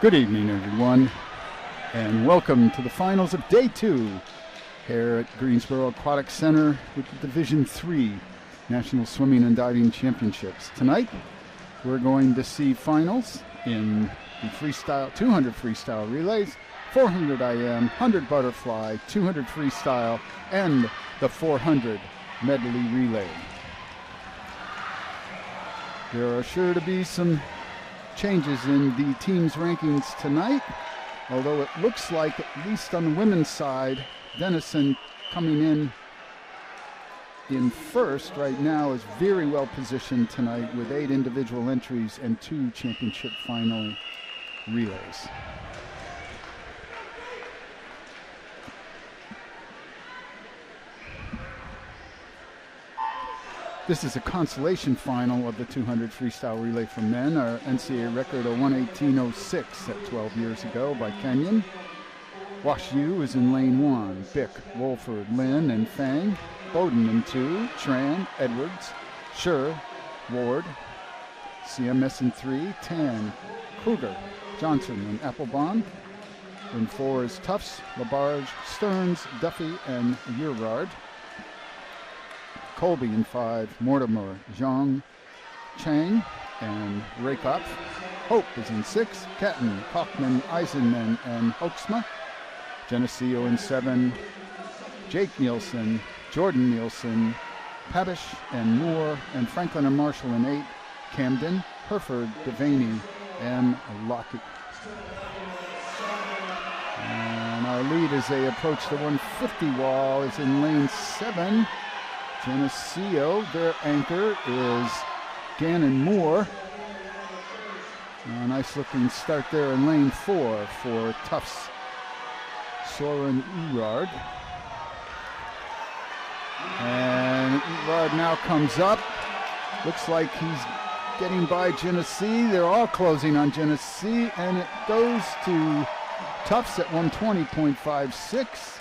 Good evening, everyone, and welcome to the finals of Day 2 here at Greensboro Aquatic Center with the Division III National Swimming and Diving Championships. Tonight, we're going to see finals in the freestyle, 200 freestyle relays, 400 IM, 100 butterfly, 200 freestyle, and the 400 medley relay. There are sure to be some changes in the team's rankings tonight, although it looks like, at least on the women's side, Denison coming in first right now is very well positioned tonight with 8 individual entries and 2 championship final relays. This is a consolation final of the 200 freestyle relay for men. Our NCAA record of 1:18.06 at 12 years ago by Kenyon. Wash U is in lane 1. Bick, Wolford, Lynn, and Fang. Bowden in 2. Tran, Edwards, Schur, Ward. CMS in 3. Tan, Kruger, Johnson, and Applebaum. In 4 is Tufts, Labarge, Stearns, Duffy, and Urard. Colby in 5, Mortimer, Zhang, Chang, and Rakoff. Hope is in 6, Catton, Kaufman, Eisenman, and Hoeksma. Geneseo in 7, Jake Nielsen, Jordan Nielsen, Pabish, and Moore, and Franklin and Marshall in 8, Camden, Hereford, Devaney, and Lockett. And our lead as they approach the 150 wall is in lane 7. Geneseo, their anchor is Gannon Moore. A nice looking start there in lane 4 for Tufts, Soren Urard. And Urard now comes up. Looks like he's getting by Genesee. They're all closing on Genesee, and it goes to Tufts at 120.56.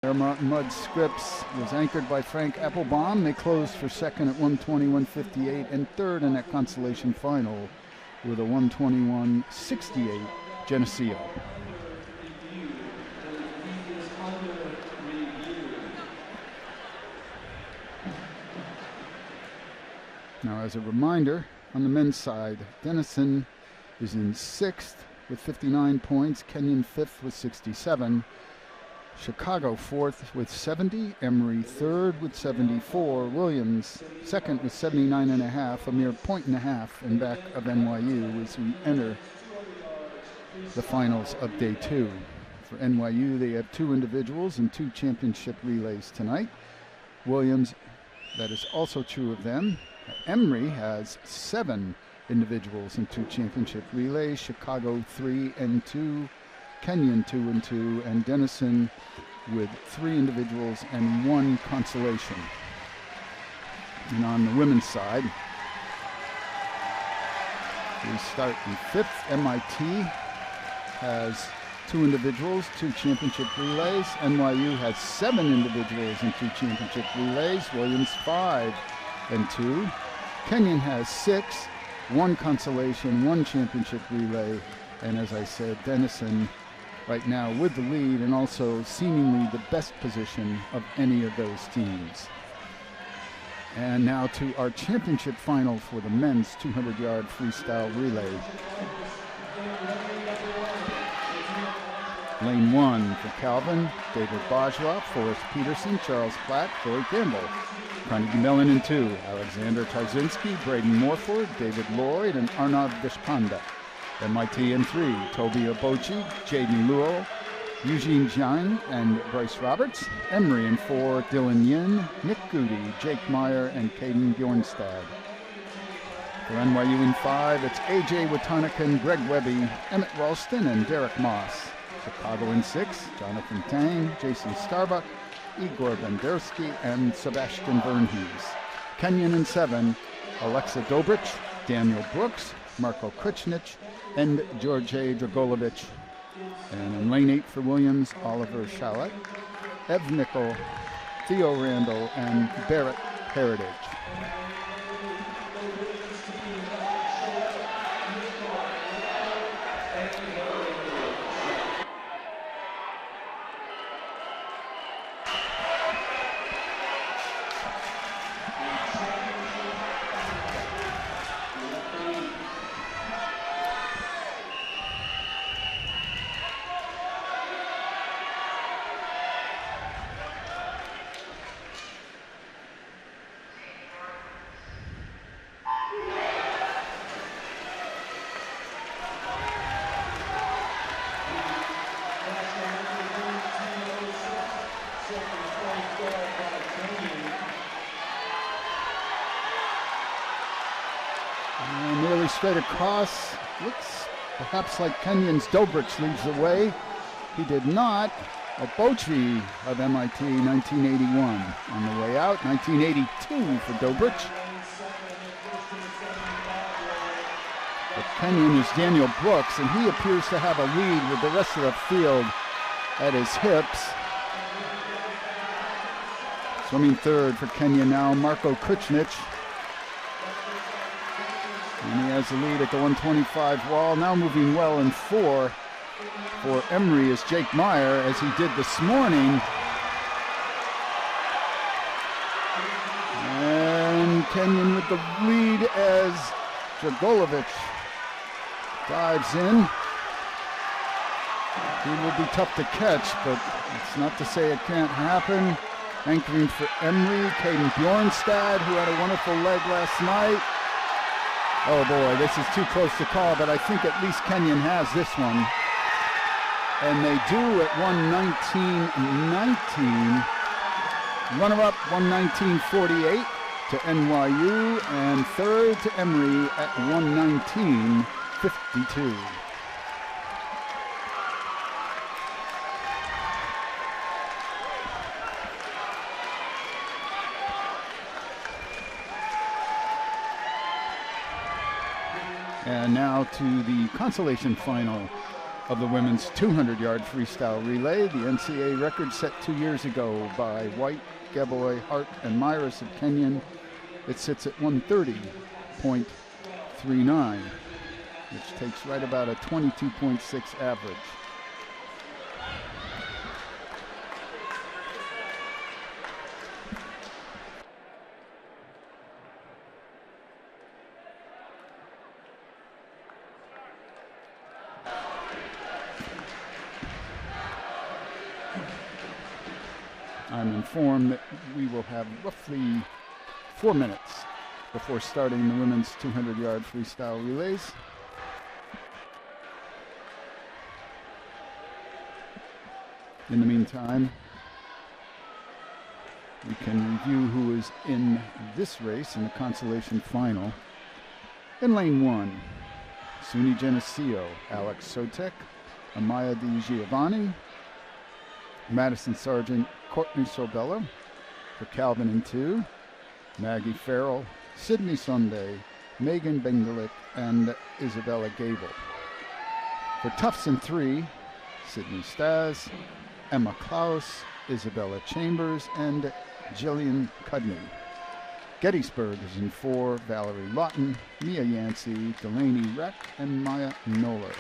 Fairmont Mud Scripps was anchored by Frank Applebaum. They closed for second at 121.58 and third in that consolation final with a 121.68 Geneseo. Now, as a reminder, on the men's side, Denison is in 6th with 59 points, Kenyon 5th with 67. Chicago 4th with 70, Emory 3rd with 74, Williams 2nd with 79.5, a mere point and a half in back of NYU as we enter the finals of Day 2. For NYU, they have 2 individuals and 2 championship relays tonight. Williams, that is also true of them. Emory has 7 individuals and 2 championship relays, Chicago 3 and 2, Kenyon 2 and 2, and Denison with 3 individuals and 1 consolation. And on the women's side, we start in 5th. MIT has 2 individuals, 2 championship relays. NYU has 7 individuals and 2 championship relays. Williams 5 and 2. Kenyon has 6, 1 consolation, 1 championship relay. And as I said, Denison right now with the lead and also seemingly the best position of any of those teams. And now to our championship final for the men's 200-yard freestyle relay. Lane 1 for Calvin, David Bourgeois, Forrest Peterson, Charles Platt, Corey Campbell. Carnegie Mellon in 2, Alexander Tarzinski, Braden Morford, David Lloyd, and Arnav Deshpande. MIT in 3, Toby Obochi, Jaden Luo, Eugene Jiang, and Bryce Roberts. Emory in 4, Dylan Yin, Nick Goody, Jake Meyer, and Caden Bjornstad. For NYU in 5, it's AJ Watanakan, Greg Webby, Emmett Ralston, and Derek Moss. Chicago in 6, Jonathan Tang, Jason Starbuck, Igor Bendersky, and Sebastian Bernhees. Kenyon in 7, Alexa Dobrich, Daniel Brooks, Marko Krichnich, and Georgij Dragolovich. And in lane 8 for Williams, Oliver Shalit, Ev Nickel, Theo Randall, and Barrett Heritage. straight across. Looks perhaps like Kenyan's Dobrich leads the way. He did not. Obochi of MIT, 1981. On the way out, 1982 for Dobrich. The Kenyan is Daniel Brooks, and he appears to have a lead with the rest of the field at his hips. Swimming third for Kenya now, Marco Kuchnich. And he has the lead at the 125 wall. Now moving well in four for Emory is Jake Meyer, as he did this morning. And Kenyan with the lead as Dragolovich dives in. He will be tough to catch, but it's not to say it can't happen. Anchoring for Emory, Caden Bjornstad, who had a wonderful leg last night. Oh boy, this is too close to call, but I think at least Kenyan has this one. And they do at 119.19. Runner-up 119.48 to NYU, and third to Emory at 119.52. And now to the consolation final of the women's 200-yard freestyle relay. The NCAA record set 2 years ago by White, Geboy, Hart, and Myris of Kenyan. It sits at 130.39, which takes right about a 22.6 average. I'm informed that we will have roughly 4 minutes before starting the women's 200-yard freestyle relays. In the meantime, we can review who is in this race in the consolation final. In lane 1, Suni Geneseo, Alex Sotek, Amaya Di Giovanni, Madison Sargent, Courtney Sobella. For Calvin in 2, Maggie Farrell, Sydney Sunday, Megan Bengelik, and Isabella Gable. For Tufts in 3, Sydney Stas, Emma Klaus, Isabella Chambers, and Jillian Cudney. Gettysburg is in 4, Valerie Lawton, Mia Yancey, Delaney Reck, and Maya Noller.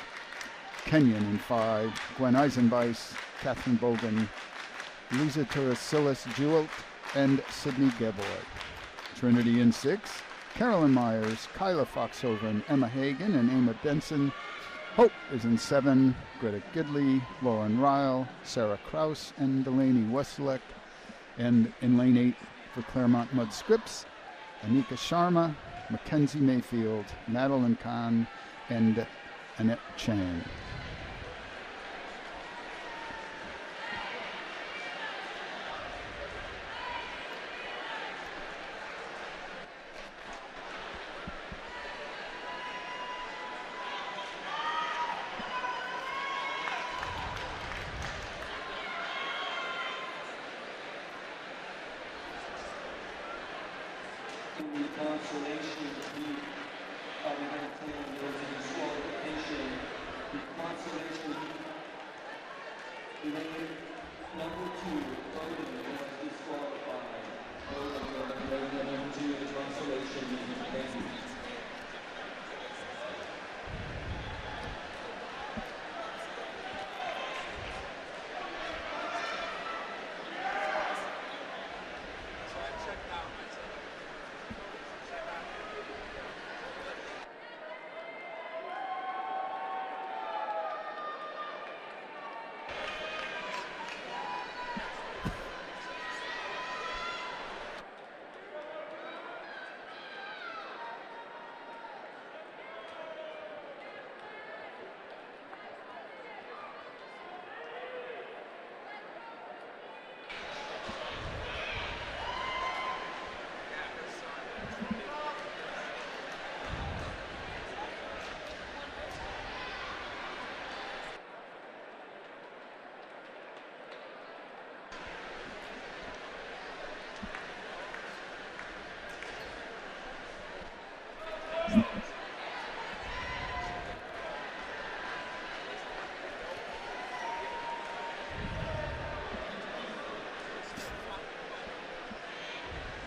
Kenyan in 5, Gwen Eisenbeiss, Catherine Bogan, Lisa Turasilis Jewelt, and Sydney Geboy. Trinity in 6, Carolyn Myers, Kyla Foxhoven, Emma Hagan, and Emma Benson. Hope is in 7, Greta Gidley, Lauren Ryle, Sarah Kraus, and Delaney Westlake. And in lane 8 for Claremont Mud Scripps, Anika Sharma, Mackenzie Mayfield, Madeline Kahn, and Annette Chang.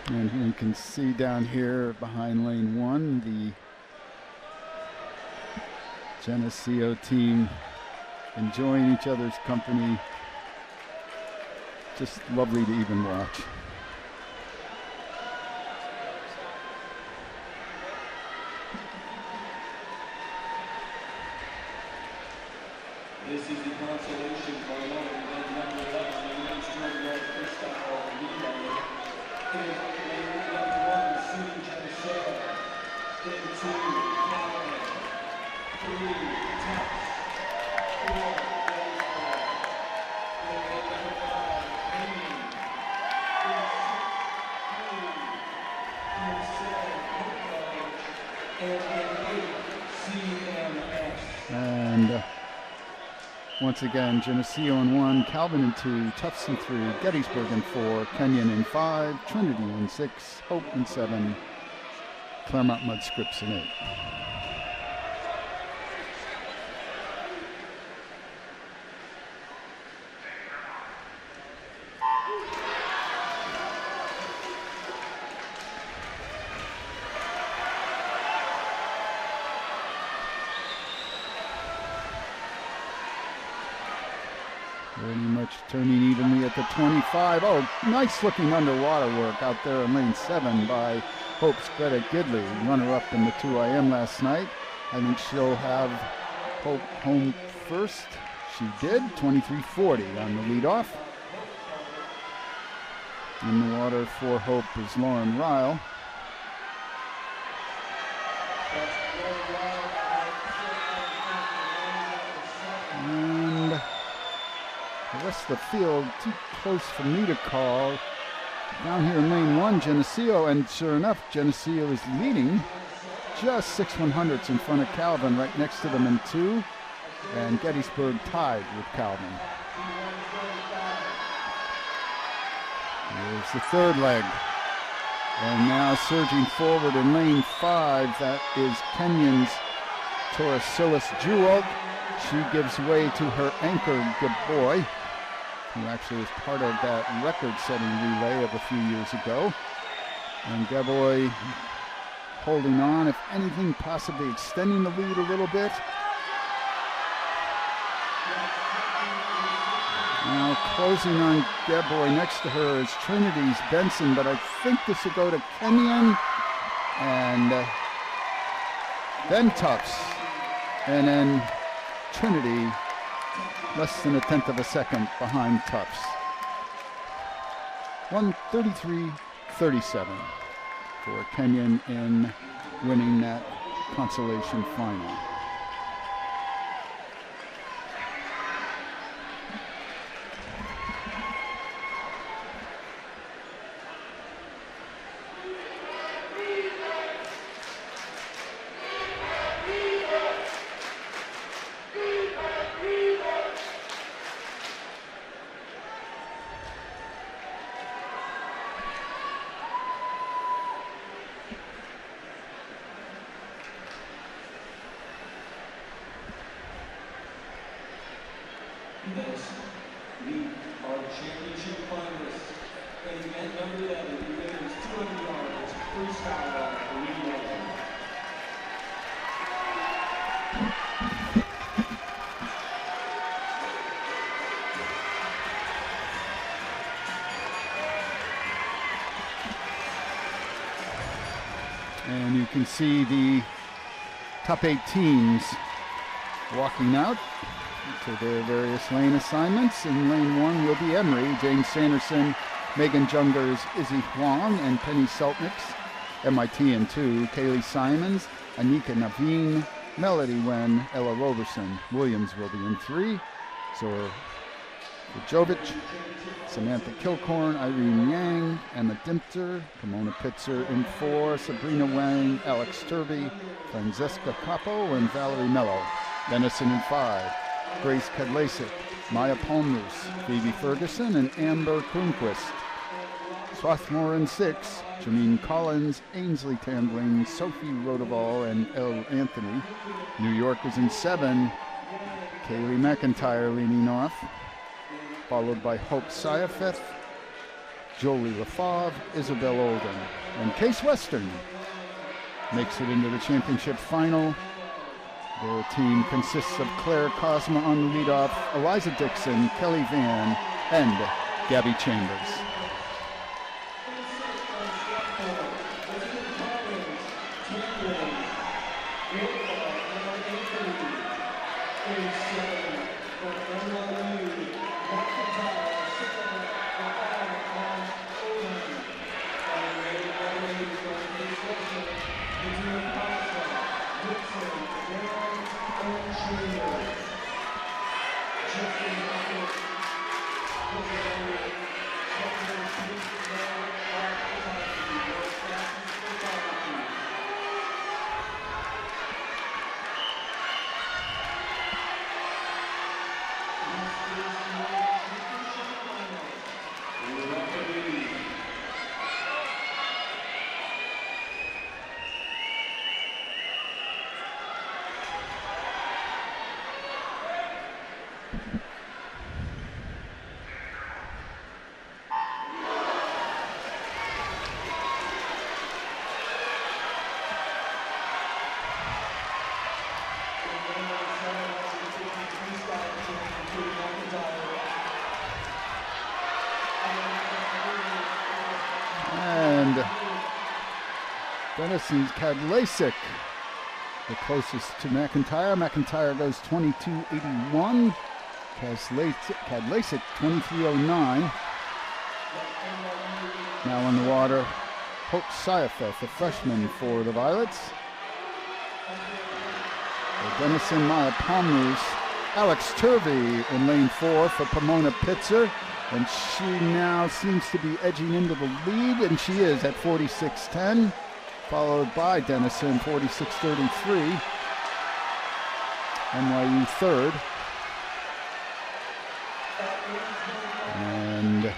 And you can see down here behind lane 1, the Geneseo team enjoying each other's company. Just lovely to even watch. This is the consolation final of event number 11, the women's 200-yard freestyle medley. In number 1, Sue Geneseo. In 2, Calvin. 3, Tufts. 4, baseball. In number 5, Amy. In 6, 3. In 7, football. And in 8, CMS. And once again, Geneseo in 1, Calvin in 2, Tufts in 3, Gettysburg in 4, Kenyon in 5, Trinity in 6, Hope in 7, Claremont Mudscripts in 8. Pretty much turning evenly at the 25. Oh, nice looking underwater work out there in lane 7 by Hope's Greta Gidley, runner-up in the 2IM last night. I think she'll have Hope home first. She did, 23:40 on the leadoff. In the water for Hope is Lauren Ryle. And the rest of the field too close for me to call. Down here in lane 1, Geneseo, and sure enough, Geneseo is leading just 6/100ths in front of Calvin, right next to them in 2, and Gettysburg tied with Calvin. Here's the third leg. And now surging forward in lane 5, that is Kenyon's Torosilis Jewel. She gives way to her anchor, Gaboy, who actually was part of that record-setting relay of a few years ago. And Gaboy holding on, if anything, possibly extending the lead a little bit. Now closing on Gaboy. Next to her is Trinity's Benson, but I think this will go to Kenyon, and then Tufts, and then Trinity, less than 1/10 of a second behind Tufts. 1:33:37 for Kenyon in winning that consolation final. Next, we are championship finalists. And event number 11, the women's 200 yards freestyle relay. And you can see the top 8 teams walking out to their various lane assignments. In lane 1 will be Emory, James Sanderson, Megan Jungers, Izzy Huang, and Penny Seltniks. MIT in 2, Kaylee Simons, Anika Naveen, Melody Wen, Ella Roberson. Williams will be in 3. Zora Jovic, Samantha Kilcorn, Irene Yang, Emma Dimter, Pomona Pitzer in 4, Sabrina Wang, Alex Turvey, Francesca Capo, and Valerie Mello. Denison in 5, Grace Kedlasik, Maya Palmers, Phoebe Ferguson, and Amber Kronquist. Swarthmore in 6, Janine Collins, Ainsley Tambling, Sophie Rodoval, and Elle Anthony. New York is in 7, Kaylee McIntyre leading off, followed by Hope Syafeth, Jolie LaFave, Isabel Olden. And Case Western makes it into the championship final. Their team consists of Claire Cosma on the leadoff, Eliza Dixon, Kelly Van, and Gabby Chambers. Denison's Kadlasik, the closest to McIntyre. McIntyre goes 22.81. Kadlasik 23.09. Now in the water, Hope Syafeth, the freshman for the Violets. For Denison, Maya Palmroos, Alex Turvey in lane 4 for Pomona Pitzer. And she now seems to be edging into the lead, and she is at 46.10. Followed by Denison, 46.33. NYU third. And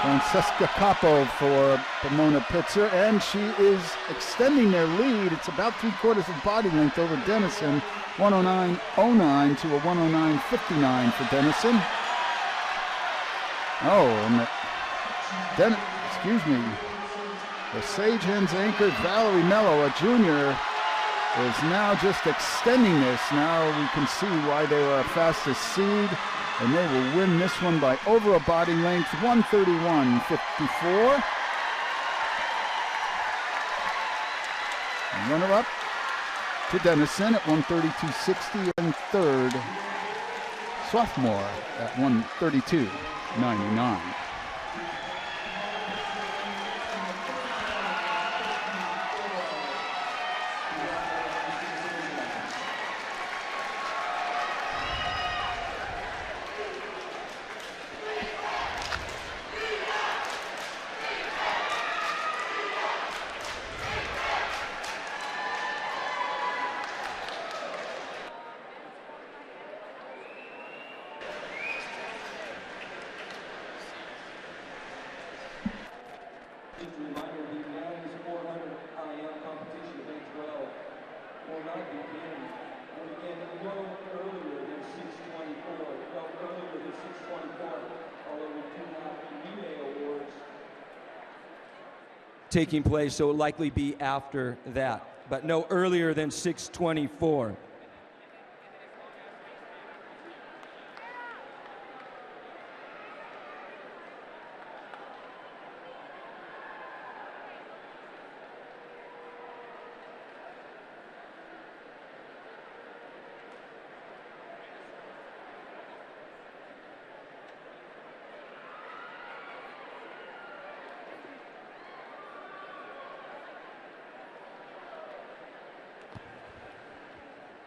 Francesca Capo for Pomona Pitzer, and she is extending their lead. It's about 3/4 of body length over Denison, 109.09 to a 109.59 for Denison. Oh, and the Sage Hens anchor Valerie Mello, a junior, is now just extending this. Now we can see why they were our fastest seed, and they will win this one by over a body length, 131.54. Runner-up to Denison at 132.60, and third, sophomore at 132.99. Taking place, so it will likely be after that, but no earlier than 6:24.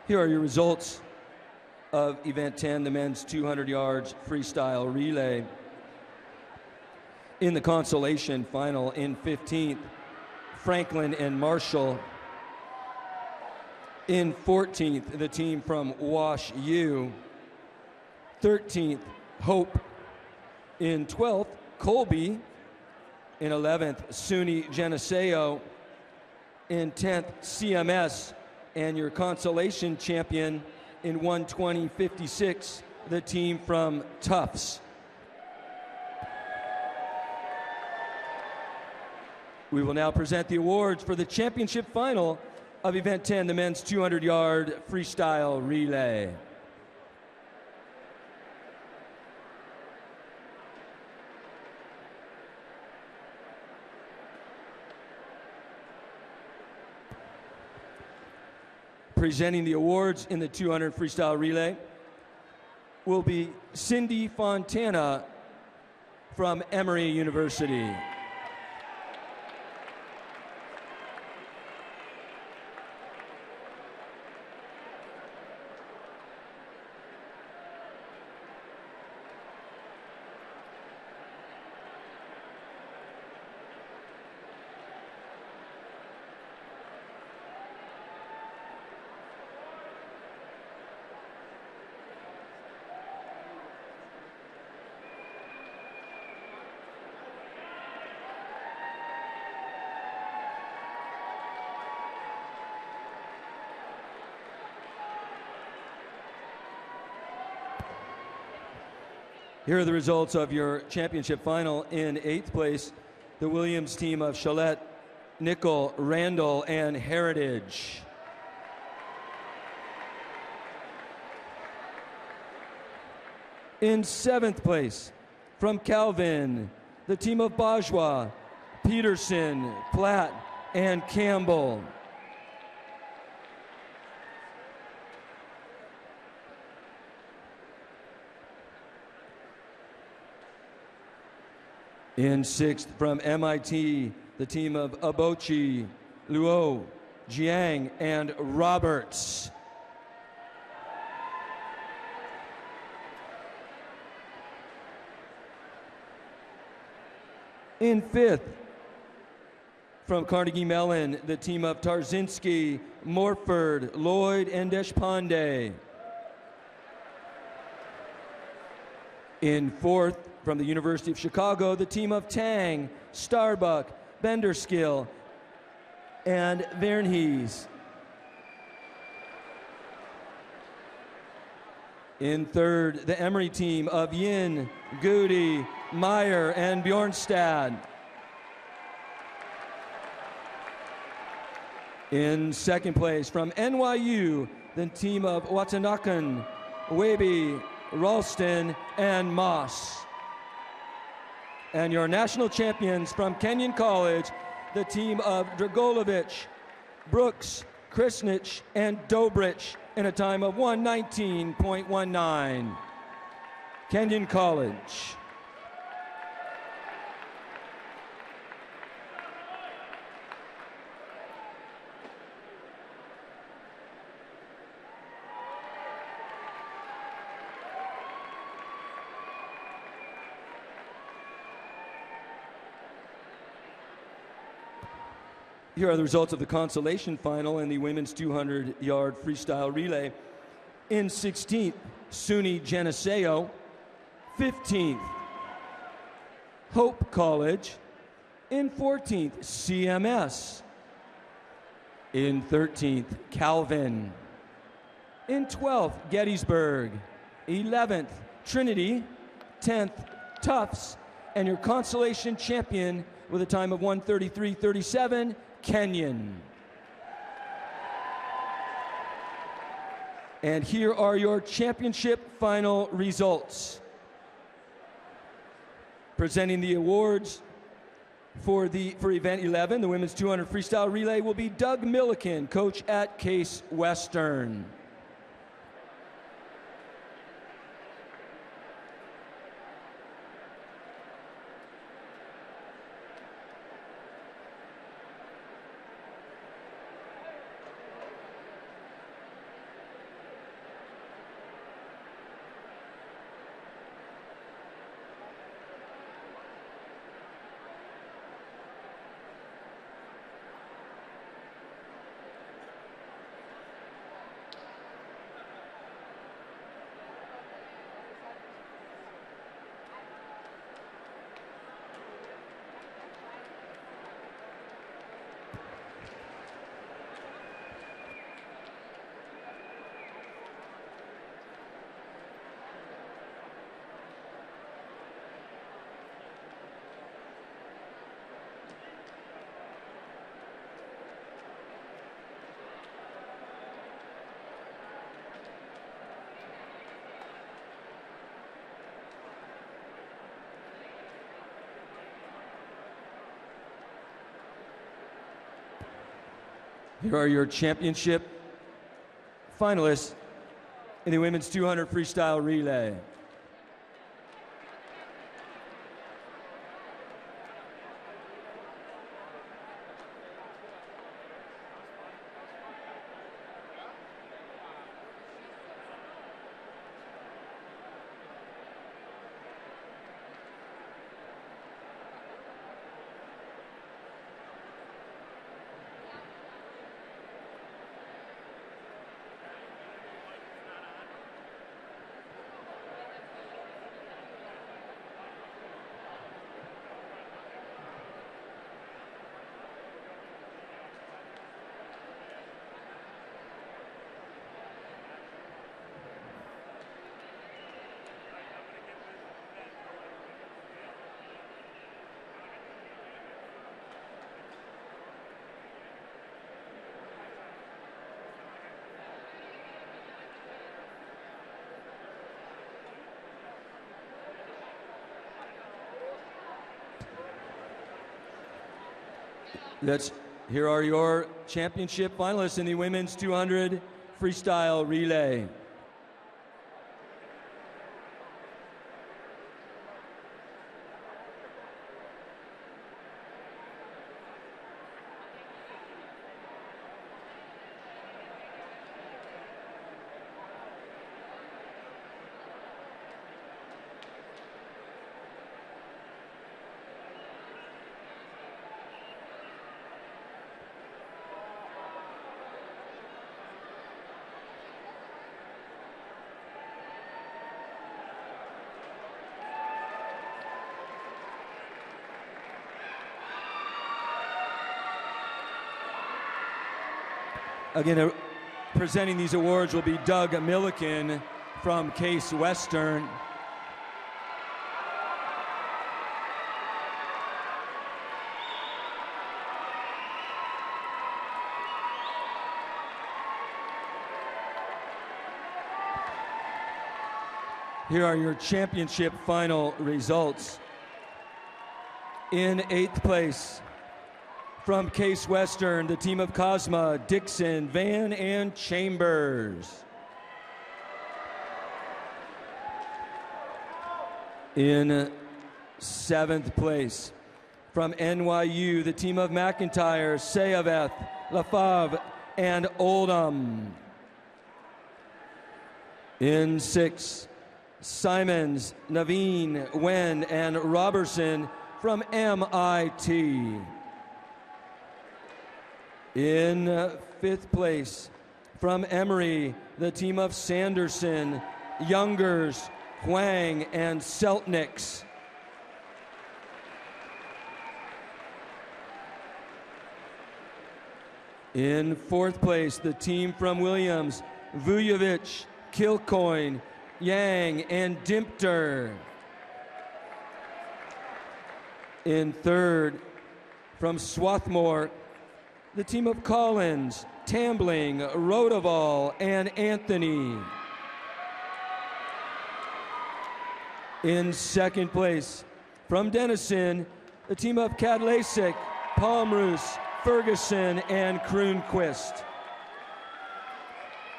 Here are your results of Event 10, the men's 200 yards freestyle relay. In the consolation final in 15th, Franklin and Marshall. In 14th, the team from Wash U. 13th, Hope. In 12th, Colby. In 11th, SUNY Geneseo. In 10th, CMS. And your consolation champion in 120.56, the team from Tufts. We will now present the awards for the championship final of Event 10, the men's 200-yard freestyle relay. Presenting the awards in the 200 freestyle relay will be Cindy Fontana from Emory University. Here are the results of your championship final. In 8th place, the Williams team of Chalette, Nickel, Randall, and Heritage. In 7th place, from Calvin, the team of Bajwa, Peterson, Platt, and Campbell. In 6th, from MIT, the team of Abochi, Luo, Jiang, and Roberts. In 5th, from Carnegie Mellon, the team of Tarzinski, Morford, Lloyd, and Deshpande. In 4th, from the University of Chicago, the team of Tang, Starbuck, Benderskill, and Vernies. In 3rd, the Emory team of Yin, Goody, Meyer, and Bjornstad. In 2nd place, from NYU, the team of Watanakan, Weby, Ralston, and Moss. And your national champions from Kenyon College, the team of Dragolovich, Brooks, Krisnich, and Dobrich in a time of 1:19.19. Kenyon College. Here are the results of the consolation final in the women's 200-yard freestyle relay. In 16th, SUNY Geneseo. 15th, Hope College. In 14th, CMS. In 13th, Calvin. In 12th, Gettysburg. 11th, Trinity. 10th, Tufts. And your consolation champion with a time of 1:33.37, Kenyon. And here are your championship final results. Presenting the awards for event 11, the women's 200 freestyle relay, will be Doug Milliken, coach at Case Western. Here are your championship finalists in the women's 200 freestyle relay. Here are your championship finalists in the women's 200 freestyle relay. Again, presenting these awards will be Doug Milliken from Case Western. Here are your championship final results. In 8th place, from Case Western, the team of Cosma, Dixon, Van, and Chambers. In 7th place, from NYU, the team of McIntyre, Sayaveth, Lafave, and Oldham. In 6th, Simons, Naveen, Wen, and Robertson from MIT. In 5th place, from Emory, the team of Sanderson, Youngers, Huang, and Seltniks. In 4th place, the team from Williams, Vujovic, Kilcoyne, Yang, and Dimpter. In 3rd, from Swarthmore, the team of Collins, Tambling, Rodoval, and Anthony. In 2nd place, from Denison, the team of Kadlacik, Palmroos, Ferguson, and Kroonquist.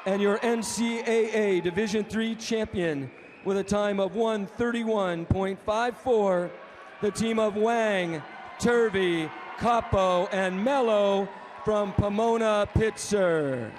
And your NCAA Division III champion with a time of 1:31.54, the team of Wang, Turvey, Capo, and Mello from Pomona Pitzer.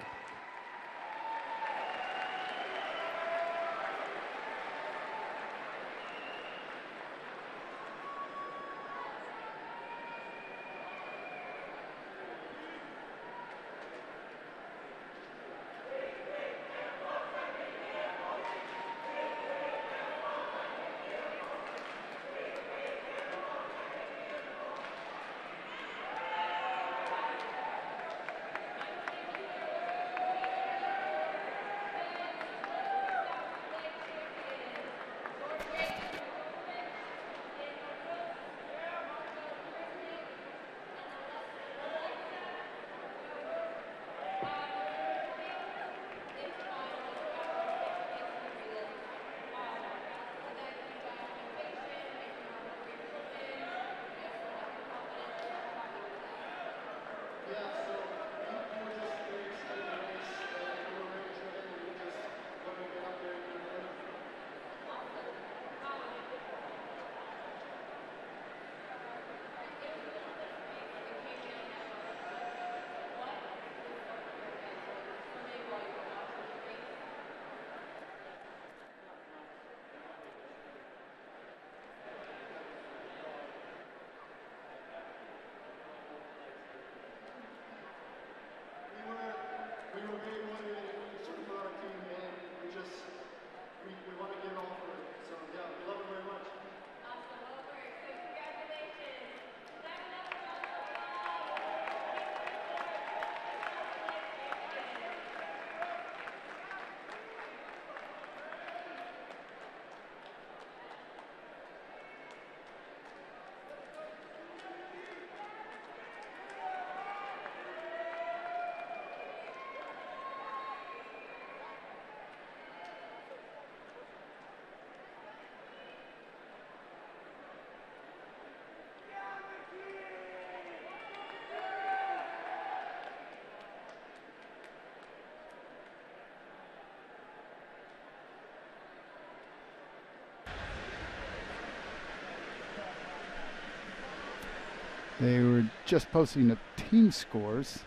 They were just posting the team scores.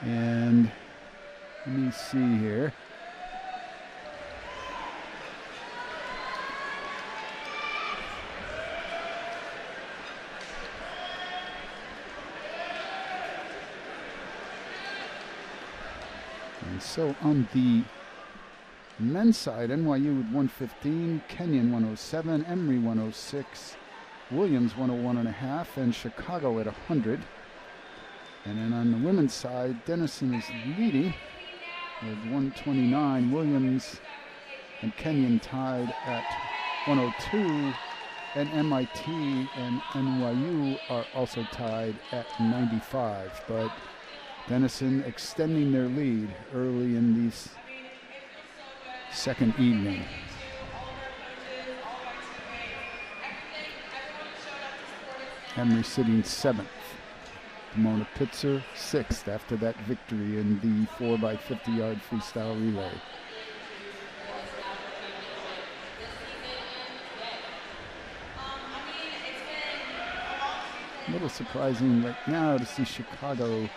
And let me see here. And so on the men's side, NYU with 115, Kenyon 107, Emory 106, Williams 101.5, and Chicago at 100. And then on the women's side, Denison is leading with 129. Williams and Kenyon tied at 102. And MIT and NYU are also tied at 95. But Denison extending their lead early in this second evening. Emory sitting 7th. Pomona Pitzer 6th after that victory in the 4x50-yard freestyle relay. A little surprising right now to see Chicago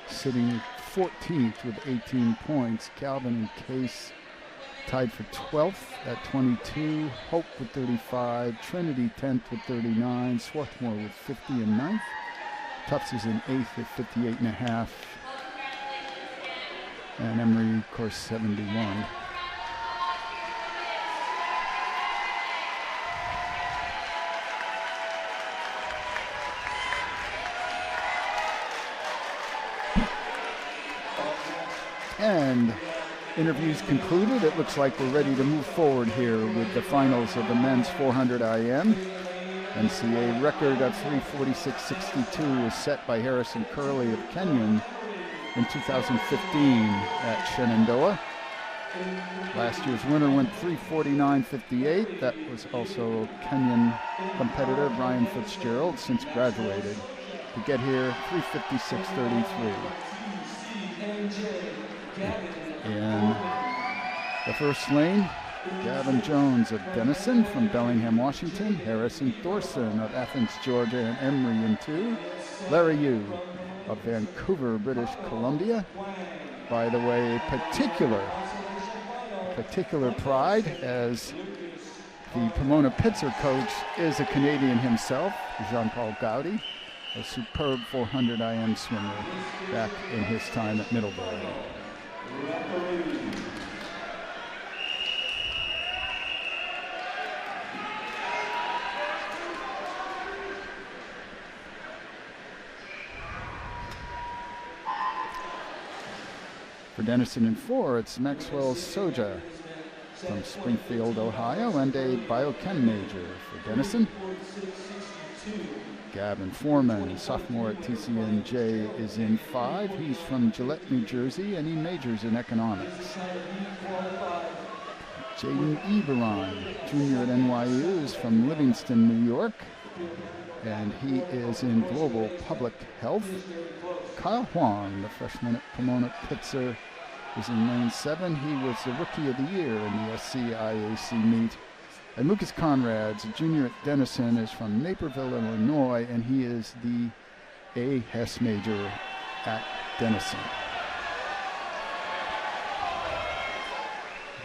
sitting 14th with 18 points. Calvin and Case tied for 12th at 22. Hope with 35. Trinity 10th with 39. Swarthmore with 50 and 9th. Tufts is in 8th at 58.5. And Emory, of course, 71. And interviews concluded. It looks like we're ready to move forward here with the finals of the men's 400 IM. NCAA record of 3:46.62 was set by Harrison Curley of Kenyon in 2015 at Shenandoah. Last year's winner went 3:49.58. That was also Kenyon competitor Brian Fitzgerald, since graduated. To get here, 3:56.33. In the first lane, Gavin Jones of Denison from Bellingham, Washington. Harrison Thorson of Athens, Georgia, and Emory in 2. Larry Yu of Vancouver, British Columbia. By the way, particular pride, as the Pomona Pitzer coach is a Canadian himself, Jean-Paul Gowdy, a superb 400 IM swimmer back in his time at Middlebury. For Denison in 4, it's Maxwell Soja from Springfield, Ohio, and a biochem major for Denison. Gavin Foreman, sophomore at TCNJ, is in 5. He's from Gillette, New Jersey, and he majors in economics. Jaden Eberon, junior at NYU, is from Livingston, New York, and he is in global public health. Kyle Huang, the freshman at Pomona Pitzer, is in lane 7. He was the Rookie of the Year in the SCIAC meet. And Lucas Conrads, a junior at Denison, is from Naperville, Illinois, and he is the A. Hess major at Denison.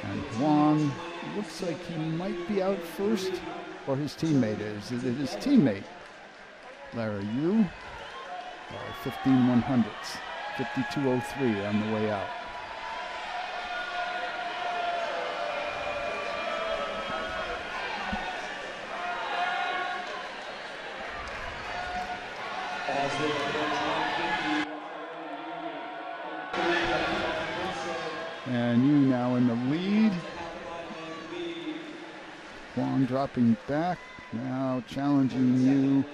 And Huang looks like he might be out first, or his teammate is. His teammate, Larry Yu, 15/100ths, 52.03 on the way out. And you now in the lead. Huang dropping back, now challenging you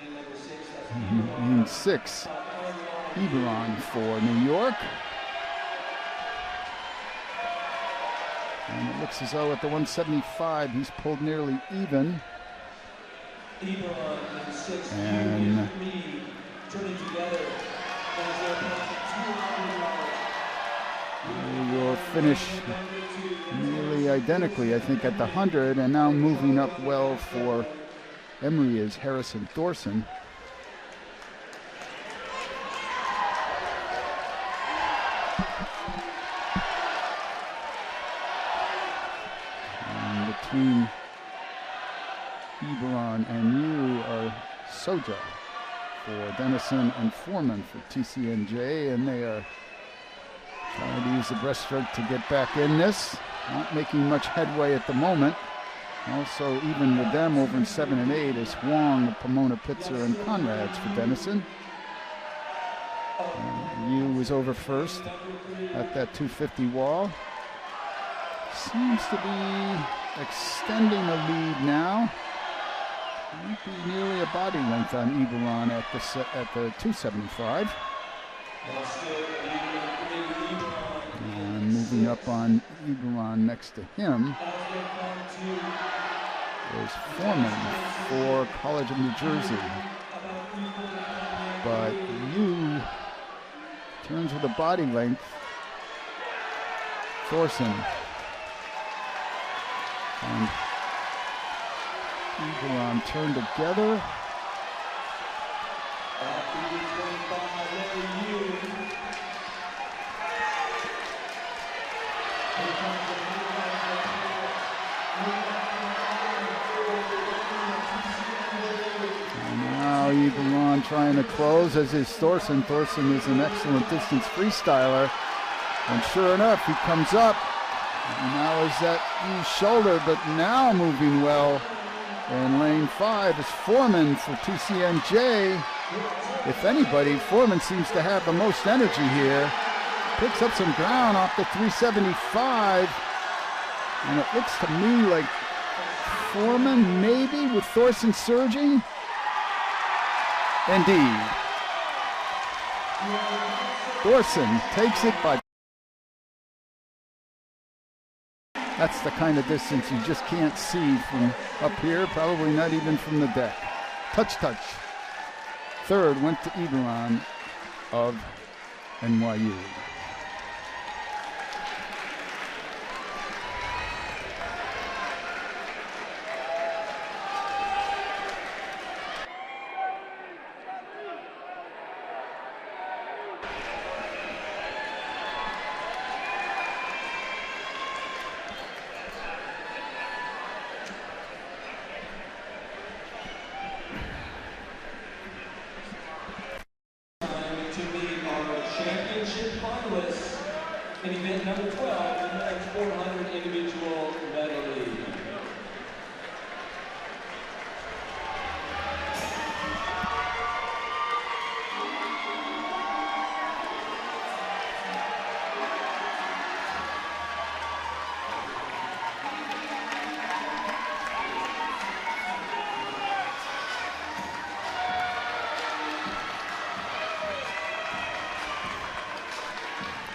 in 6. Eberon for New York. And it looks as though at the 175 he's pulled nearly even. And we will finish nearly identically, I think, at the 100, and now moving up well for Emory is Harrison Thorson. And between Eberron and you are Soja for Denison and Foreman for TCNJ, and they are trying to use the breaststroke to get back in this. Not making much headway at the moment. Also, even with them over in 7 and 8 is Huang, Pomona, Pitzer, and Conrads for Denison. Yu was over first at that 250 wall. Seems to be extending the lead now. Might be nearly a body length on Eberron at the 275. And moving up on Eberron next to him is Foreman for College of New Jersey. But Yu turns with a body length. Thorson and Eberron turn together. Eberron trying to close, as is Thorson. Thorson is an excellent distance freestyler. And sure enough, he comes up. And now is that shoulder, but now moving well. In lane 5 is Foreman for TCNJ. If anybody, Foreman seems to have the most energy here. Picks up some ground off the 375. And it looks to me like Foreman maybe with Thorson surging. Indeed. Thorson takes it by. That's the kind of distance you just can't see from up here, probably not even from the deck. Touch. Third went to Eberron of NYU. In event number 12, the men's 400 individual medley.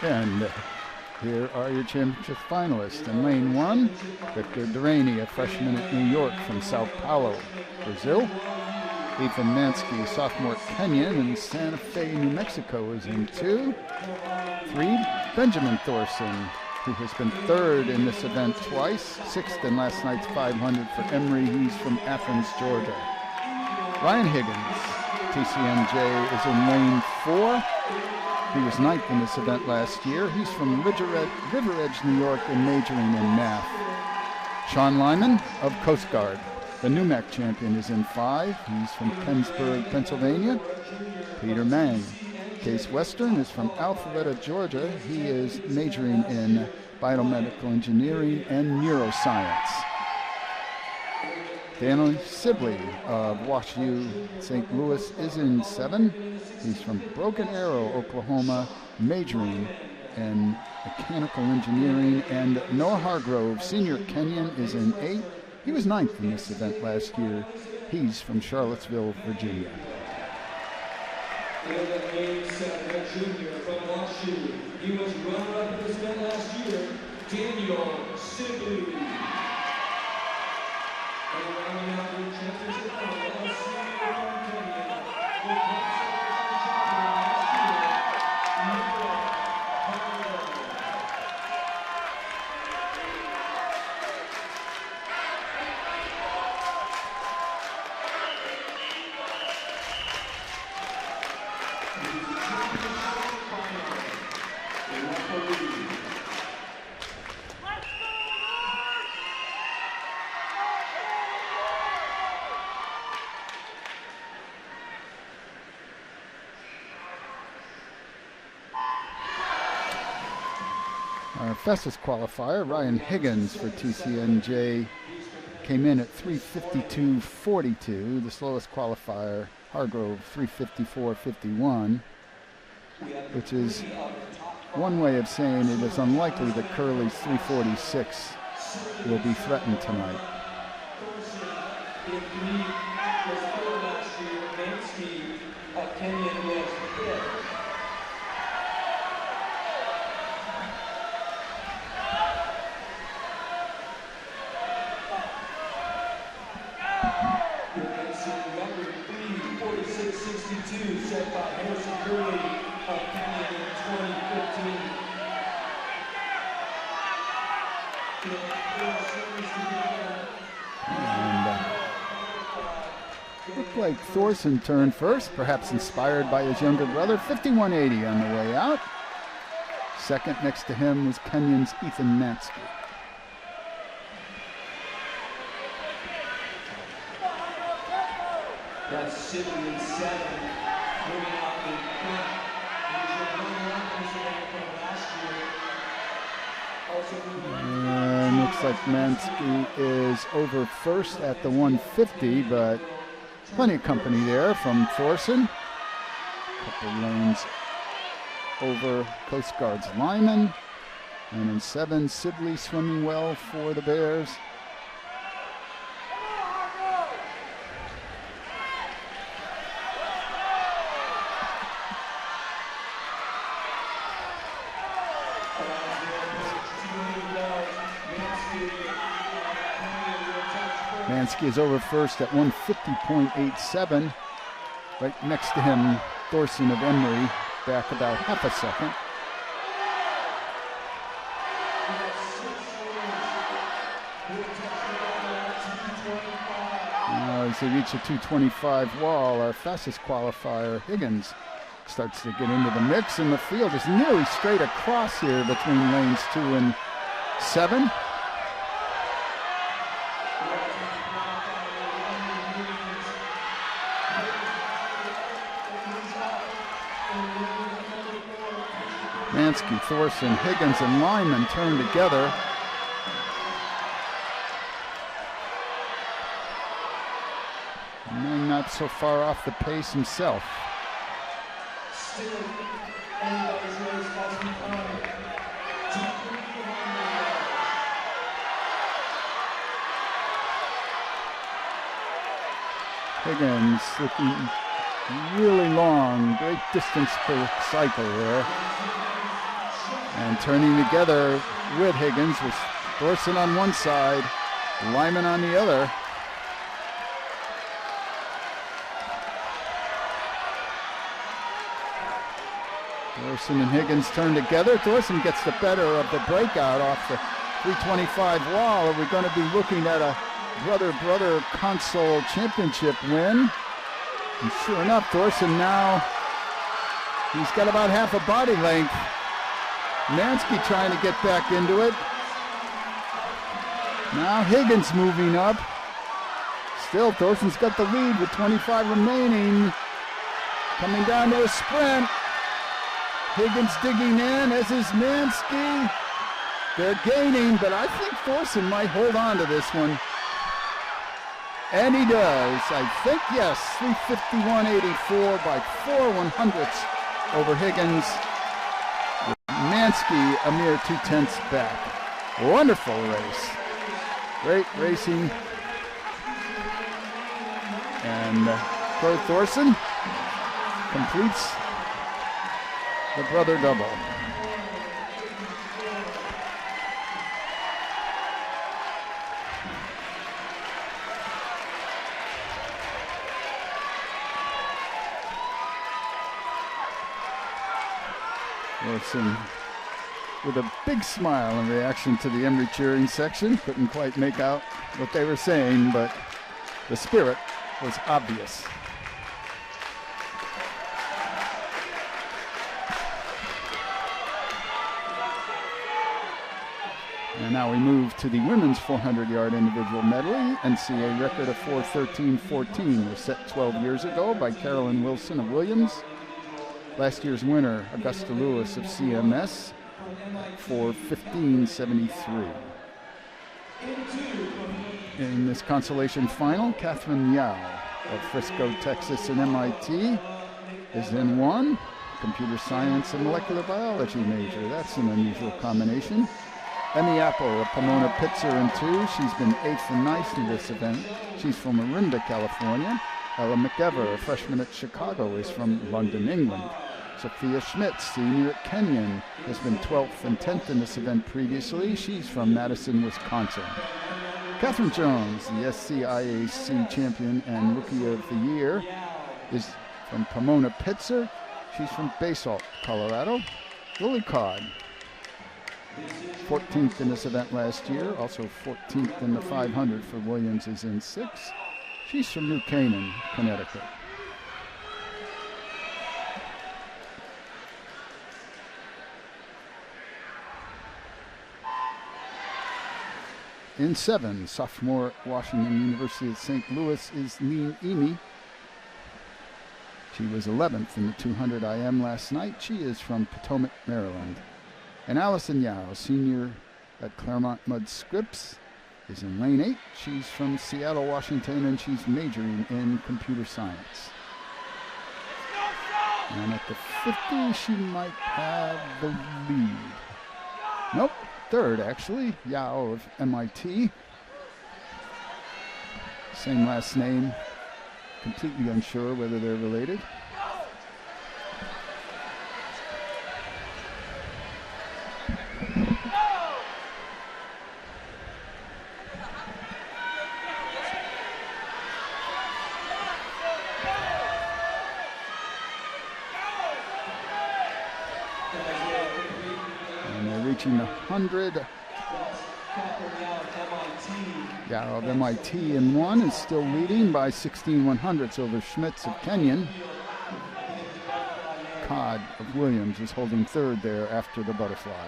And here are your championship finalists. In lane 1, Victor Duraney, a freshman at New York from Sao Paulo, Brazil. Ethan Mansky, a sophomore at Kenyon in Santa Fe, New Mexico, is in 2. 3, Benjamin Thorson, who has been 3rd in this event twice, 6th in last night's 500 for Emory. He's from Athens, Georgia. Ryan Higgins, TCNJ, is in lane 4. He was 9th in this event last year. He's from River Edge, New York, and majoring in math. Sean Lyman of Coast Guard, the NUMAC champion, is in 5. He's from Pennsburg, Pennsylvania. Peter Mang, Case Western, is from Alpharetta, Georgia. He is majoring in biomedical engineering and neuroscience. Daniel Sibley of WashU St. Louis is in 7. He's from Broken Arrow, Oklahoma, majoring in mechanical engineering. And Noah Hargrove, senior at Kenyon, is in 8. He was 9th in this event last year. He's from Charlottesville, Virginia. Junior from WashU. He was runner-up in this event last year, Daniel Sibley. fastest qualifier, Ryan Higgins for TCNJ, came in at 3:52.42. The slowest qualifier, Hargrove, 3:54.51, which is one way of saying it is unlikely that Curley's 3:46 will be threatened tonight. Set by Harrison Curley of Canyon in 2015. And looked like Thorson turned first, perhaps inspired by his younger brother. 51.80 on the way out. Second next to him was Kenyon's Ethan Mansky. That's Sidney in 7. Moving out in front. And looks like Mansky is over first at the 150, but plenty of company there from Thorson. Couple lanes over Coast Guard's Lyman. And in 7, Sibley swimming well for the Bears. Mansky is over first at 150.87. Right next to him, Thorson of Emory, back about half a second. As they reach the 225 wall, our fastest qualifier, Higgins, starts to get into the mix, and the field is nearly straight across here between lanes 2 and 7. Mansky, Thorson, Higgins, and Lyman turn together. And not so far off the pace himself. Higgins looking really long, great distance per cycle there. And turning together with Higgins was Thorson on one side, Lyman on the other. Thorson and Higgins turn together. Thorson gets the better of the breakout off the 325 wall. Are we going to be looking at a brother-brother console championship win? And sure enough, Thorson now, he's got about half a body length. Mansky trying to get back into it. Now Higgins moving up. Still, Thorson's got the lead with 25 remaining. Coming down to a sprint. Higgins digging in, as is Mansky. They're gaining, but I think Thorson might hold on to this one. And he does, I think, yes. 3:51.84 by 4/100ths over Higgins. Mansky a mere 2/10 back. Wonderful race. Great racing. And Pro Thorson completes the brother double. Thorson with a big smile in reaction to the Emory cheering section. Couldn't quite make out what they were saying, but the spirit was obvious. And now we move to the women's 400-yard individual medley. NCAA record of 4:13.14 was set 12 years ago by Carolyn Wilson of Williams. Last year's winner, Augusta Lewis of CMS, 4:15.73. In this consolation final, Catherine Yao of Frisco, Texas, and MIT is in 1. Computer science and molecular biology major. That's an unusual combination. Emmy Apple of Pomona Pitzer in 2. She's been 8th and 9th in this event. She's from Orinda, California. Ella McEver, a freshman at Chicago, is from London, England. Sophia Schmitz, senior at Kenyon, has been 12th and 10th in this event previously. She's from Madison, Wisconsin. Catherine Jones, the SCIAC champion and Rookie of the Year, is from Pomona Pitzer. She's from Basalt, Colorado. Lily Codd, 14th in this event last year, also 14th in the 500 for Williams, is in 6. She's from New Canaan, Connecticut. In 7, sophomore at Washington University at St. Louis is Neen Emi. She was 11th in the 200 IM last night. She is from Potomac, Maryland. And Allison Yao, senior at Claremont Mudd Scripps, is in lane 8. She's from Seattle, Washington, and she's majoring in computer science. And at the 50, she might have the lead. Nope, 3rd actually, Yao of MIT. Same last name, completely unsure whether they're related. Reaching the 100. Yao of MIT in 1 is still leading by 16/100ths over Schmitz of Kenyon. Codd of Williams is holding 3rd there after the butterfly.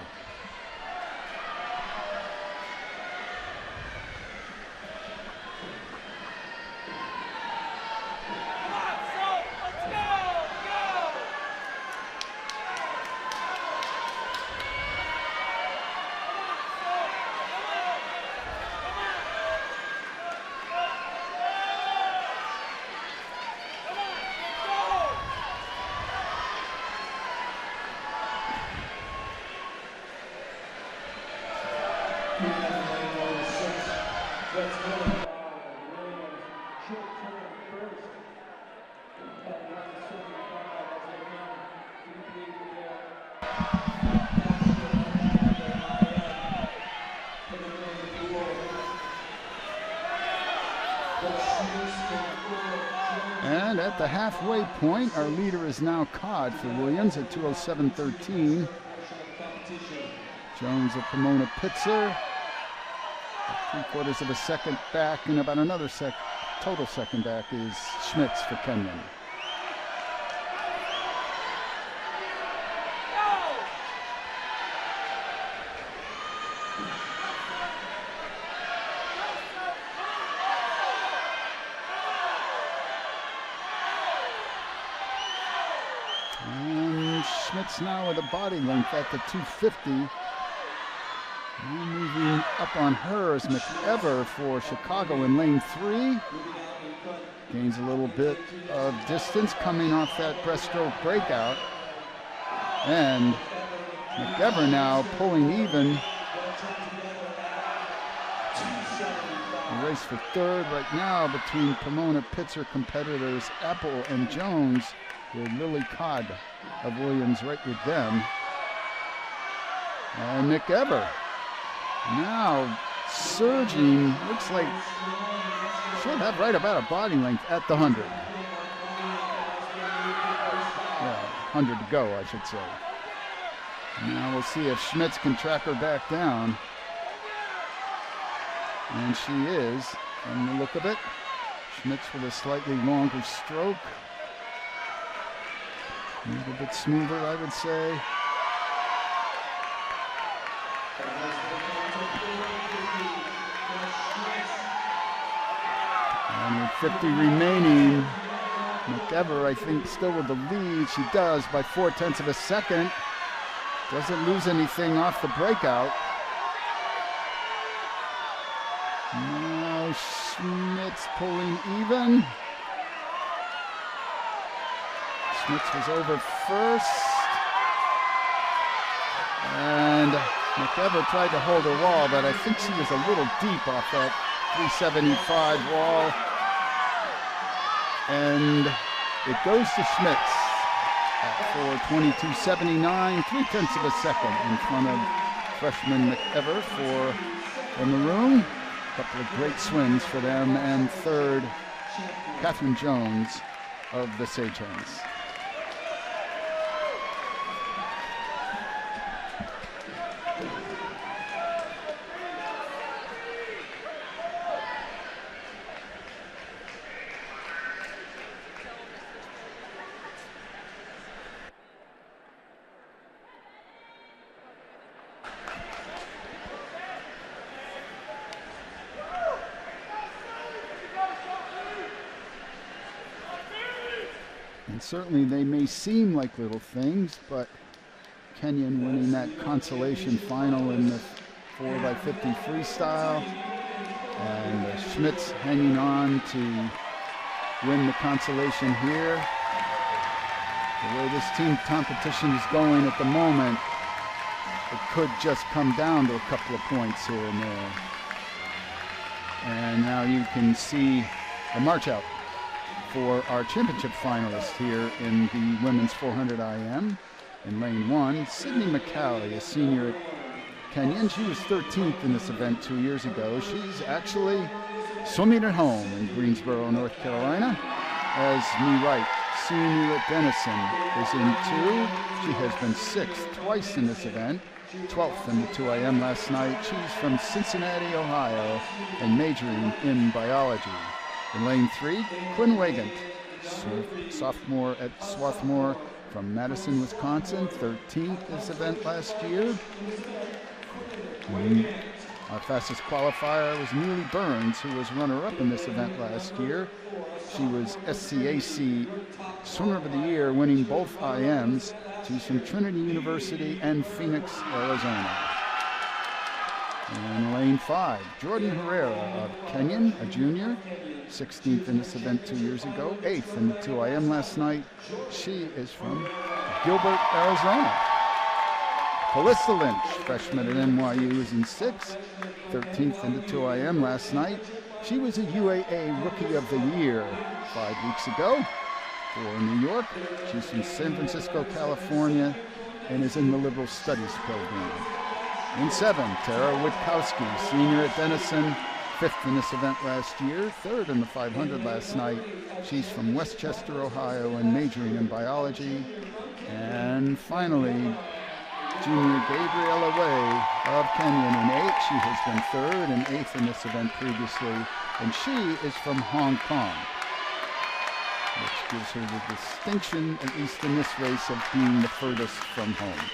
And at the halfway point, our leader is now Codd for Williams at 2:07.13. Jones of Pomona Pitzer, 3/4 of a second back, and about another total second back is Schmitz for Kenyon. Schmitz now with a body length at the 250. Now moving up on her is McEver for Chicago in lane 3. Gains a little bit of distance coming off that breaststroke breakout. And McEver now pulling even. A race for 3rd right now between Pomona Pitzer competitors Apple and Jones, with Lily Codd of Williams right with them. And McEver now surging, looks like should have right about a body length at the 100. Yeah, 100 to go, I should say. Now we'll see if Schmitz can track her back down. And she is, from the look of it. Schmitz with a slightly longer stroke. A little bit smoother, I would say. And with 50 remaining, McEver, I think, still with the lead. She does by 0.4 of a second. Doesn't lose anything off the breakout. Now Schmitz pulling even. Schmitz was over first. And McEver tried to hold her wall, but I think she was a little deep off that 375 wall. And it goes to Schmitz at 4:22.79, 3/10 of a second in front of freshman McEver for the Maroon. A couple of great swims for them. And third, Catherine Jones of the Sage Hens. And certainly they may seem like little things, but Kenyon winning that consolation final in the 4x50 freestyle, and Schmitz hanging on to win the consolation here. The way this team competition is going at the moment, it could just come down to a couple of points here and there. And now you can see the march out for our championship finalist here in the women's 400 IM. In lane 1, Sydney McCallie, a senior at Kenyon. She was 13th in this event 2 years ago. She's actually swimming at home in Greensboro, North Carolina. As me right, senior at Denison, is in 2. She has been 6th twice in this event, 12th in the 2IM last night. She's from Cincinnati, Ohio, and majoring in biology. In lane 3, Quinn Wagant, sophomore at Swarthmore from Madison, Wisconsin, 13th this event last year. Our fastest qualifier was Neely Burns, who was runner-up in this event last year. She was SCAC Swimmer of the Year, winning both IMs. She's from Trinity University and Phoenix, Arizona. And lane 5, Jordan Herrera of Kenyon, a junior, 16th in this event 2 years ago, 8th in the 2IM last night. She is from Gilbert, Arizona. Calista Lynch, freshman at NYU, is in 6th, 13th in the 2IM last night. She was a UAA Rookie of the Year 5 weeks ago for New York. She's from San Francisco, California, and is in the Liberal Studies program. In 7, Tara Witkowski, senior at Denison, 5th in this event last year, 3rd in the 500 last night. She's from Westchester, Ohio, and majoring in biology. And finally, junior Gabriella Way of Kenyon in 8. She has been 3rd and 8th in this event previously, and she is from Hong Kong, which gives her the distinction, at least in this race, of being the furthest from home.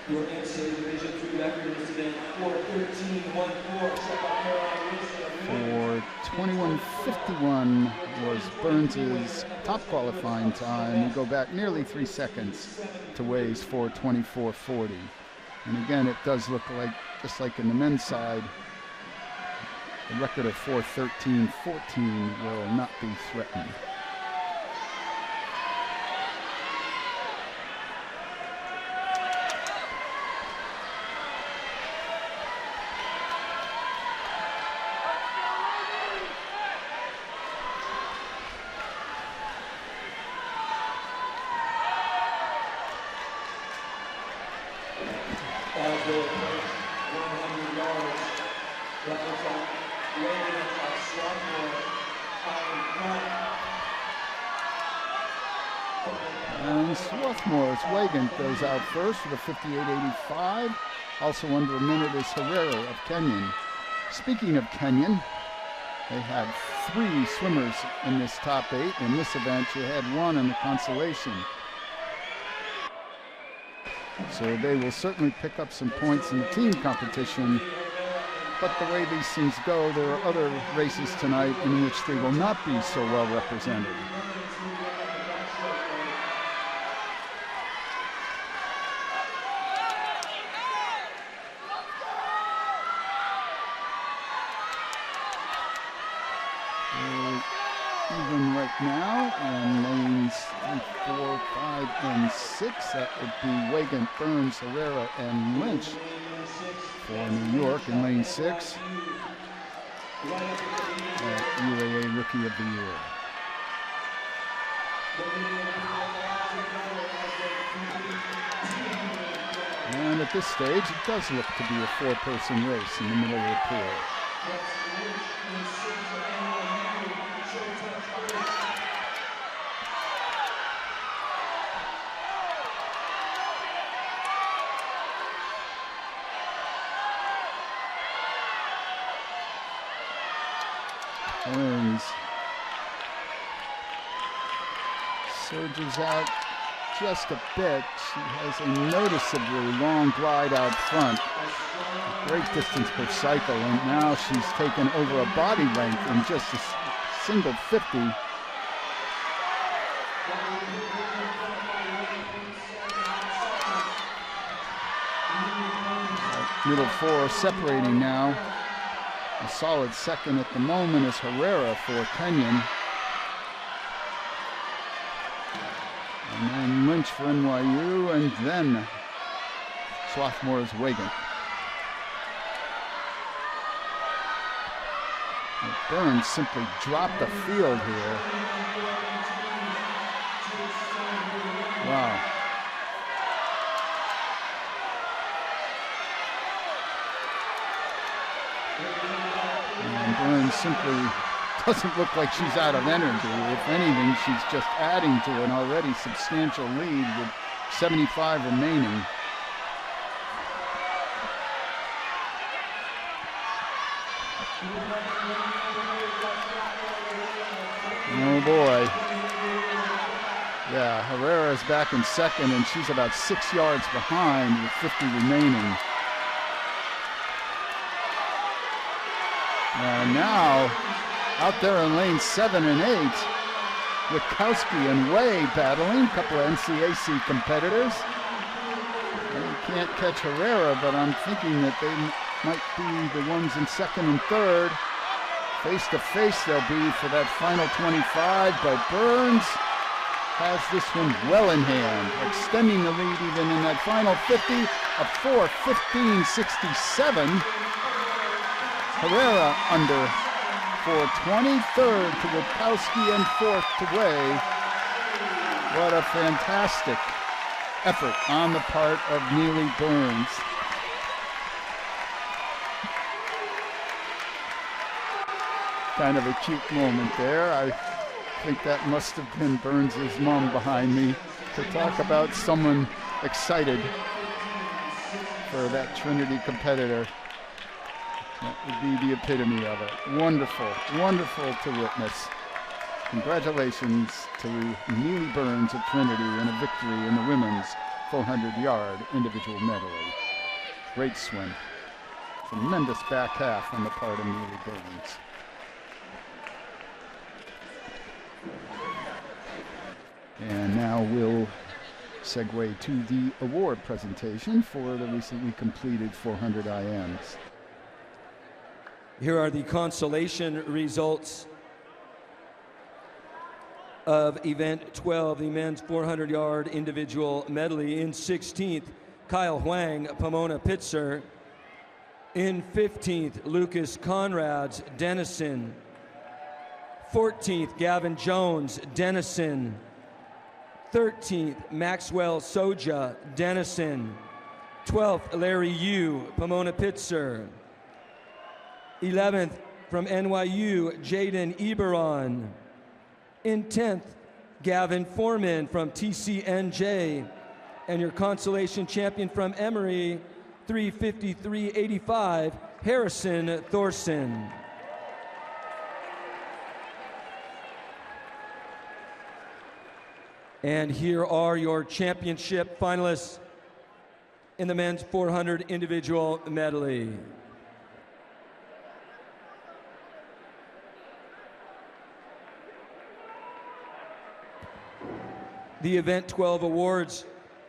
Your NCAA Division III record is today 4:13.14, set by Caroline Wilson. 4:21.51 was Burns's top qualifying time. We go back nearly 3 seconds to Way's 4:24.40. And again, it does look like, just like in the men's side, the record of 4:13.14 will not be threatened. And Swarthmore's Wagant goes out first with a 58.85. Also under a minute is Herrera of Kenyon. Speaking of Kenyon, they had 3 swimmers in this top 8. In this event, you had 1 in the consolation. So they will certainly pick up some points in the team competition. But the way these things go, there are other races tonight in which they will not be so well represented. Even right now in lanes 3, 4, 5, and 6. That would be Wagant, Burns, Herrera, and Lynch for New York in lane 6. UAA Rookie of the Year. And at this stage, it does look to be a 4-person race in the middle of the pool. Burns surges out just a bit. She has a noticeably long glide out front. A great distance per cycle, and now she's taken over a body length in just a single 50. Middle 4 separating now. A solid second at the moment is Herrera for Kenyon. And then Lynch for NYU, and then sophomore's Wagant. Burns simply dropped the field here. Wow. Burns simply doesn't look like she's out of energy. If anything, she's just adding to an already substantial lead with 75 remaining. Oh boy. Yeah, Herrera's back in second, and she's about 6 yards behind with 50 remaining. Now, out there in lanes 7 and 8, Witkowski and Way battling, a couple of NCAC competitors. You can't catch Herrera, but I'm thinking that they might be the ones in second and third. Face to face they'll be for that final 25, but Burns has this one well in hand, extending the lead even in that final 50, a 4:15.67. Herrera under 4:20, third to Witkowski, and fourth to Way. What a fantastic effort on the part of Neely Burns. Kind of a cute moment there. I think that must have been Burns' mom behind me to talk about someone excited for that Trinity competitor. That would be the epitome of it. Wonderful, wonderful to witness. Congratulations to Neely Burns of Trinity in a victory in the women's 400-yard individual medley. Great swim. Tremendous back half on the part of Neely Burns. And now we'll segue to the award presentation for the recently completed 400 IMs. Here are the consolation results of Event 12, the men's 400-yard individual medley. In 16th, Kyle Huang, Pomona Pitzer. In 15th, Lucas Conrads, Denison. 14th, Gavin Jones, Denison. 13th, Maxwell Soja, Denison. 12th, Larry Yu, Pomona Pitzer. 11th, from NYU, Jaden Eberon. In 10th, Gavin Foreman from TCNJ. And your consolation champion from Emory, 3:53.85, Harrison Thorson. And here are your championship finalists in the men's 400 individual medley. The Event 12 awards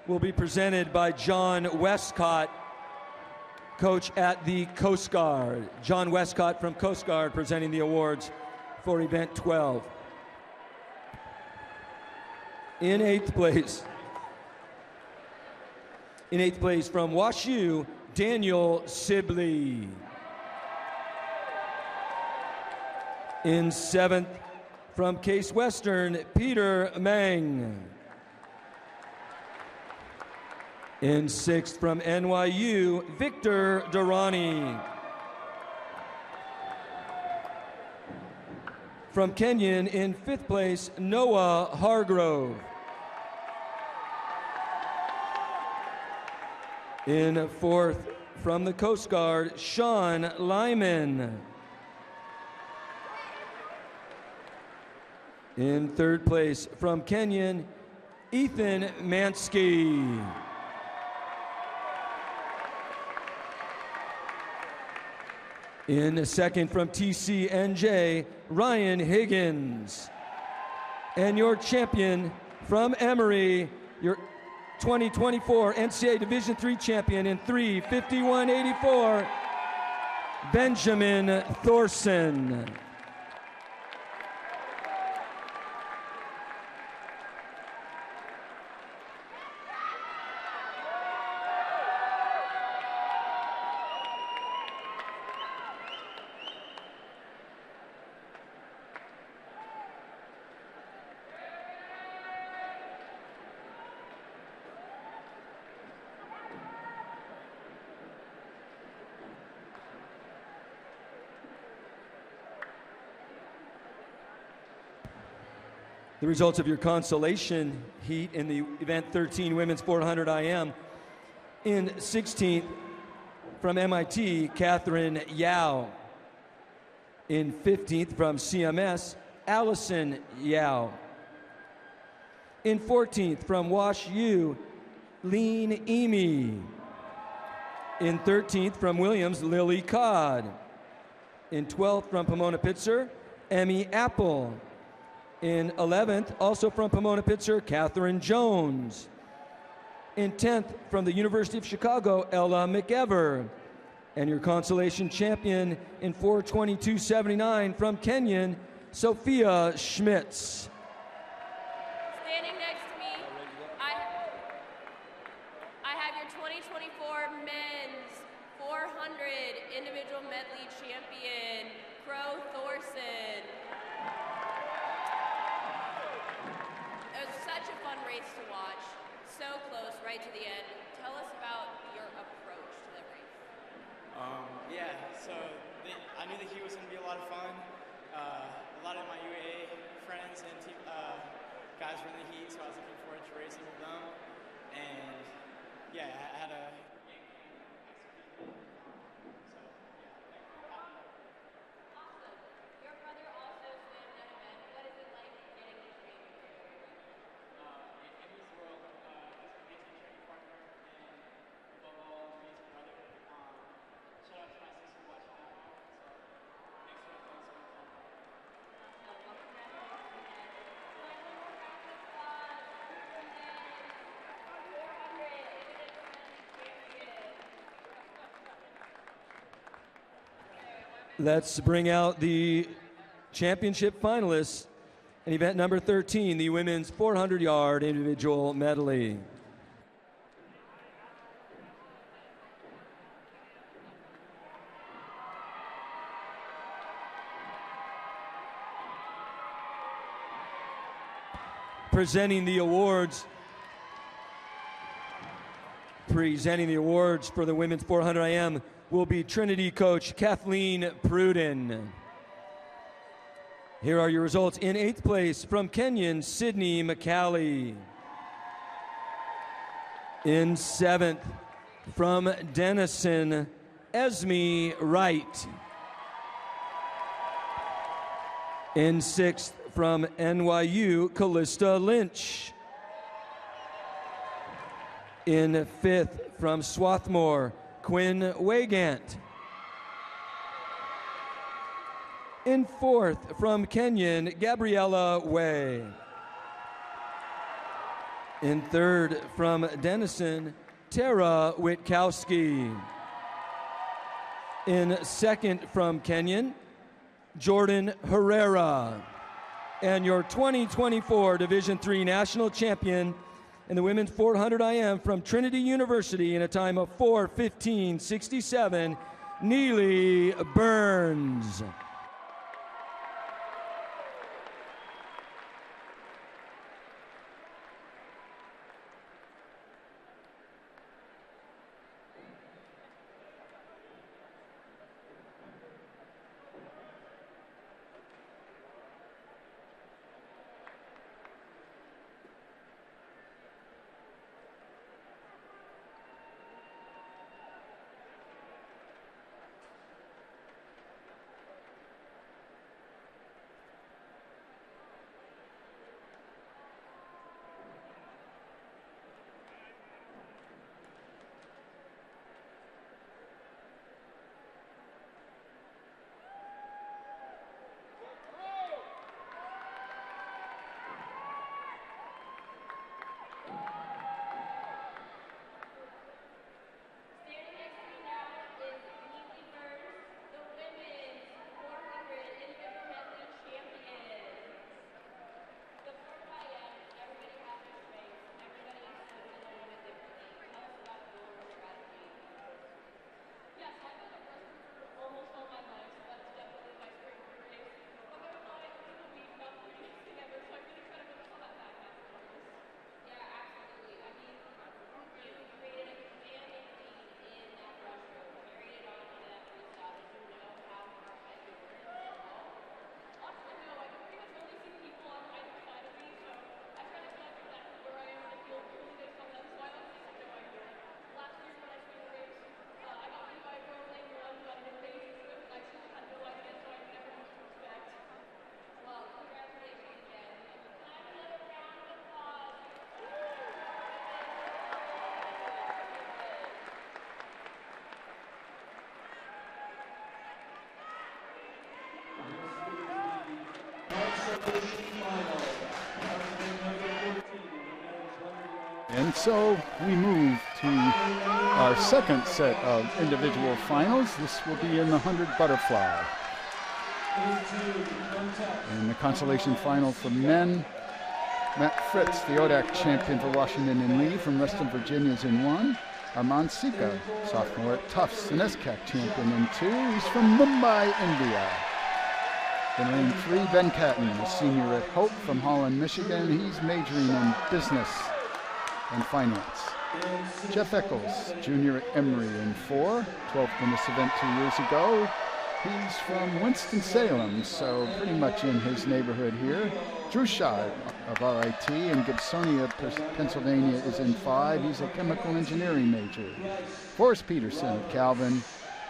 will be presented by John Westcott, coach at the Coast Guard. John Westcott from Coast Guard presenting the awards for Event 12. In eighth place from WashU, Daniel Sibley. In seventh from Case Western, Peter Mang. In sixth from NYU, Victor Durrani. From Kenyon, in fifth place, Noah Hargrove. In fourth, from the Coast Guard, Sean Lyman. In third place, from Kenyon, Ethan Mansky. In second, from TCNJ, Ryan Higgins. And your champion from Emory, your 2024 NCAA Division III champion in 3:51.84, Benjamin Thorson. The results of your consolation heat in the Event 13 Women's 400 IM. In 16th, from MIT, Catherine Yao. In 15th, from CMS, Allison Yao. In 14th, from WashU, Lean Emi. In 13th, from Williams, Lily Codd. In 12th, from Pomona-Pitzer, Emmy Apple. In 11th, also from Pomona-Pitzer, Catherine Jones. In 10th, from the University of Chicago, Ella McEver. And your consolation champion in 4:22.79 from Kenyon, Sophia Schmitz. Standing next to me, I have your 2024 men's 400 individual medley champion, Crow Thorson. It was such a fun race to watch, so close right to the end. Tell us about your approach to the race. Yeah, so I knew the heat was going to be a lot of fun. A lot of my UAA friends and team, guys were in the heat, so I was looking forward to racing with them. And yeah, I had a Awesome. Your brother also swam that event. What is it like getting to train with him? in his world, he's an amazing training partner, and above all, an amazing brother. Shout out to my sister watching that one. So thanks for playing so much fun. Let's bring out the championship finalists in event number 13, the women's 400-yard individual medley. Presenting the awards for the women's 400 IM will be Trinity coach Kathleen Pruden. Here are your results. In 8th place from Kenyon, Sydney McCallie. In 7th from Denison, Esme Wright. In 6th from NYU, Callista Lynch. In fifth, from Swarthmore, Quinn Wagant. In fourth, from Kenyon, Gabriella Way. In third, from Denison, Tara Witkowski. In second, from Kenyon, Jordan Herrera. And your 2024 Division III National Champion in the women's 400 IM from Trinity University in a time of 4:15.67, Neely Burns. And so we move to our second set of individual finals. This will be in the 100 butterfly. In the consolation final for men, Matt Fritz, the ODAC champion for Washington and Lee from Reston, Virginia, is in 1. Arman Sika, sophomore at Tufts, an SCAC champion in 2. He's from Mumbai, India. In lane 3, Ben Catton, a senior at Hope from Holland, Michigan. He's majoring in business and finance. Jeff Eccles, junior at Emory in 4, 12th in this event 2 years ago. He's from Winston-Salem, so pretty much in his neighborhood here. Drew Scheid of RIT in Gibsonia, Pennsylvania is in 5. He's a chemical engineering major. Forrest Peterson of Calvin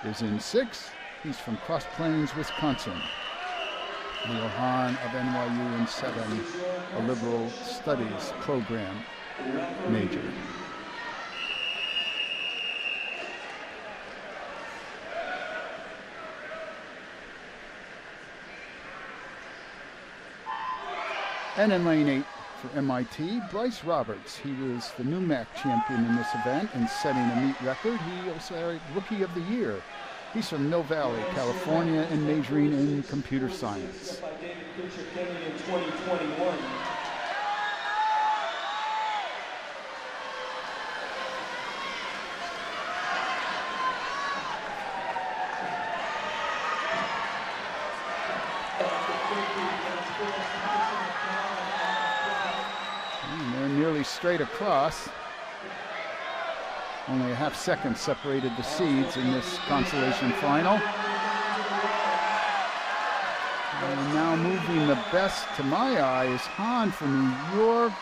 is in 6. He's from Cross Plains, Wisconsin. Neil Hahn of NYU in 7, a liberal studies program major. And in lane 8 for MIT, Bryce Roberts. He was the new MAC champion in this event and setting a meet record. He was a Rookie of the Year. He's from Mill Valley, California, and majoring in computer science. And they're nearly straight across. Only a half second separated the seeds in this consolation final. And now moving the best to my eye is Hahn from New York.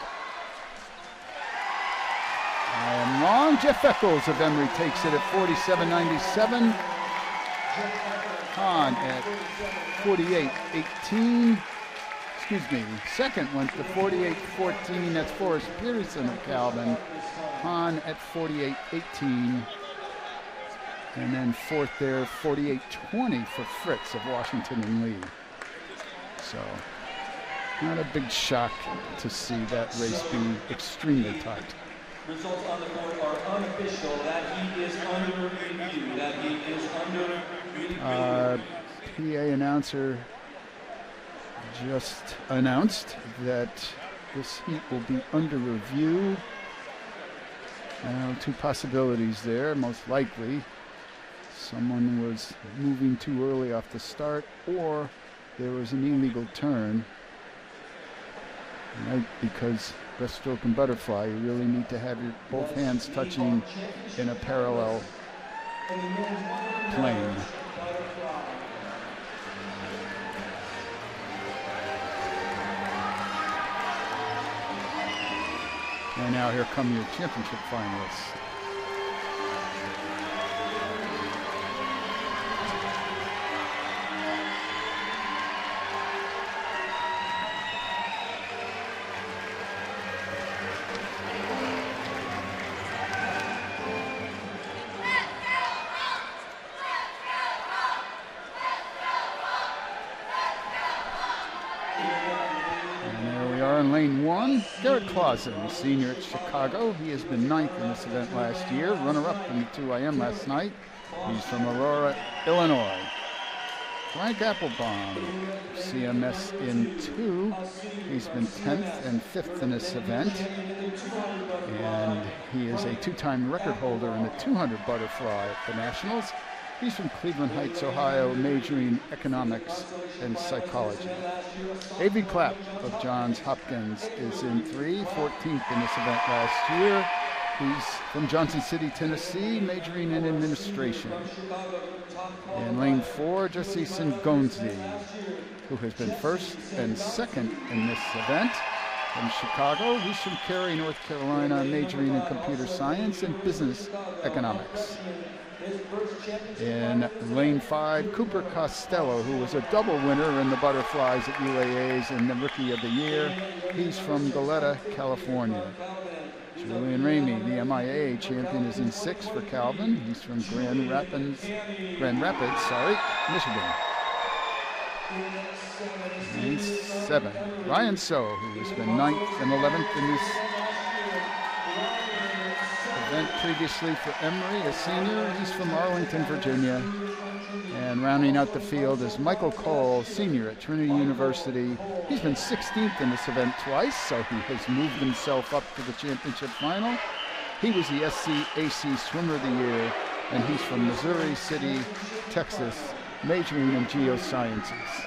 I am wrong. Jeff Eccles of Emory takes it at 47.97. Hahn at 48.18. Second went to 48-14. That's Forrest Peterson of Calvin. Hahn at 48-18. And then fourth there, 48-20 for Fritz of Washington and Lee. So not a big shock to see that race be extremely tight. Results on the board are unofficial. That heat is under review. That heat is under review. PA announcer just announced that this heat will be under review. Two possibilities there. Most likely someone was moving too early off the start, or there was an illegal turn. Right, because breaststroke and butterfly, you really need to have your both hands touching in a parallel plane. And now here come your championship finalists. Garrett Clausen, senior at Chicago. He has been ninth in this event last year, runner-up in the 2IM last night. He's from Aurora, Illinois. Frank Applebaum, CMS in 2. He's been 10th and 5th in this event. And he is a 2-time record holder in the 200 butterfly at the Nationals. He's from Cleveland Heights, Ohio, majoring economics and psychology. A.V. Clapp of Johns Hopkins is in 3, 14th in this event last year. He's from Johnson City, Tennessee, majoring in administration. In lane 4, Jesse Singonzi, who has been 1st and 2nd in this event. From Chicago, he's from Cary, North Carolina, majoring in computer science and business economics. In lane 5, Cooper Costello, who was a double winner in the butterflies at UAAs and the Rookie of the Year. He's from Goleta, California. Julian Ramey, the MIAA champion, is in 6 for Calvin. He's from Grand Rapids, Michigan. Lane 7, Ryan So, who has been 9th and 11th in this event previously for Emory, a senior. He's from Arlington, Virginia. And rounding out the field is Michael Cole, senior at Trinity University. He's been 16th in this event twice, so he has moved himself up to the championship final. He was the SCAC Swimmer of the Year, and he's from Missouri City, Texas, majoring in geosciences.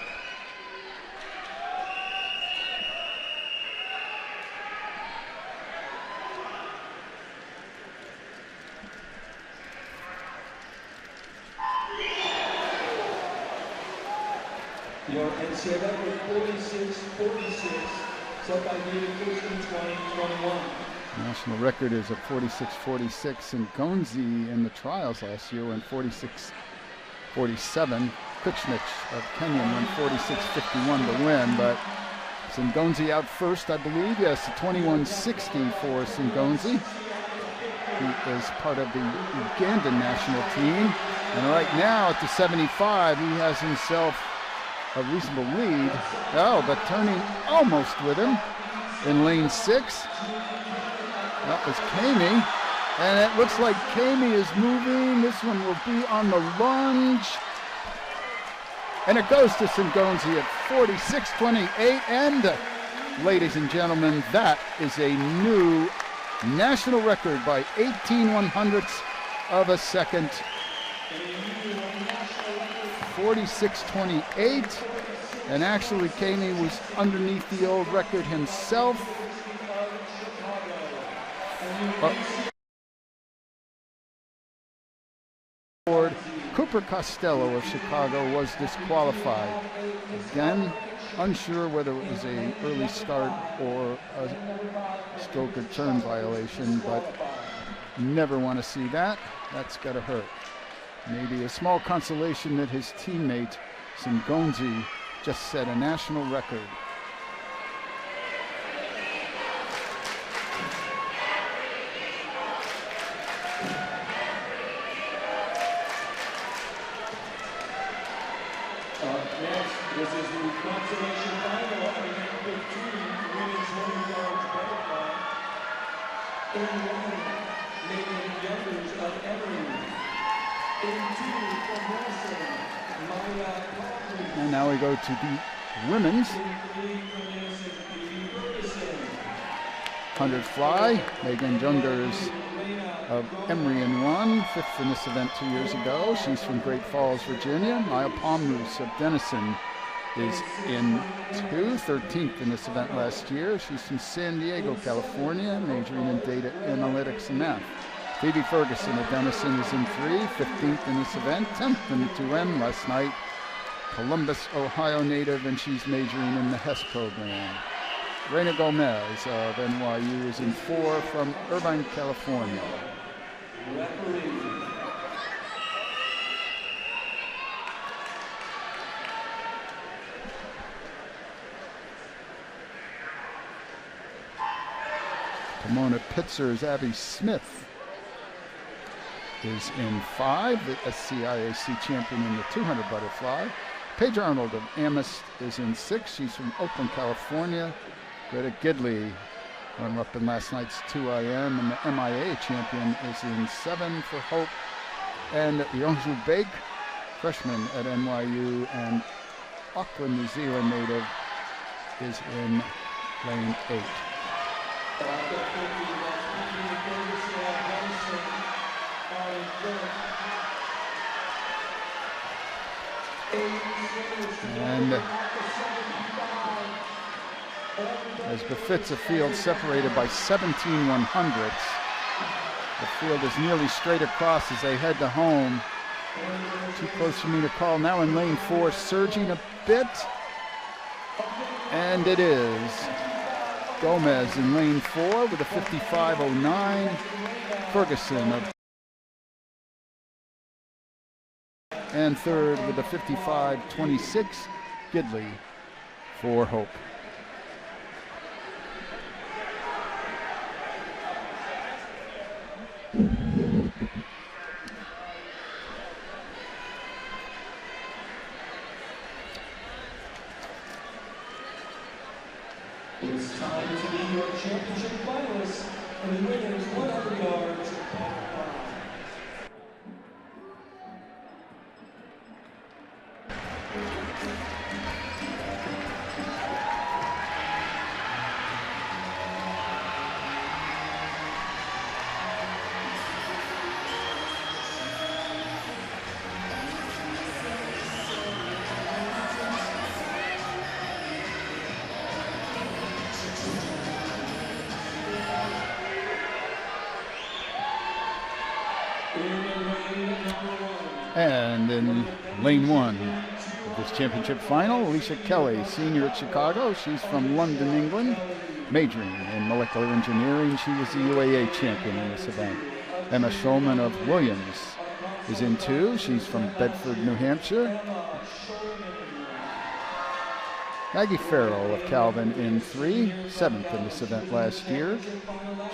Your NCAA record 46-46, set by David Kirsten, 2021. National record is a 46-46, and Gonzi in the trials last year went 46-47. Kuchnich of Kenya went 46-51 to win, but Singonzi out first, I believe. Yes, 21-60 for Singonzi. He is part of the Ugandan national team, and right now at the 75, he has himself a reasonable lead. Oh, but turning almost with him in lane 6. That was Kamey. And it looks like Kamey is moving. This one will be on the lunge. And it goes to Singonzi at 46-28. And ladies and gentlemen, that is a new national record by 18/100ths of a second. 46-28, and actually Kamey was underneath the old record himself. Cooper Costello of Chicago was disqualified. Again, unsure whether it was an early start or a stroke or turn violation, but never want to see that. That's got to hurt. Maybe a small consolation that his teammate, Singonzi, just set a national record. Next, this is the consolation final of event 15, women's 100 yards butterfly. In one, Megan Youngers of Emory. In two, from Wilson, Maya Coughlin. And now we go to the women's In three, from Madison, Phoebe Ferguson. 100 fly. Megan Youngers of Emory in one, fifth in this event 2 years ago. She's from Great Falls, Virginia. Maya Pomrus of Denison is in two, 13th in this event last year. She's from San Diego, California, majoring in data analytics and math. Phoebe Ferguson of Denison is in three, 15th in this event, 10th in the 2M last night. Columbus, Ohio native, and she's majoring in the HES program. Reina Gomez of NYU is in four, from Irvine, California. Pomona Pitzer's Abby Smith is in five, the SCIAC champion in the 200 butterfly. Paige Arnold of Amherst is in six. She's from Oakland, California. Greta Gidley, runner-up in last night's 2IM, and the MIA champion, is in seven for Hope. And Yongju Baek, freshman at NYU and Auckland, New Zealand native, is in lane 8. And as befits a field separated by 17 100ths, the field is nearly straight across as they head to home. Too close for me to call. Now in lane 4, surging a bit, and it is Gomez in lane 4 with a 55.09. Ferguson and third with a 55.26. Gidley for Hope. It's time to be your championship finalists and the winners 100 yards. And in lane 1 of this championship final, Alicia Kelly, senior at Chicago. She's from London, England, majoring in molecular engineering. She was the UAA champion in this event. Emma Schulman of Williams is in 2. She's from Bedford, New Hampshire. Maggie Farrell of Calvin in 3, 7th in this event last year.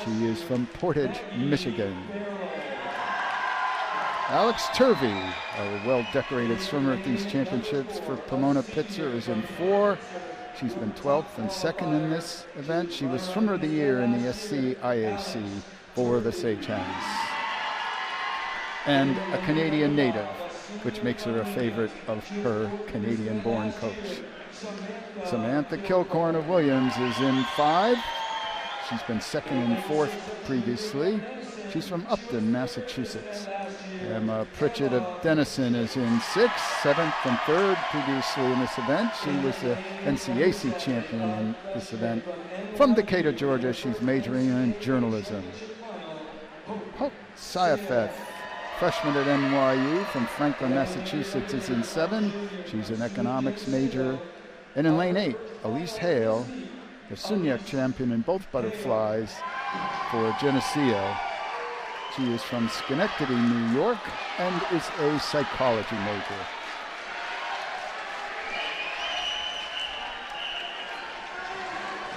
She is from Portage, Michigan. Alex Turvey, a well-decorated swimmer at these championships for Pomona Pitzer, is in 4. She's been 12th and 2nd in this event. She was Swimmer of the Year in the SCIAC for the Sage Hens. And a Canadian native, which makes her a favorite of her Canadian-born coach. Samantha Kilcorn of Williams is in 5. She's been 2nd and 4th previously. She's from Upton, Massachusetts. Emma Pritchett of Denison is in 6th, 7th, and 3rd previously in this event. She was the NCAC champion in this event. From Decatur, Georgia, she's majoring in journalism. Hope Syafeth, freshman at NYU from Franklin, Massachusetts, is in 7. She's an economics major. And in lane 8, Elise Hale, the SUNYAC champion in both butterflies for Geneseo. She is from Schenectady, New York, and is a psychology major.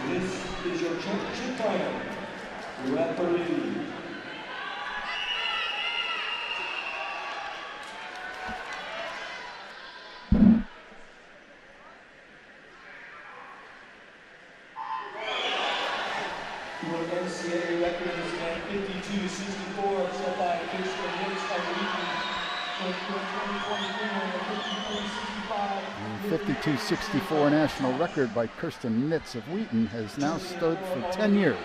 This is your championship final. Referee. 52-64, set by Kirsten Hicks of Wheaton. The 52-64 national record by Kirsten Nitz of Wheaton has now stood for 10 years.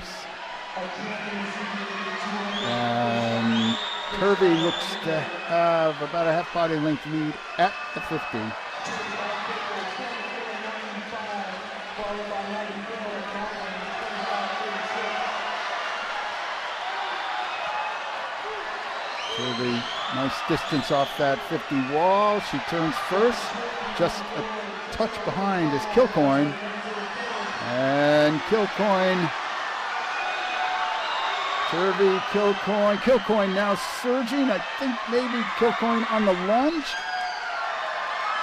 And Kirby looks to have about a half body length lead at the 50. Kirby, nice distance off that 50 wall. She turns first, just a touch behind is Kilcoyne. And Kilcoyne, Kirby, Kilcoyne now surging. I think maybe Kilcoyne on the lunge.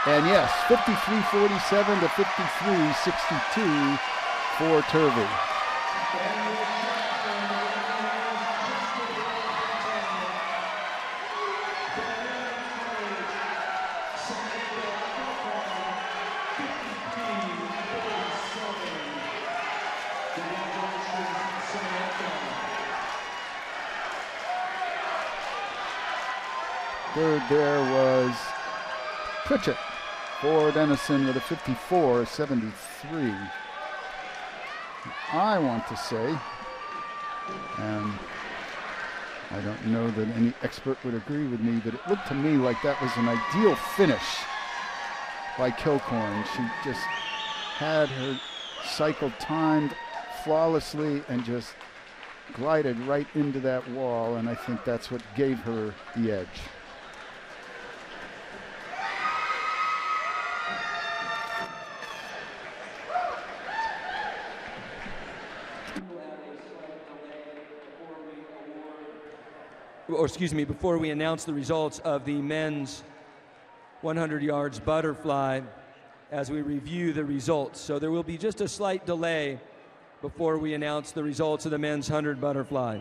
And yes, 53-47 to 53-62 for Turvey. Third there was Pritchett for Denison with a 54-73. I want to say, and I don't know that any expert would agree with me, but it looked to me like that was an ideal finish by Kilcoyne. She just had her cycle timed flawlessly and just glided right into that wall, and I think that's what gave her the edge. Before we announce the results of the men's 100 yards butterfly, as we review the results. So there will be just a slight delay before we announce the results of the men's 100 butterfly.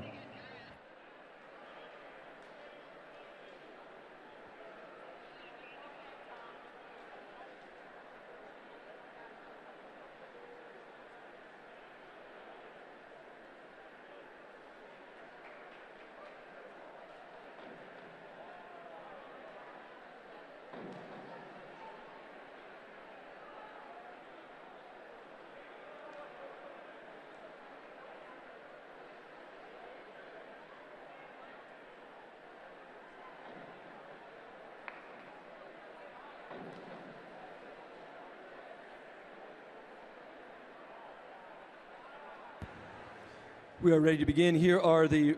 We are ready to begin. Here are the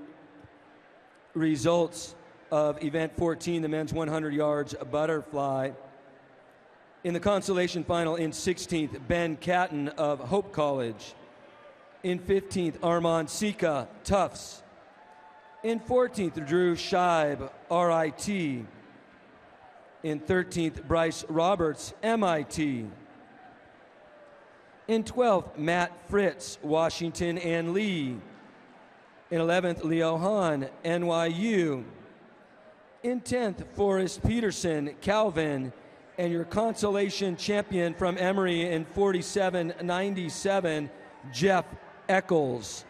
results of event 14, the men's 100 yards butterfly. In the consolation final, in 16th, Ben Catton of Hope College. In 15th, Armand Sika, Tufts. In 14th, Drew Scheib, RIT. In 13th, Bryce Roberts, MIT. In 12th, Matt Fritz, Washington and Lee. In 11th, Leo Hahn, NYU. In 10th, Forrest Peterson, Calvin. And your consolation champion from Emory in 47.97, Jeff Eccles.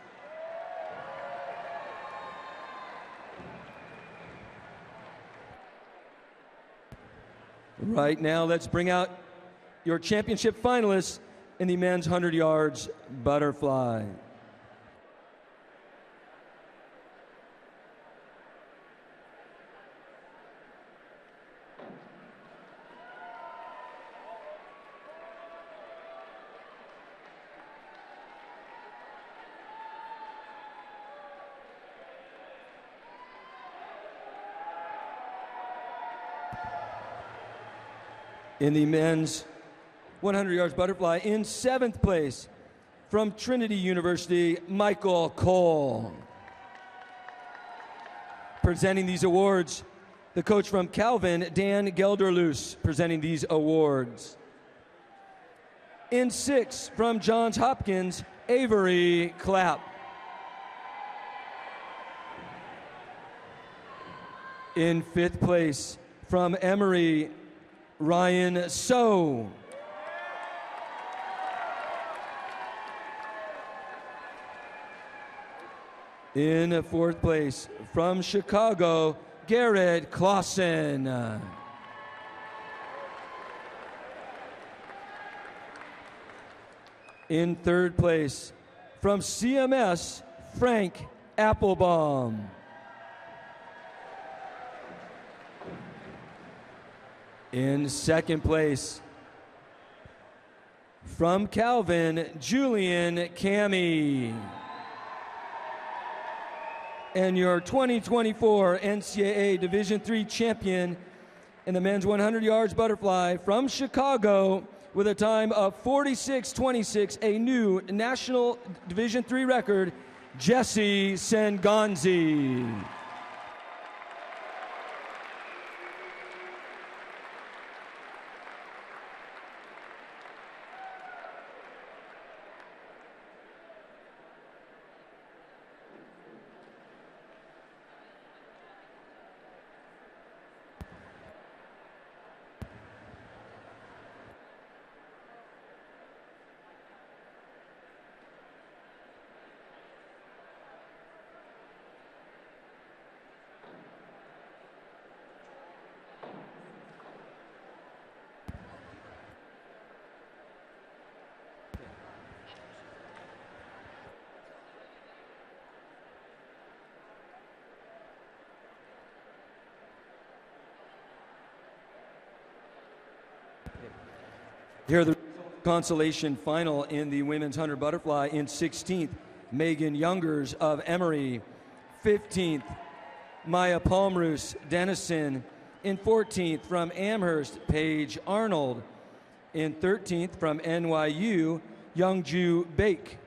Right now, let's bring out your championship finalists in the men's 100 yards butterfly. In the men's 100 yards butterfly, in 7th place, from Trinity University, Michael Cole. Presenting these awards, the coach from Calvin, Dan Gelderloos, presenting these awards. In 6th, from Johns Hopkins, Avery Clapp. In 5th place, from Emory, Ryan So. In fourth place, from Chicago, Garrett Clausen. In third place, from CMS, Frank Applebaum. In second place, from Calvin, Julian Cami. And your 2024 NCAA Division III champion in the men's 100 yards butterfly from Chicago with a time of 46:26, a new national Division III record, Jesse Senganzi. Here are the consolation final in the women's 100 butterfly. In 16th, Megan Youngers of Emory. 15th, Maya Palmroos Denison. In 14th, from Amherst, Paige Arnold. In 13th, from NYU, Youngju Bake.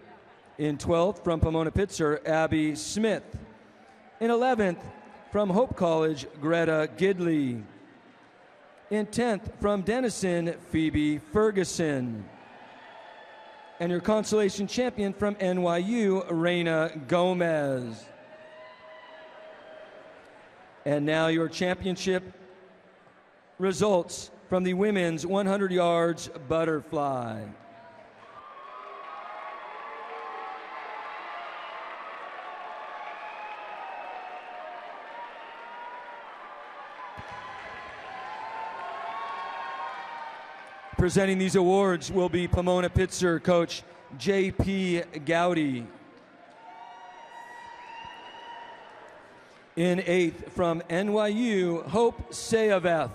In 12th, from Pomona Pitzer, Abby Smith. In 11th, from Hope College, Greta Gidley. In 10th, from Denison, Phoebe Ferguson. And your consolation champion from NYU, Reina Gomez. And now your championship results from the women's 100 yards butterfly. Presenting these awards will be Pomona Pitzer coach J.P. Gowdy. In 8th, from NYU, Hope Sayaveth.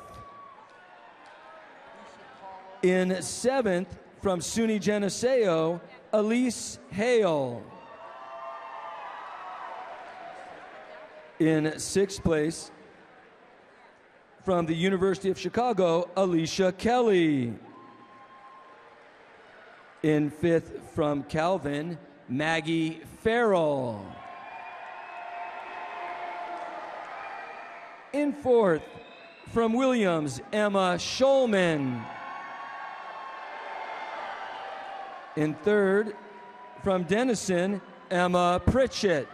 In 7th, from SUNY Geneseo, Elise Hale. In 6th place, from the University of Chicago, Alicia Kelly. In 5th, from Calvin, Maggie Farrell. In 4th, from Williams, Emma Schulman. In 3rd, from Denison, Emma Pritchett.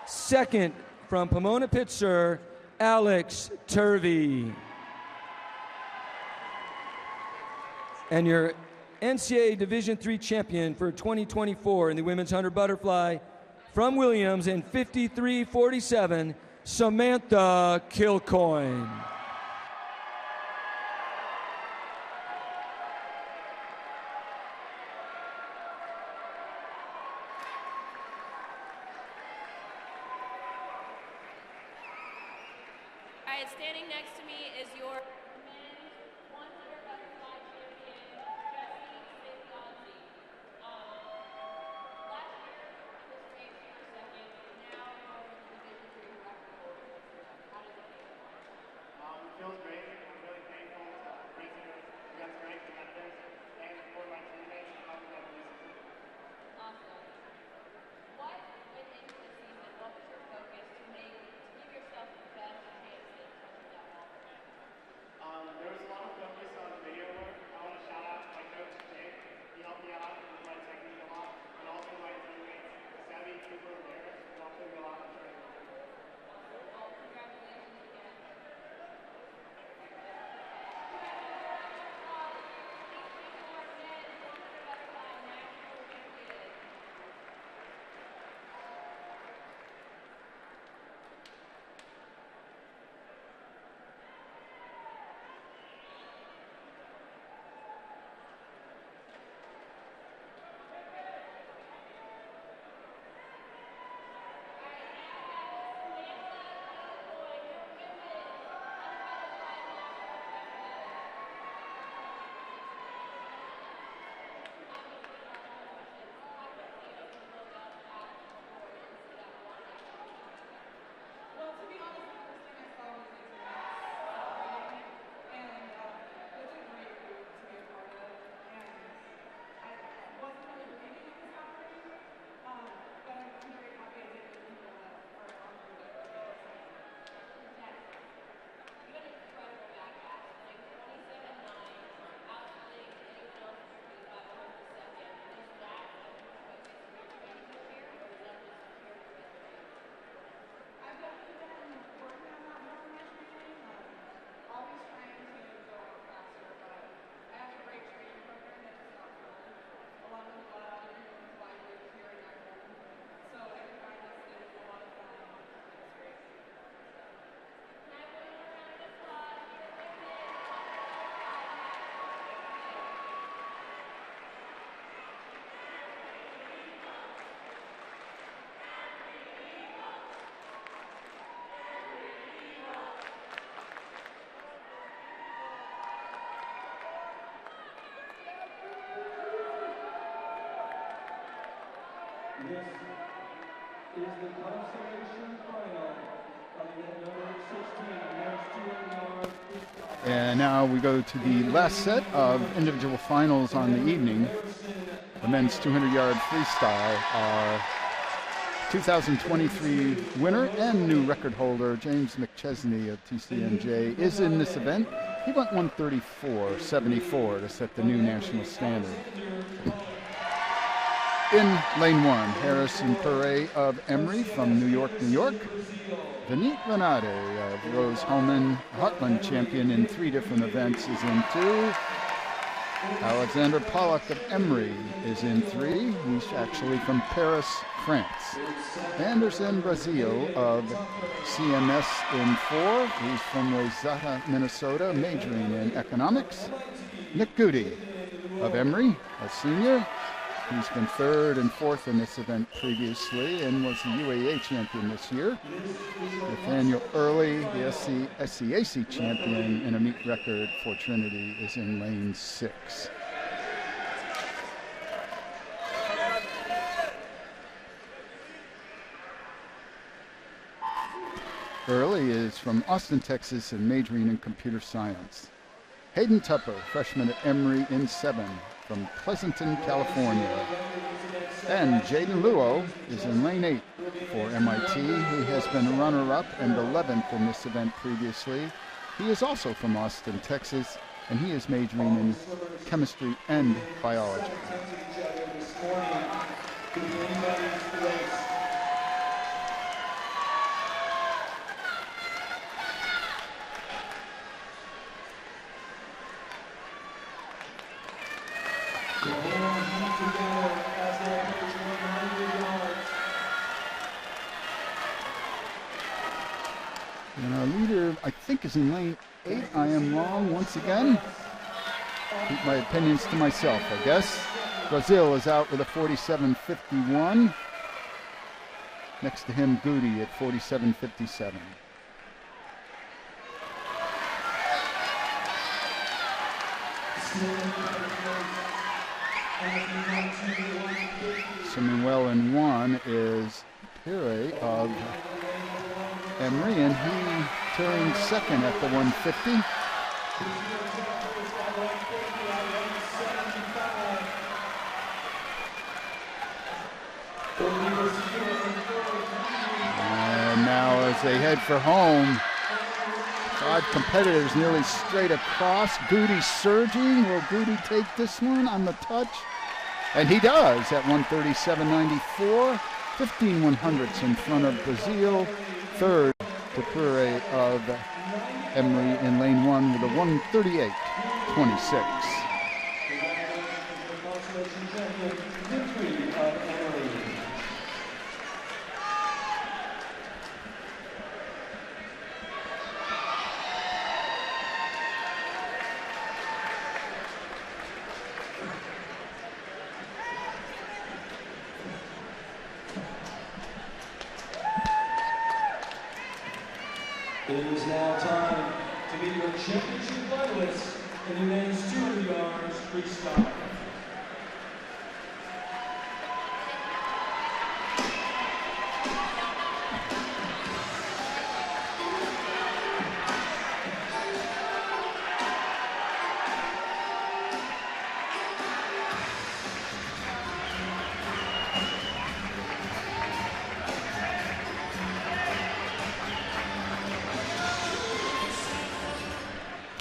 2nd, from Pomona Pitzer, Alex Turvey. And your NCAA Division III champion for 2024 in the women's 100 butterfly from Williams in 53:47, Samantha Kilcoyne. All right, standing next to me is your men's 100 butterfly champion, Jesse Senganzi. Last year, this race you were second, now you're in the Division III record holder. How does it feel? It feels great. I'm really thankful to racing against great competitors and for my teammates and helping them this season. Awesome. What went into the season? What was your focus to give yourself the best chance in terms of that ball? This is the consolation final of event number 16, men's 200 yard freestyle. And now we go to the last set of individual finals on the evening. The men's 200-yard freestyle. Our 2023 winner and new record holder, James McChesney of TCNJ, is in this event. He went 134.74 to set the new national standard. In lane one, Harrison Pere of Emory from New York, New York. Vinit Renate of Rose Holman, Heartland champion in 3 different events, is in 2. Alexander Pollock of Emory is in 3. He's actually from Paris, France. Anderson Brazil of CMS in 4. He's from Wayzata, Minnesota, majoring in economics. Nick Goody of Emory, a senior. He's been 3rd and 4th in this event previously and was the UAA champion this year. Nathaniel Early, the SCAC champion in a meet record for Trinity, is in lane 6. Early is from Austin, Texas, and majoring in computer science. Hayden Tupper, freshman at Emory, in 7. From Pleasanton, California. And Jaden Luo is in lane 8 for MIT. He has been runner-up and 11th in this event previously. He is also from Austin, Texas, and he is majoring in chemistry and biology. And our leader, I think, is in lane 8. I am wrong once again. Keep my opinions to myself, I guess. Brazil is out with a 47.51. Next to him, Goody at 47.57. Swimming well in 1 is Pere of Emory, and he turned 2nd at the 150. And now as they head for home, 5 competitors nearly straight across. Goody surging. Will Goody take this one on the touch? And he does at 137.94. 15 100ths in front of Brazil. 3rd to Pere of Emory in lane 1 with a 138.26. It is now time to meet your championship finalists in the men's 200 yards freestyle.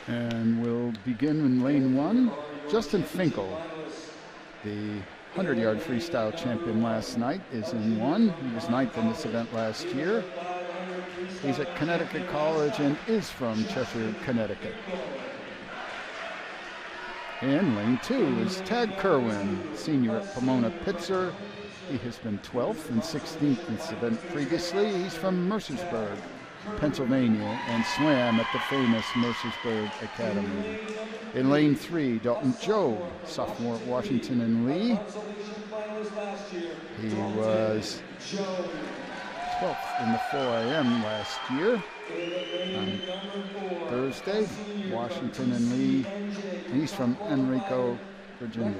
And we'll begin in lane 1. Justin Finkel, the 100-yard freestyle champion last night, is in 1. He was 9th in this event last year. He's at Connecticut College and is from Cheshire, Connecticut. In lane 2 is Tad Kerwin, senior at Pomona Pitzer. He has been 12th and 16th in this event previously. He's from Mercersburg, Pennsylvania, and swam at the famous Mercersburg Academy. In lane 3, Dalton Jobe, sophomore at Washington and Lee. He was 12th in the 4 a.m. last year. On Thursday, Washington and Lee. And he's from Enrico Virginia.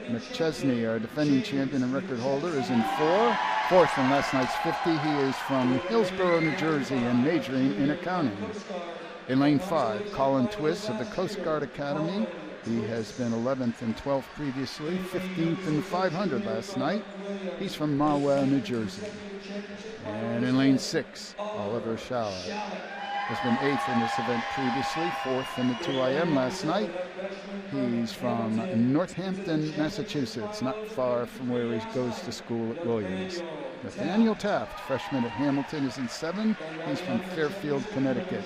McChesney, our defending champion and record holder, is in fourth from last night's 50. He is from Hillsborough, New Jersey, and majoring in accounting. In lane 5, Colin Twist of the Coast Guard Academy. He has been 11th and 12th previously, 15th in the 500 last night. He's from Mahwah, New Jersey. And in lane 6, Oliver Schauer has been 8th in this event previously, 4th in the 2IM last night. He's from Northampton, Massachusetts, not far from where he goes to school at Williams. Nathaniel Taft, freshman at Hamilton, is in 7. He's from Fairfield, Connecticut.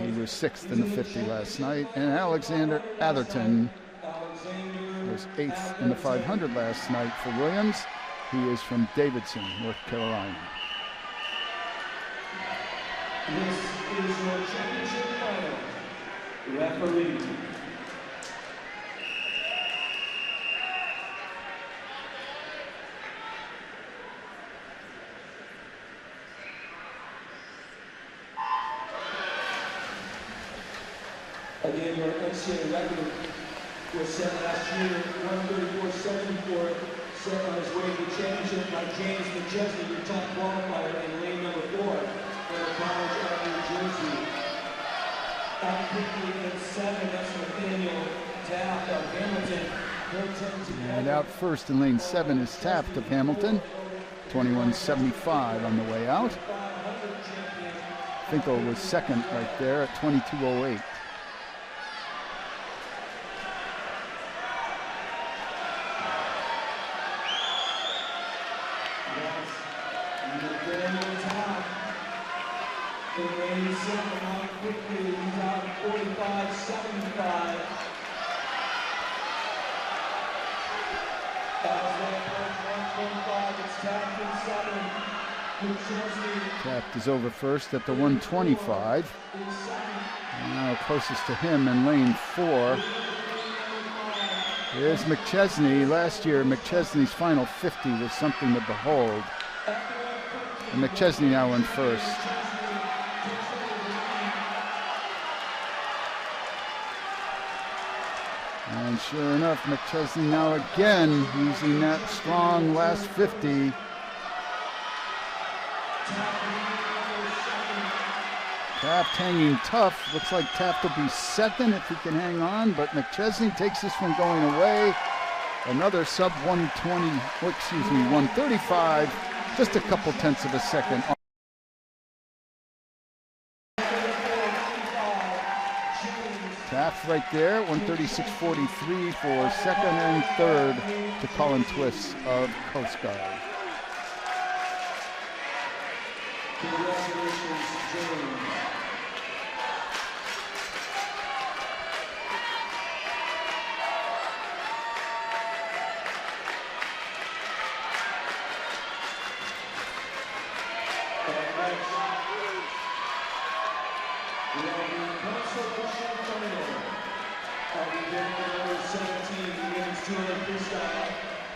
He was 6th in the 50 last night. And Alexander Atherton was 8th in the 500 last night for Williams. He is from Davidson, North Carolina. This is your championship final. Referee. Again, your NCAA record was set last year, 134.74, set on his way to the championship by James McChesney, your top qualifier in lane number 4 for the College of New Jersey. Out quickly in 7, that's Nathaniel Taft of Hamilton. And out first in lane 7 is Taft of Hamilton, 21.75 on the way out. Finkel was second right there at 22.08. Taft is over first at the 125. Now closest to him in lane 4 is McChesney. Last year, McChesney's final 50 was something to behold. And McChesney now in first. And sure enough, McChesney now again using that strong last 50. Taft hanging tough. Looks like Taft will be second if he can hang on, but McChesney takes this one going away. Another sub 135, just a couple tenths of a second. Taft right there, 136.43 for second and third to Colin Twist of Coast Guard. Congratulations, James. We have the consolation final of the event number 17, women's 200 freestyle.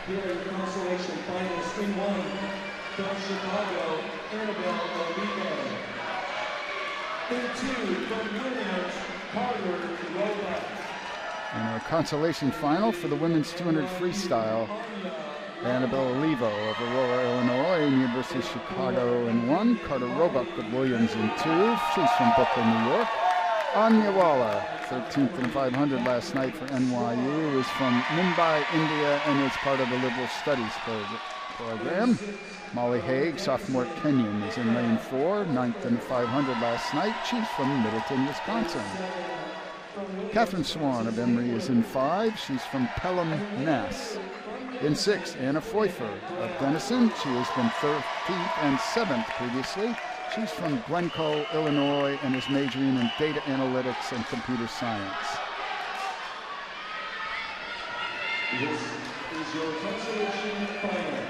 Here are your consolation finalists. In 1, from Chicago, Annabelle Olivo. In 2, from Williams, Carter Roba. And our consolation final for the women's 200 freestyle. Annabelle Olivo of Aurora, Illinois, and University of Chicago in 1. Carter Roebuck of Williams in 2. She's from Brooklyn, New York. Anya Walla, 13th in 500 last night for NYU, is from Mumbai, India, and is part of the Liberal Studies program. Molly Haig, sophomore Kenyan, is in lane 4, 9th in the 500 last night. She's from Middleton, Wisconsin. Catherine Swan of Emory is in 5. She's from Pelham, Mass. In 6, Anna Pfeiffer of Denison. She has been 13th and 7th previously. She's from Glencoe, Illinois, and is majoring in data analytics and computer science. This is your consolation final.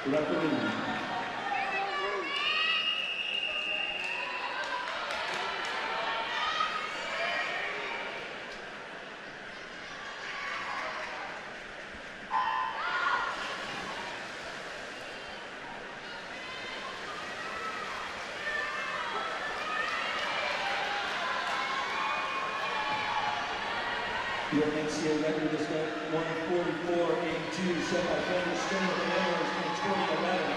Referee. Your NCAA record is 144.82, set by Brandon Stern of the Mariners in 2011.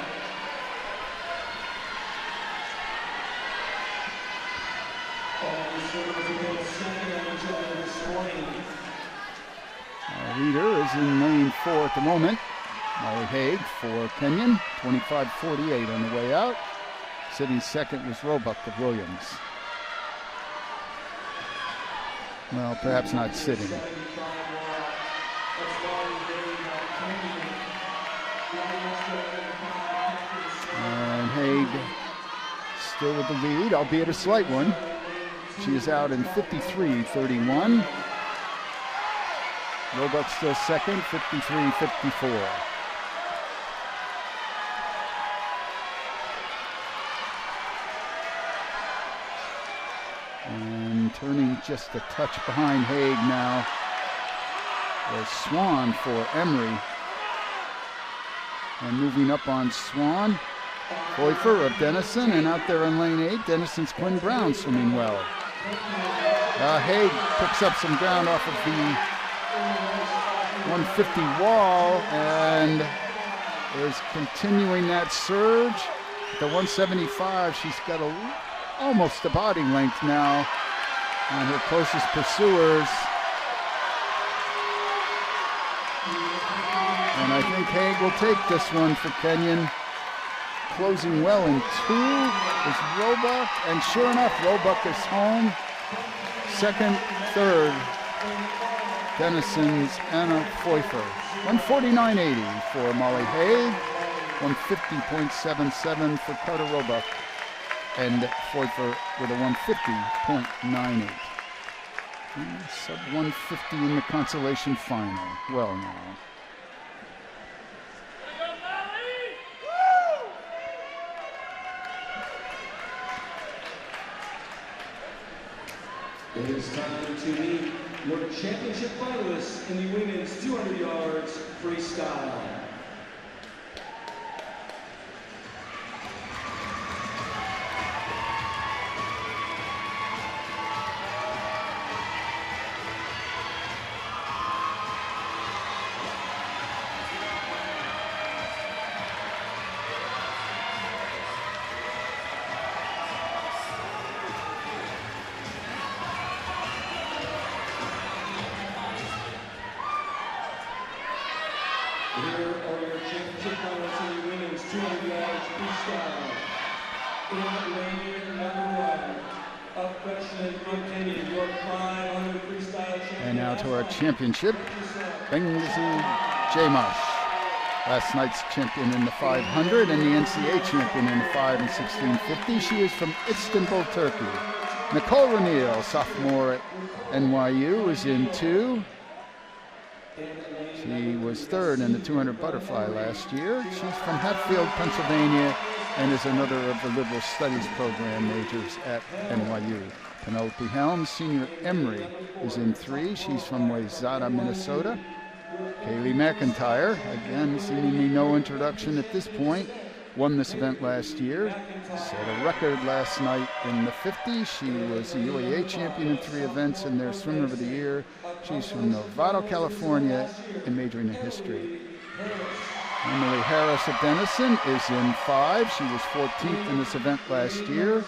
And this one was again second on each other this morning. Leader is in lane 4 at the moment. Molly Haig for Kenyon, 25.48 on the way out. Sitting second was Roebuck of Williams. Well, perhaps not sitting. And Haig still with the lead, albeit a slight one. She is out in 53.31. Roebuck still second, 53.54. And turning just a touch behind Haig now was Swan for Emery. And moving up on Swan, Pfeiffer of Denison, and out there in lane 8, Denison's Quinn Brown swimming well. Haig picks up some ground off of the 150 wall and is continuing that surge. The 175, she's got almost a body length now on her closest pursuers. And I think Haig will take this one for Kenyon. Closing well in 2 is Roebuck, and sure enough, Roebuck is home. Second, third, Denison's Anna Pfeiffer. 149.80 for Molly Haig, 150.77 for Carter Roebuck, and Pfeiffer with a 150.98. Sub 150 in the consolation final. Well now. It is time to meet your championship finalists in the women's 200 yards freestyle. Here are your championship finalists in the women's 200 yards freestyle. In lane number 1, a freshman from Kenya, your 500 freestyle champion. And now to our championship, Benghazi Jamash. Last night's champion in the 500 and the NCAA champion in the 5 and 1650. She is from Istanbul, Turkey. Nicole Raniel, sophomore at NYU, is in 2. She was 3rd in the 200 butterfly last year. She's from Hatfield, Pennsylvania, and is another of the liberal studies program majors at NYU. Penelope Helms, senior at Emory, is in 3. She's from Wayzata, Minnesota. Kaylee McIntyre, again, seemingly no introduction at this point, won this event last year, set a record last night in the 50. She was the UAA champion in 3 events and their swimmer of the year. She's from Novato, California, and majoring in history. Emily Harris of Denison is in 5. She was 14th in this event last year.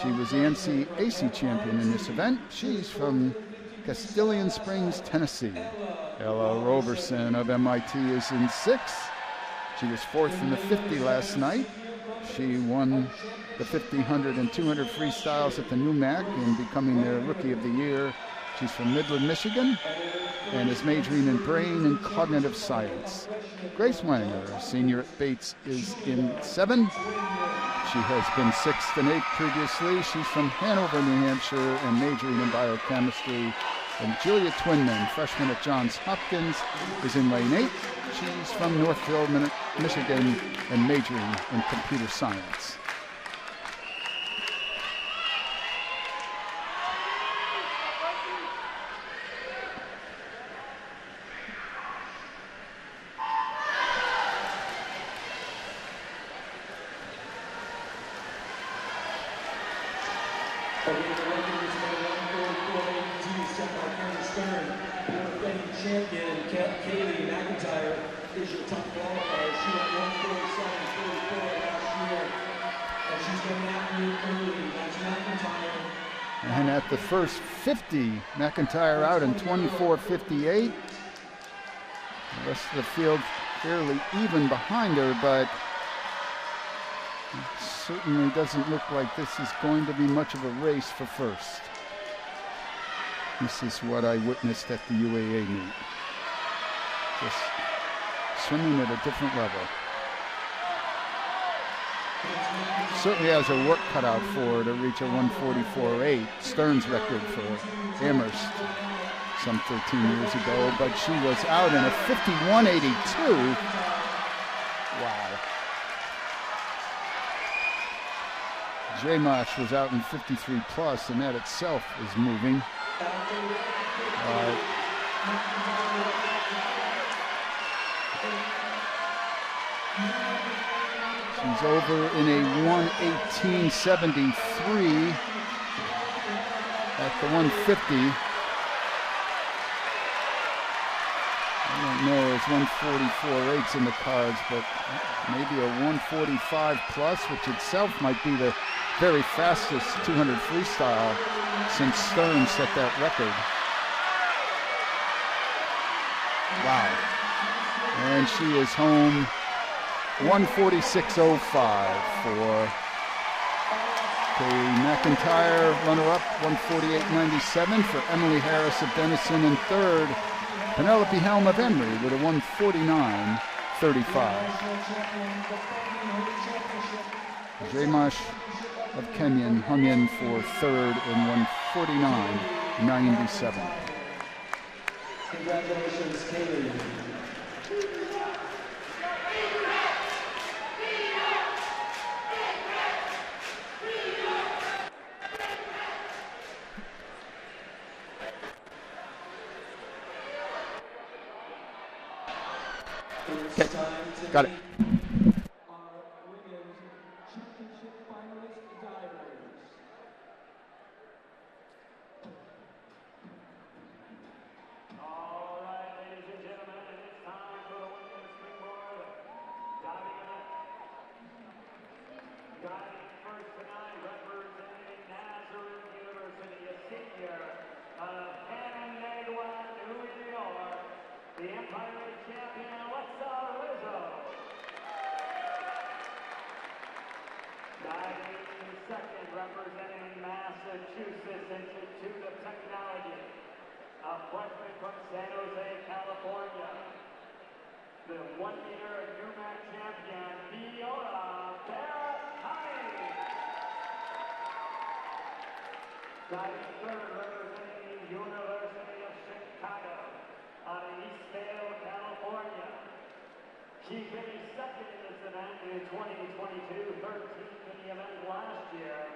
She was the NCAA champion in this event. She's from Castilian Springs, Tennessee. Ella Roberson of MIT is in 6. She was 4th in the 50 last night. She won the 50, 100, and 200 freestyles at the NUMAC and becoming their Rookie of the Year. She's from Midland, Michigan, and is majoring in brain and cognitive science. Grace Wanger, senior at Bates, is in 7. She has been 6th and 8th previously. She's from Hanover, New Hampshire, and majoring in biochemistry. And Julia Twinman, freshman at Johns Hopkins, is in lane 8. She's from Northfield, Michigan, and majoring in computer science. top qualifier. She went 147.44 last year. And she's getting out in early. That's McIntyre. And at the first 50, McIntyre out in 24:58. The rest of the field fairly even behind her, but it certainly doesn't look like this is going to be much of a race for first. This is what I witnessed at the UAA meet. Just swimming at a different level. Certainly has her work cut out for her to reach a 144.8, Stern's record for Amherst some 13 years ago, but she was out in a 51.82. Wow. J-Mosh was out in 53 plus, and that itself is moving. She's over in a 118.73 at the 150. I don't know, there's 144.8s in the cards, but maybe a 145 plus, which itself might be the very fastest 200 freestyle since Stern set that record. Wow. And she is home 146.05 for the McIntyre runner-up, 148.97 for Emily Harris of Denison in third. Penelope Helm of Emory with a 149.35. J-Mosh of Kenyon hung in for third in 149.97. Congratulations, Kaylee. Okay, got it. Our women's championship finalist divers. All right, ladies and gentlemen, it's time for the women's springboard diving event. Diving first tonight, representing Nazareth University, a senior out of Canandaigua, New York, the Empire champion, Alexa Rizzo. Diving second, representing Massachusetts Institute of Technology, a freshman from San Jose, California, the 1-meter UMAC champion, Viola Berrettini. Diving third, representing the University of Chicago, out of Eastvale, California. She finished second in this event in 2022, 13th in the event last year.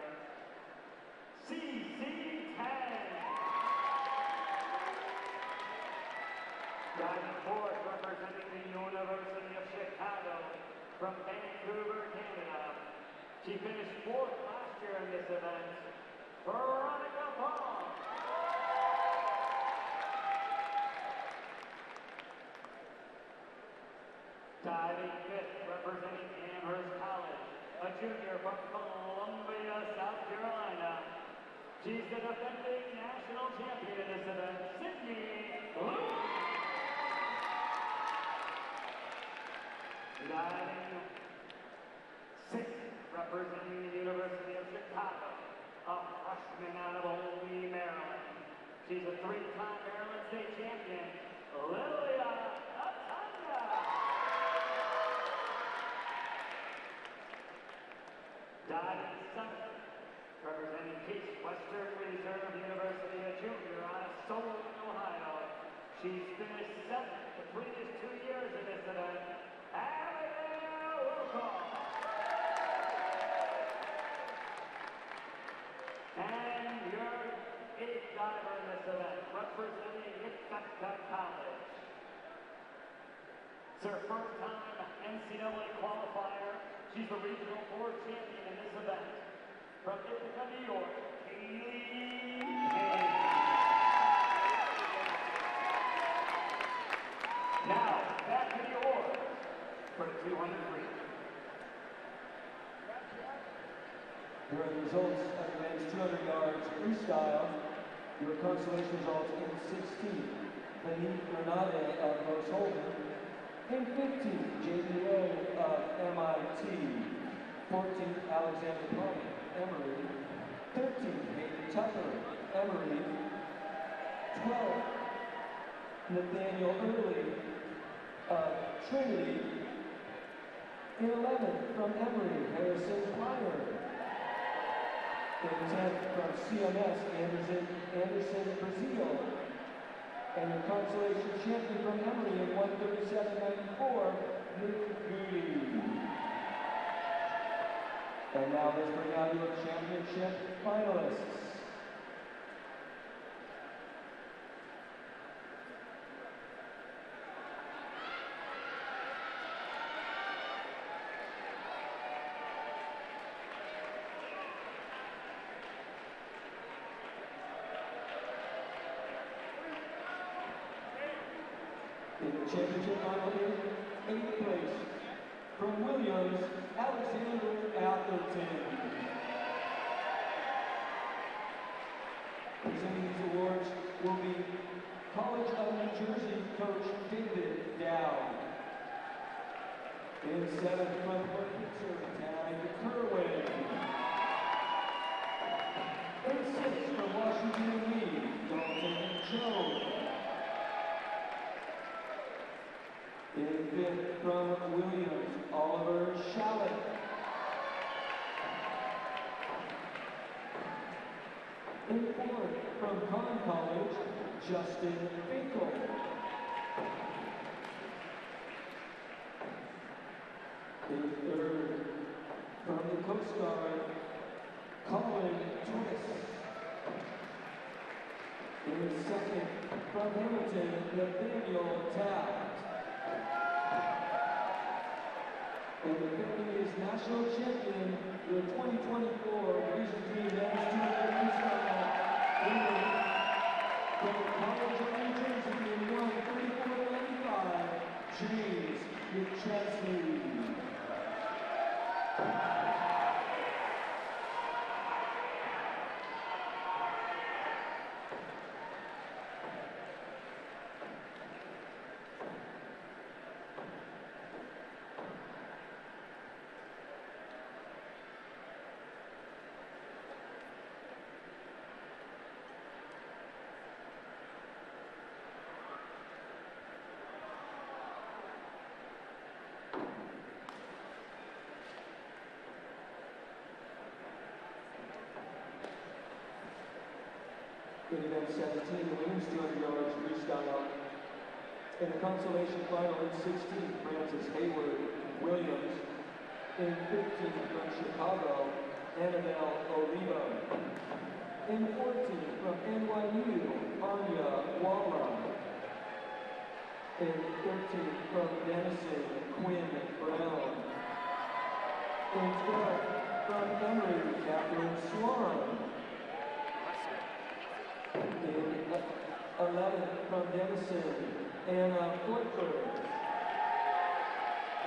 CC Tang. Diving fourth, representing the University of Chicago from Vancouver, Canada. She finished fourth last year in this event. Veronica Paul. Diving fifth, representing Amherst College, a junior from Columbia, South Carolina. She's the defending national champion in this event, Sydney Blue. Diving sixth, representing the University of Chicago, a freshman out of Ole, Maryland. She's a 3-time Maryland State champion, Lilia Atanya. Diving seventh, representing Case Western Reserve University, a junior out of Solon, Ohio. She's finished seventh the previous 2 years in this event, Abigail Wilcox. And your eighth diver in this event, representing Ithaca College. It's her first time NCAA qualifier. She's the regional 4 champion in this event. From Ithaca, New York, Kaylee King. Now, back to the awards. Your consolation results in 16th, Beneath Renate of Rosholden. In 15th, JBO of MIT. 14th, Alexander Plum, Emory. 13th, Hayden Tucker, Emory. 12th, Nathaniel Early of Trinity. In 11th, from Emory, Harrison Pryor. In 10th, from CMS, Anderson Brazil. And your consolation champion from Emory in 137.94, Nick Goody. And now let's bring out your championship finalists. In the championship final in 8th place, from Williams, Alexander Atherton. Presenting these awards will be College of New Jersey coach David Dow. In 7th, from Pitzer, Tag Kerwin. In 6th, from Washington Lee, Dalton Jones. In 5th, from Williams, Oliver Shallett. In 4th, from Conn College, Justin Finkel. In 3rd, from the Coast Guard, Colin Twist. In 2nd, from Hamilton, Nathaniel Taft. And the defending is national champion, the 2024 Division III Men's 200 freestyle winner from the College of New Jersey in 134.95, James McChesney. In event 17, the women's 200 yards freestyle. In the consolation final in 16th, Francis Hayward Williams. In 15th, from Chicago, Annabelle Oliva. In 14th, from NYU, Anya Walla. In 13th, from Denison, Quinn Brown. In 12th, from Emory, Catherine Swan. In 11th, from Denison, Anna Fletcher.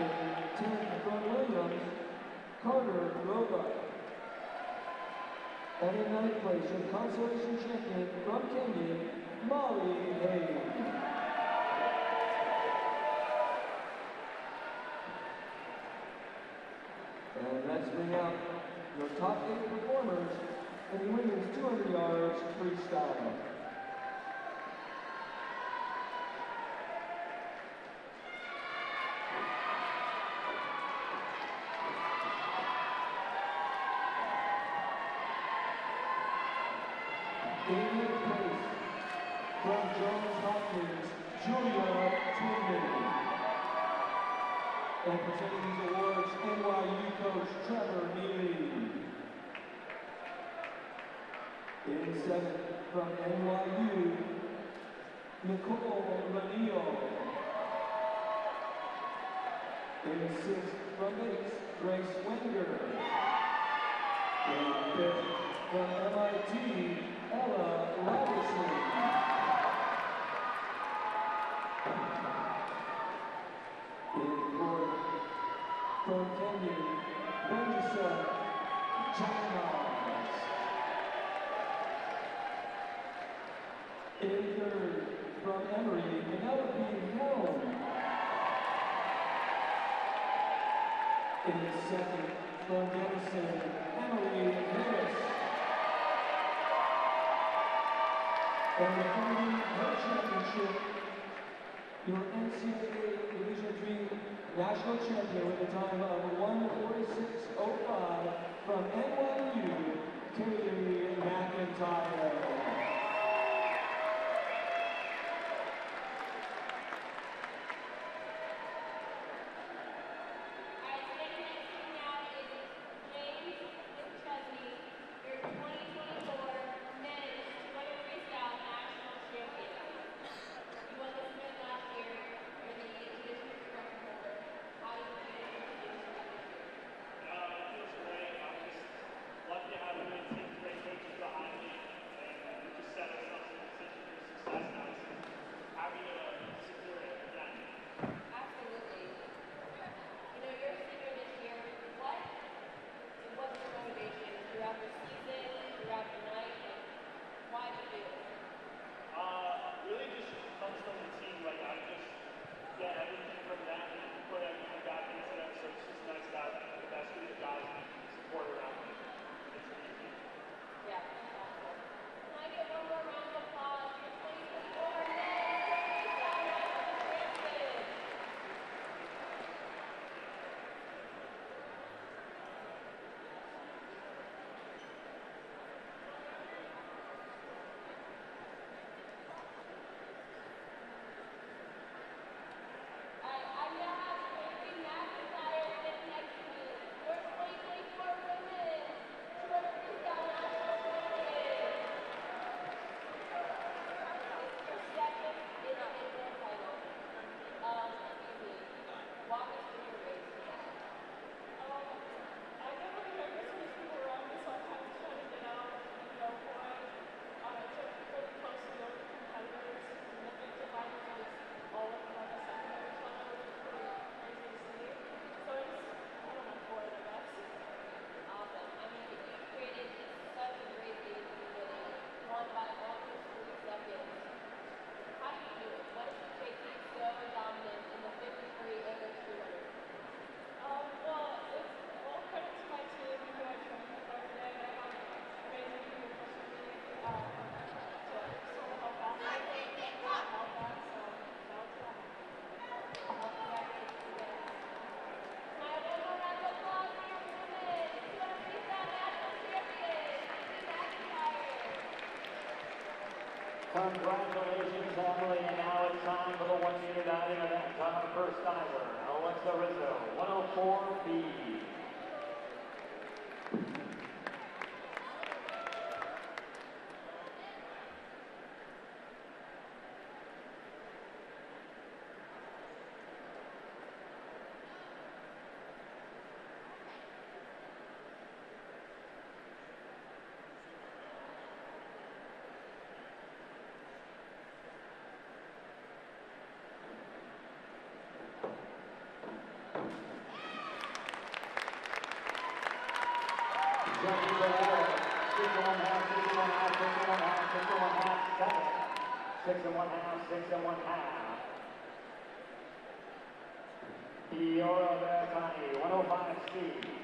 In 10th, from Williams, Carter Roebuck. And in 9th place, your consolation champion from Kenyon, Molly Hayes. And let's bring out your top 8 performers in the women's 200 yards freestyle. In 8th place, from Johns Hopkins, Julia Twinman. And presenting these awards, NYU coach Trevor Neely. In 7th, from NYU, Nicole Ranillo. In 6th, from Bates, Grace Wenger. In 5th, from MIT, Ella Robertson. In 4th, from Kenyon, Vanessa Janas. In third, from Emory, Penelope Helm. In second, from Denison, Emily Harris. And defending her championship, your NCAA Division III national champion with a time of 1:46.05 from NYU, Kaylee McIntyre. Congratulations, Emily, and now it's time for the 1 meter diving event. On our first diver, Alexa Rizzo, 104B. Six and one half. Fiora Bertani, 105C.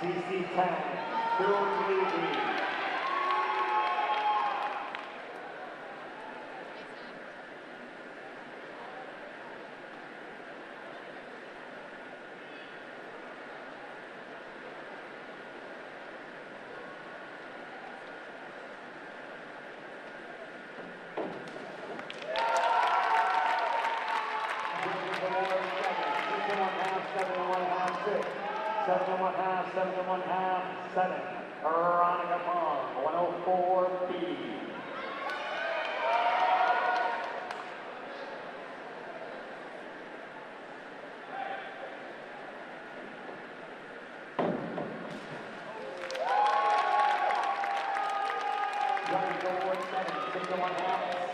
CC 10, Bill J.D. Seven and one half, 7. Veronica Pong, 104B.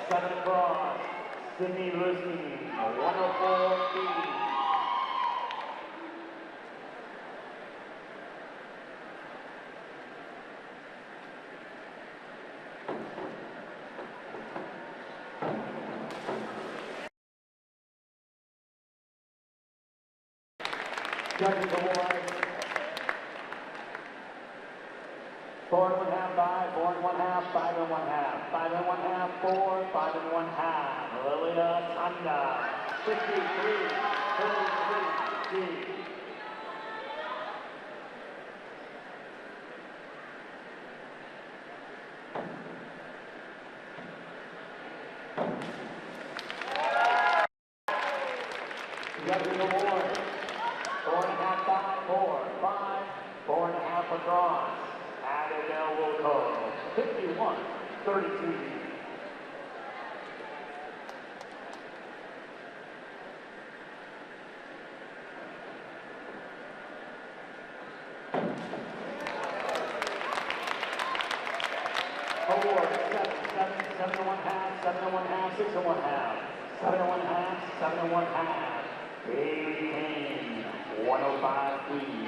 7 across. Sydney Ruskin, 104 feet. Judges award. 4 1/2 by, 4 1/2, 5 1/2, 5 1/2, 4, 5 1/2. Lilia Tanda, 53, 33, D. Judges award. 4 1/2 by, 4, 5, 4 1/2 across. Abigail Wilco, 51, 32. Award 7, 7, 7 1/2, 7 1/2, 6 1/2, 7 1/2, 7 1/2. Bailey Kane, 105 feet.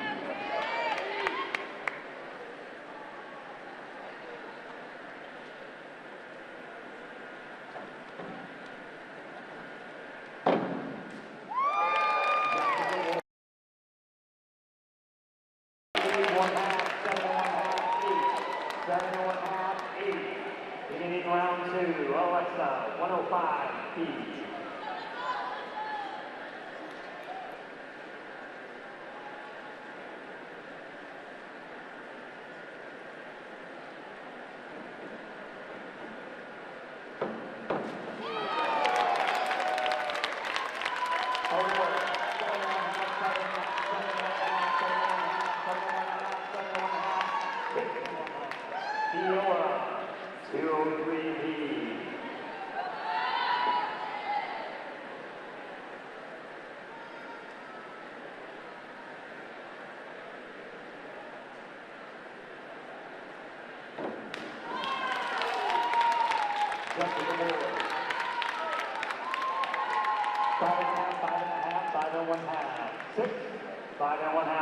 Round 2, Alexa, 105 feet.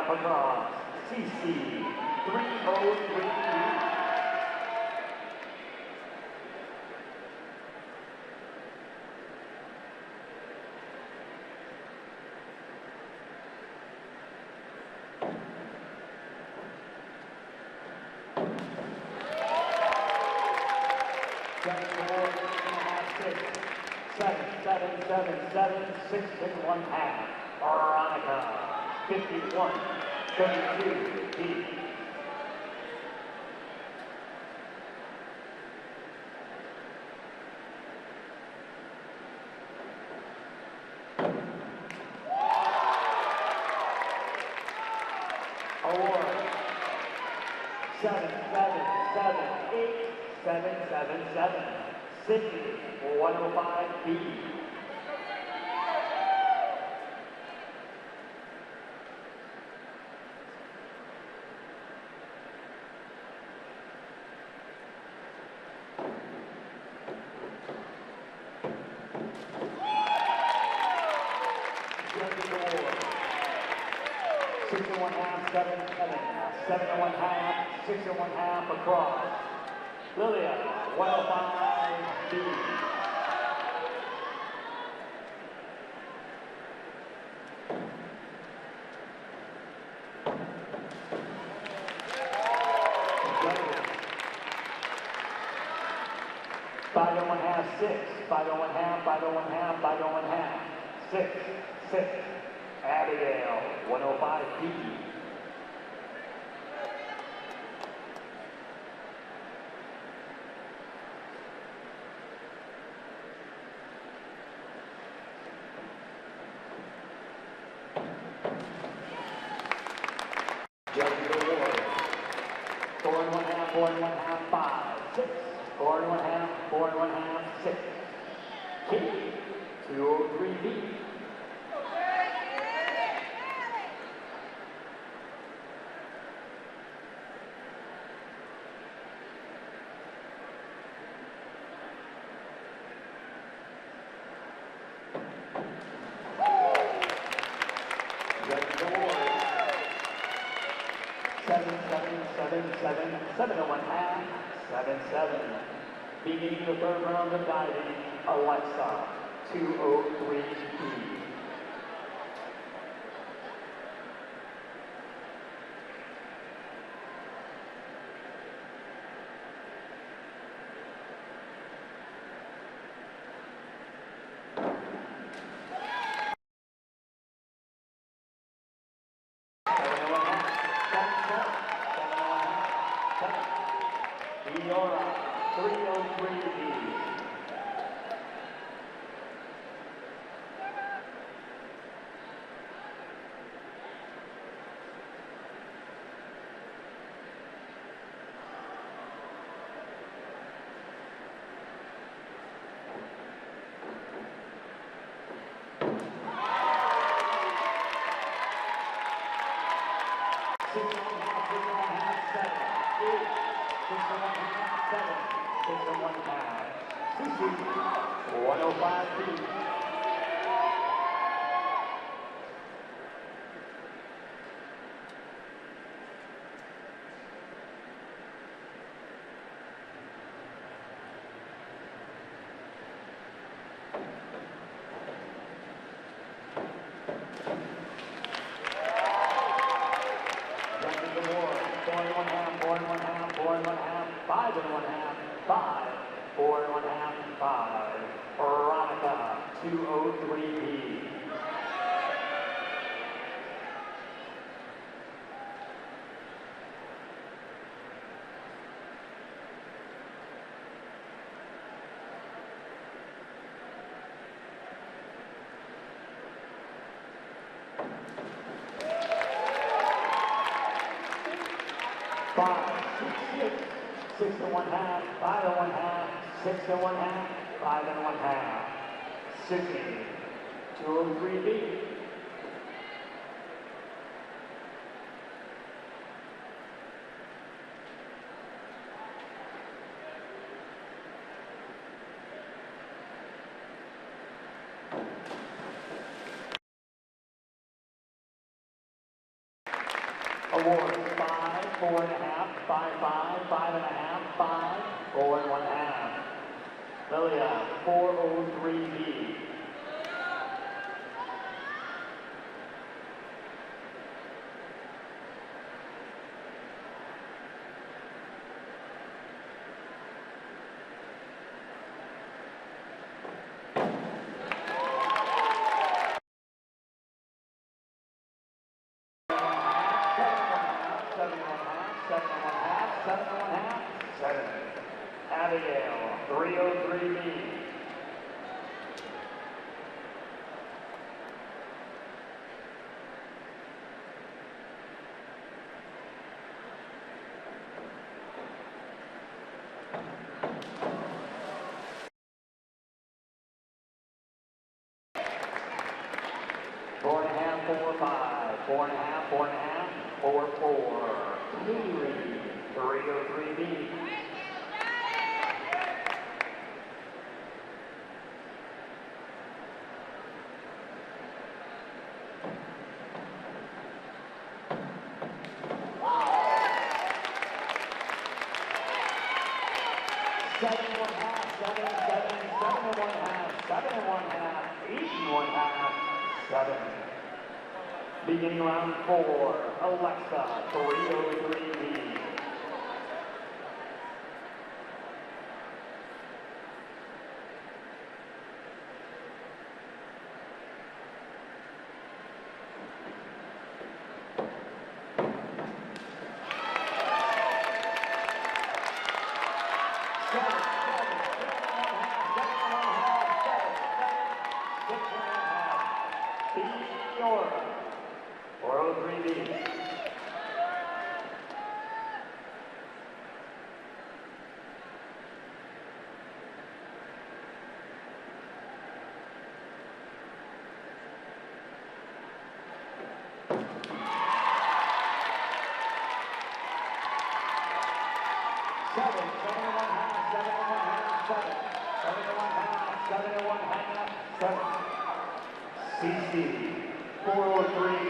Across. CC 303. Seven, 6 1/2. Veronica, 51, 32 feet. Award 7, 7, 7, 8, 7, 7, 7. Sydney, 105 feet. Judges award. 6 1/2, 7, 7, 7 1/2, 6 1/2 across. Lilia, 105 feet. Five and 1/2, 6, 5 and 1/2, 5 and 1/2, 5 and 1/2, 6, 6. Abigail, 105 feet. Judges award. 4 and 1/2, 4 and 1/2, 5, 6, 4 and 1/2, 4 and 1/2, 6. Key, 203 feet. 7-7, 7-1/2, 7-7. Beginning the third round of diving, Alexa, 203B. Veronica, 203B. Five, 6, 6-1/2, 5-1/2, 6-1/2, 5-1/2. Sydney, 203B. Awards 5, 4.5, 5-5, 5.5, 5, 4-1/2. Lilia, 403B. Abigail, 303B. Four and a half, 4-5, 4.5, 4.5, 4-4. Haley, 303B. Beginning round 4, Alexa, 303B. CC, 403B.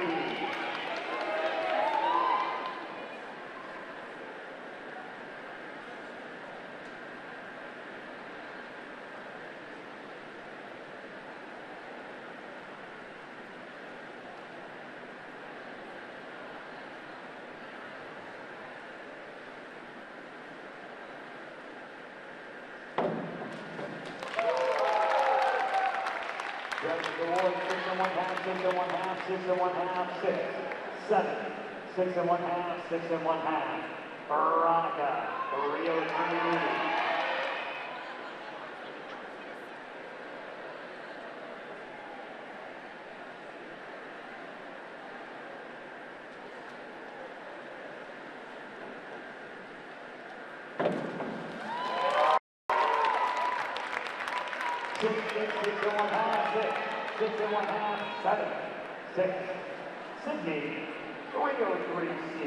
board, 6 1/2, 6 1/2, 6 1/2, 6, 7, 6 1/2, 6 1/2. Veronica, 303B. Six and one half, 6 and one half, 7, 6. Sydney, 303C.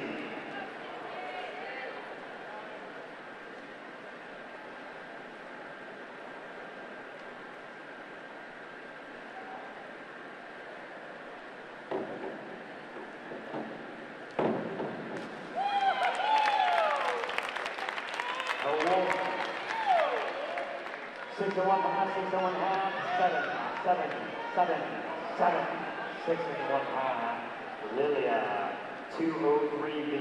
Award. 6 and one half, 6 and one half, 7, 7, 7, 7, 6 and one half. Lilia, 203B.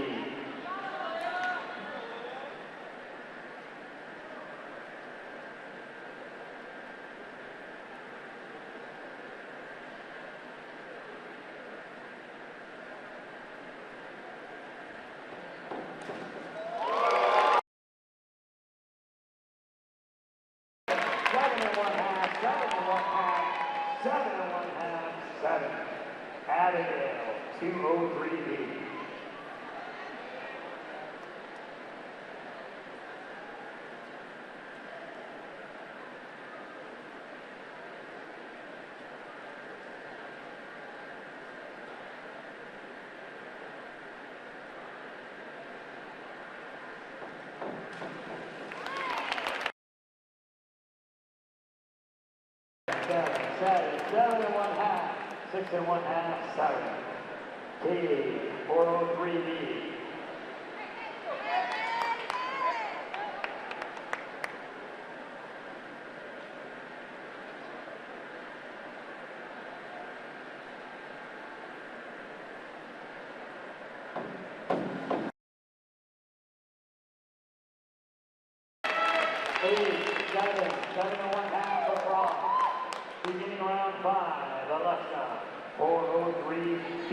Abigail, 203B. Seven and one half, 6 and one half, 7. Katie, 403B. Seven and one half across. Beginning round 5, Alexa, 403B.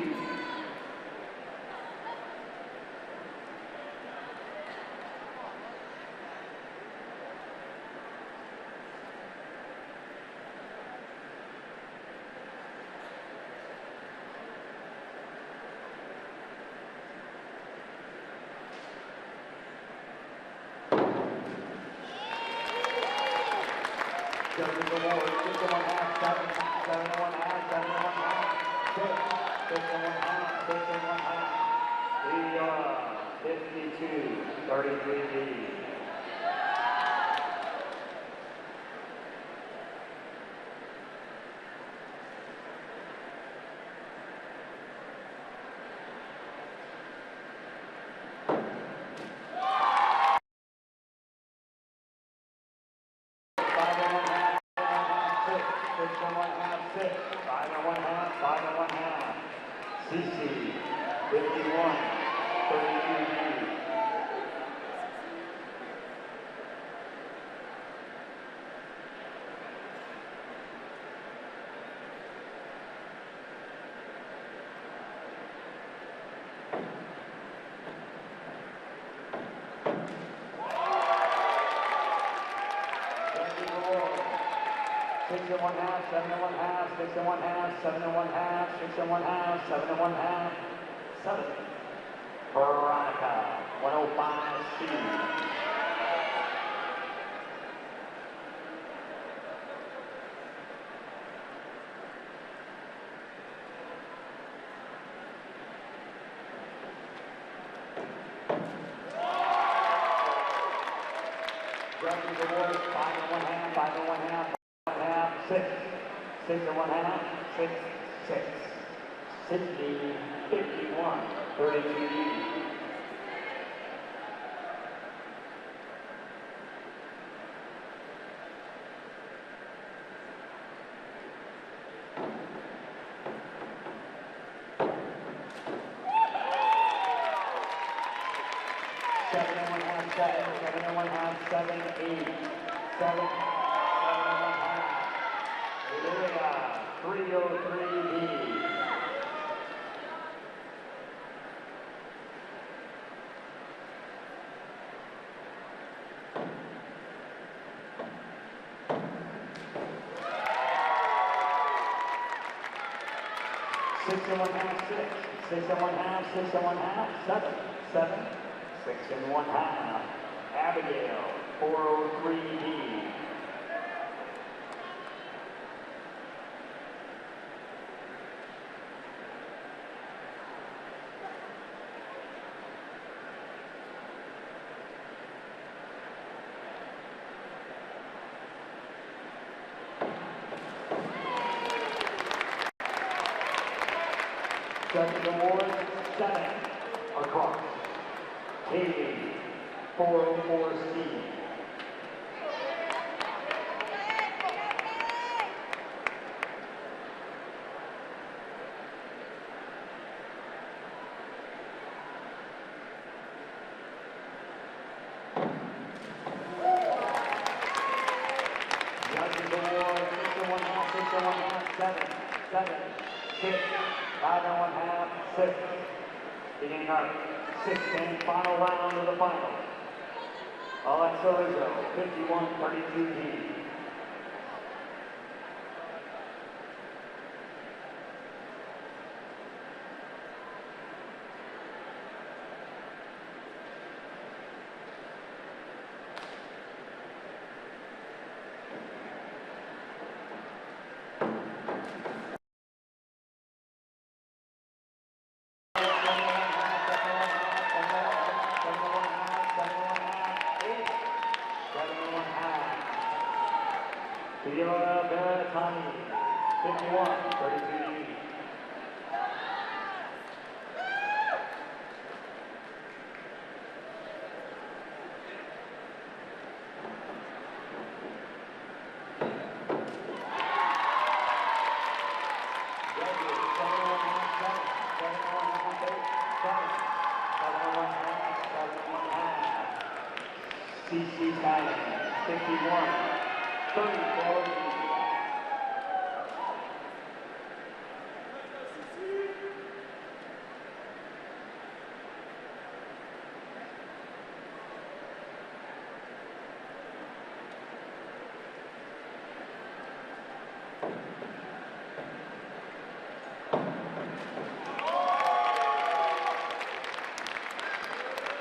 Judges award, 6 and one half, 7, 7 and one half, 7 and one half, 6, 6 and one half, 6 and one half. We are 52, 33B. CC, 51, 32B. Six and one half, 7 and one half, 6 and one half, 7 and one half, 6 and one half, 7 and one half, 7. Veronica, 105C. Judges award, 5 and one half, 5 and one half. 6, 6 and one half, 6, 6. Sydney, 51, 32B. Seven and one half, 7 and one half, 7, 8, 7, 7 and one half. Lilia, 303B. 303D. Six and one half, 7, 6 and one half. Abigail, 403D. Second award, 7 across. Katie, 404C. Judges award, 6 and one half, 7, 6, 5 and one half, 6. Beginning our 6th and final round of the final. Alexa Rizzo, 51-32D. Vila Beretani, 51-32D. CC Thailand, 51-34.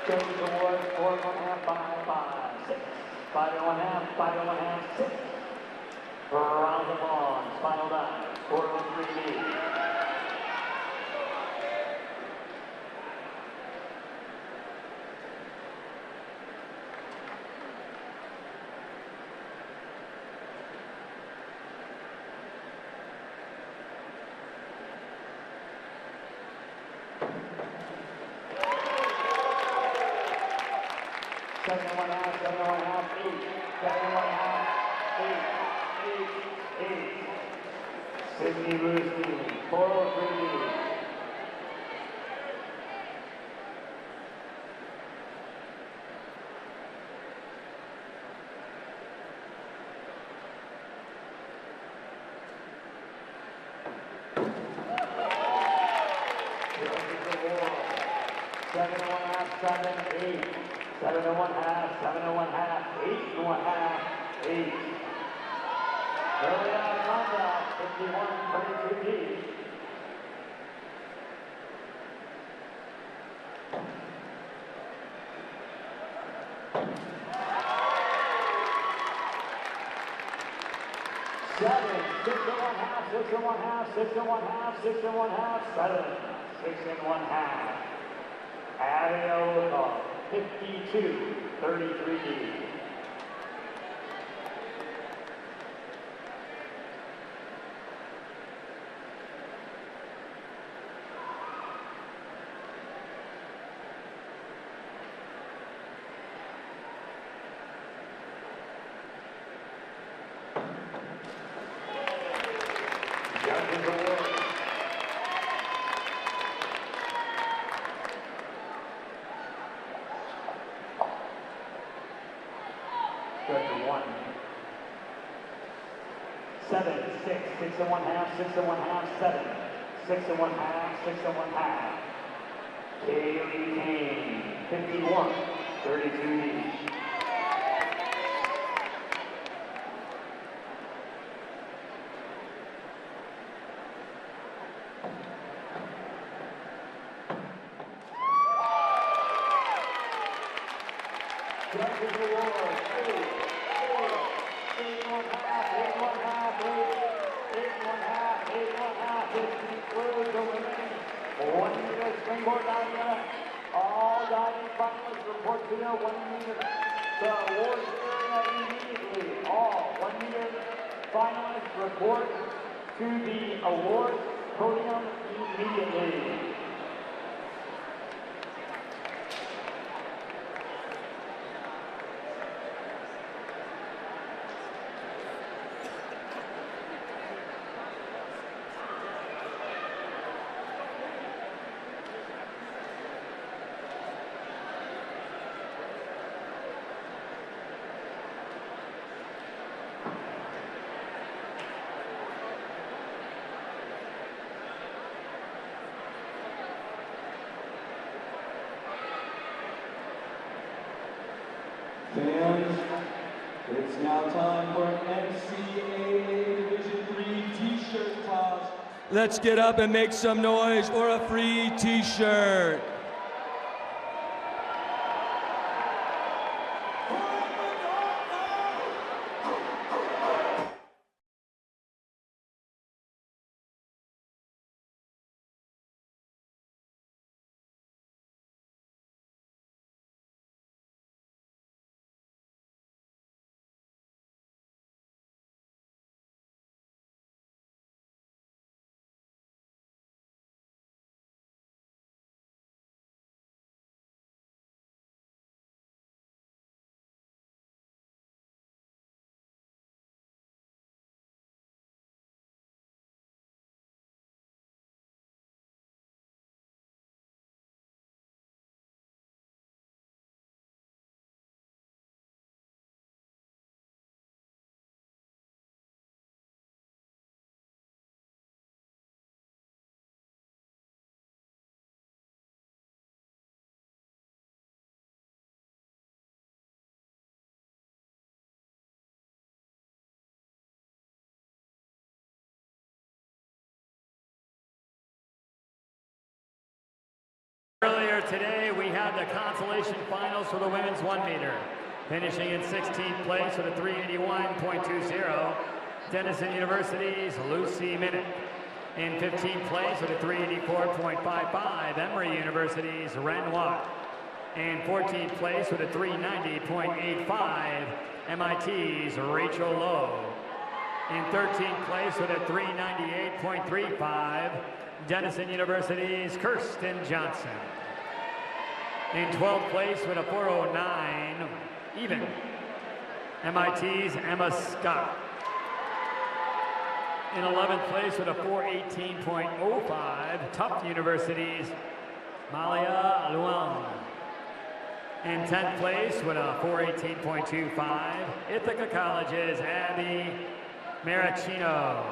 Judges award, 4 and one half, 5, 6. 5 and one half, 6. Round of bonds, final dive, 403D. Seven and one half, 8. 7 and one half, 8. Sydney Rusty, 403D. Seven and one half, 7, 8. 7 and one half, 8 and one half, 8. Early out contact, 51-32D. Seven, 6 and one half, 6 and one half, 6 and one half, 6 and one half, 7, 6 and one half. Abigail, 52-33D. Judges award. Judge 1. 7, 6, 6 1/2, 6 1/2, 7, 6 1/2, 6 1/2. Kaylee Kane, 51, 32 each. Judges award, 8, 4, 8 1/2, 8 1/2, 8 1/2, 8 1/2. This concludes the women's 1-meter springboard diving. All diving finalists report to their 1-meter. The awards area immediately. All 1-meter finalists report to the awards podium immediately. Fans, it's now time for an NCAA Division III t-shirt toss. Let's get up and make some noise for a free t-shirt. Earlier today, we had the consolation finals for the women's 1-meter. Finishing in 16th place with a 381.20, Denison University's Lucy Minnick. In 15th place with a 384.55, Emory University's Ren Watt. In 14th place with a 390.85, MIT's Rachel Lowe. In 13th place with a 398.35, Denison University's Kirsten Johnson. In 12th place with a 409, even, MIT's Emma Scott. In 11th place with a 418.05, Tufts University's Malia Luang. In 10th place with a 418.25, Ithaca College's Abby Maracchino.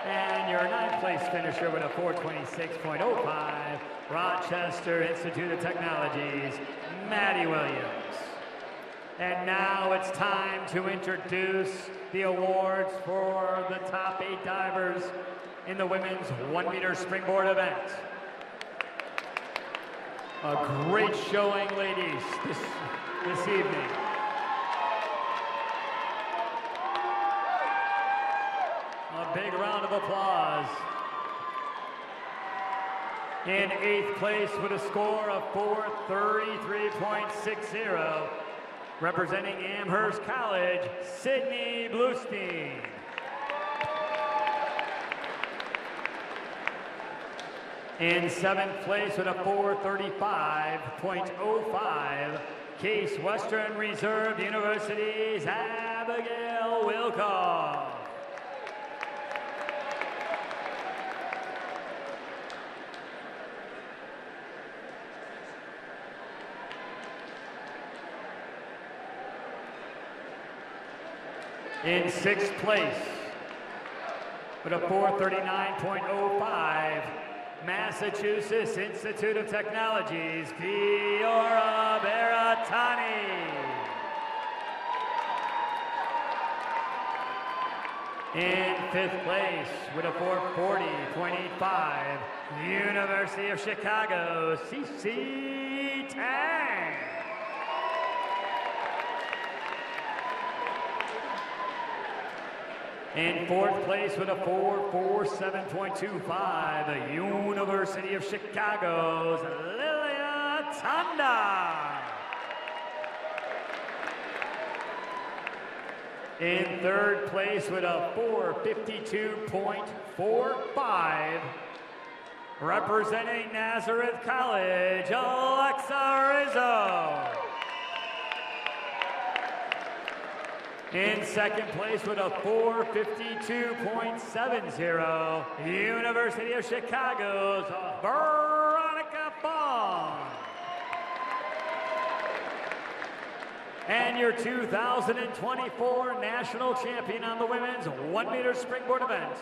And your 9th place finisher with a 426.05, Rochester Institute of Technology's Maddie Williams. And now it's time to introduce the awards for the top 8 divers in the women's 1-meter springboard event. A great showing, ladies, this evening. A big round of applause. In 8th place with a score of 433.60, representing Amherst College, Sydney Bluestein. In 7th place with a 435.05, Case Western Reserve University's Abigail Wilcox. In 6th place with a 439.05. Massachusetts Institute of Technology's Fiora Beratani. In 5th place with a 440.85, University of Chicago, CC Tang. In 4th place with a 447.25, the University of Chicago's Lilia Tanda. In 3rd place with a 452.45, representing Nazareth College, Alexa Rizzo. In 2nd place with a 452.70, University of Chicago's Veronica Fong. And your 2024 national champion on the women's 1-meter springboard event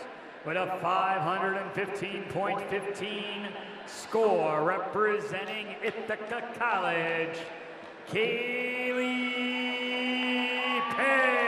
with a 515.15 score, representing Ithaca College, Kaylee Payne.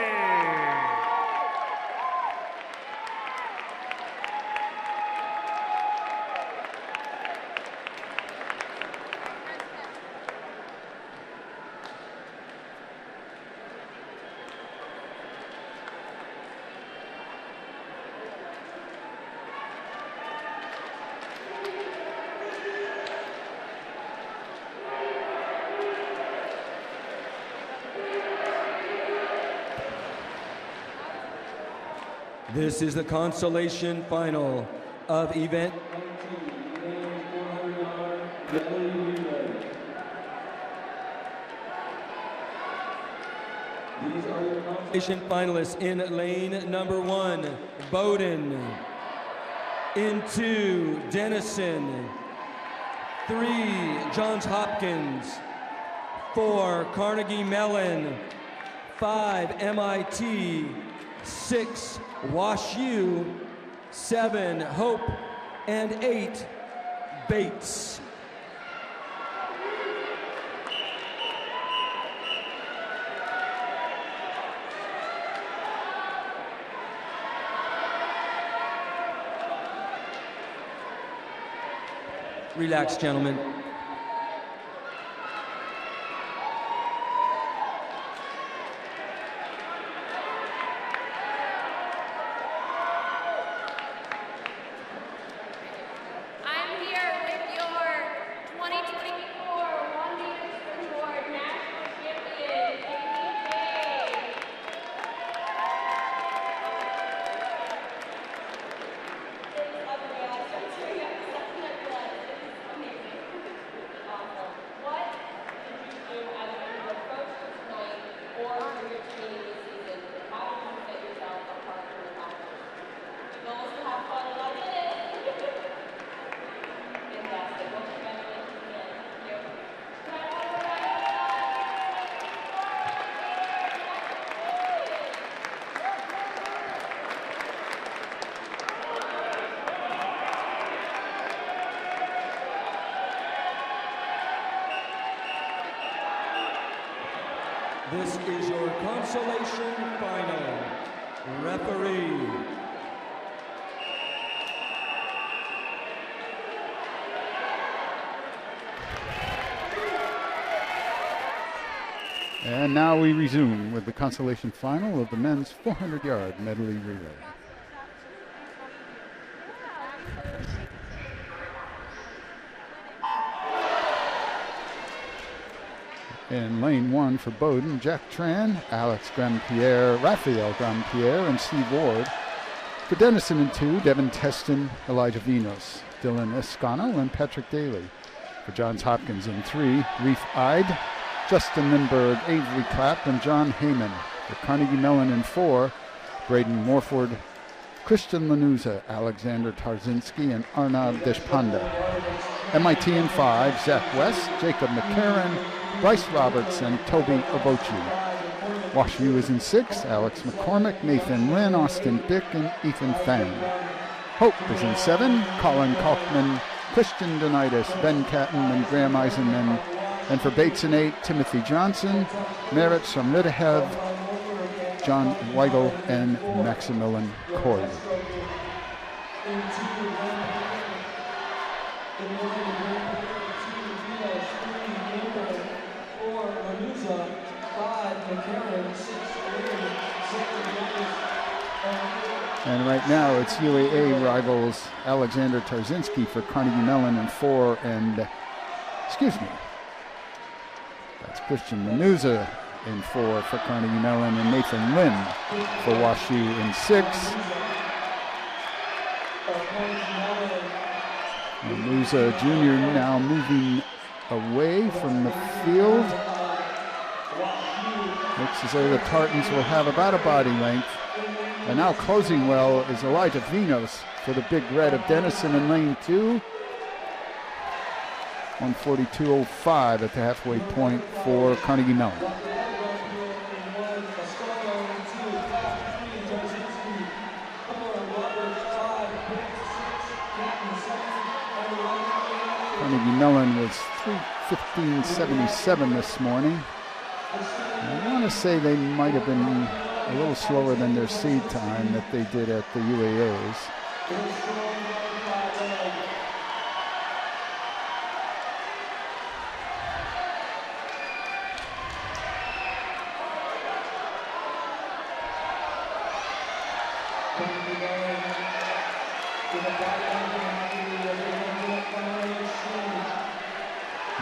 This is the consolation final of event 19, consolation finalists. In lane number 1, Bowdoin. In 2, Denison. 3, Johns Hopkins. 4, Carnegie Mellon. 5, MIT. 6, WashU. 7, Hope. And 8, Bates. Relax, gentlemen. I'm here with your 2024 1-meter springboard national champion, Kaylee Payne. It's lovely. I'm so sorry. I'm sucking up blood. It's amazing. Awesome. What did you do as your approach to tonight or for your training this season? How did you set yourself apart from the competition? The goal is to have fun and love it. Fantastic. Well, congratulations again. Thank you. Can I have a round of This is your consolation final. Referee. And now we resume with the consolation final of the men's 400-yard medley relay. In lane 1 for Bowdoin, Jack Tran, Alex Grandpierre, Raphael Grandpierre, and Steve Ward. For Denison in 2, Devin Teston, Elijah Vinos, Dylan Escano, and Patrick Daly. For Johns Hopkins in 3, Reef Ide, Justin Lindbergh, Avery Clapp, and John Heyman. For Carnegie Mellon in 4, Braden Morford, Christian Lanuza, Alexander Tarzinski, and Arnav Deshpande. MIT in 5, Zach West, Jacob McCarron, Bryce Roberts, and Toby Obochi. WashU is in 6, Alex McCormick, Nathan Lynn, Austin Bick, and Ethan Fang. Hope is in 7, Colin Kalkman, Christian Donitis, Ben Catton, and Graham Eisenman. And for Bates in 8, Timothy Johnson, Meritz from Ridahev, John Weigel, and Maximilian Coy. And right now it's UAA rivals Alexander Tarzinski for Carnegie Mellon in 4, and, that's Christian Menuza in 4 for Carnegie Mellon, and Nathan Lynn for WashU in 6. Menuza Jr. now moving away from the field. Looks as though the Tartans will have about a body length. And now closing well is Elijah Vinos for the Big Red of Denison in lane 2. 142.05 at the halfway point for Carnegie Mellon. Carnegie Mellon was 3:15.77 this morning. I want to say they might have been a little slower than their seed time that they did at the UAAs.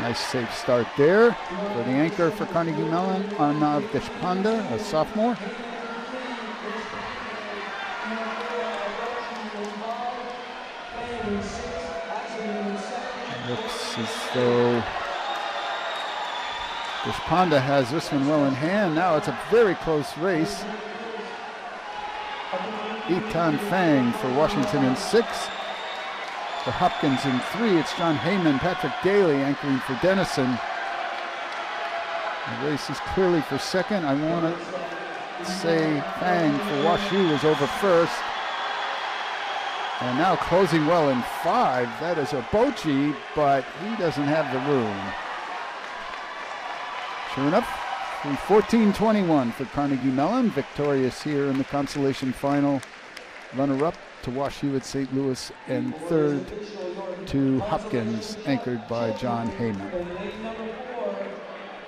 Nice safe start there for the anchor for Carnegie Mellon, Arnav Deshpande, a sophomore. Looks as though Deshpande has this one well in hand. Now it's a very close race. Etan Fang for Washington in 6. For Hopkins in 3, it's John Heyman, Patrick Daly anchoring for Denison. The race is clearly for second. I want to say Fang for WashU is over first. And now closing well in 5. That is Obochi, but he doesn't have the room. Sure enough, 14:21 for Carnegie Mellon, victorious here in the consolation final. Runner-up to WashU at St. Louis, and third to Hopkins, anchored by John Heyman.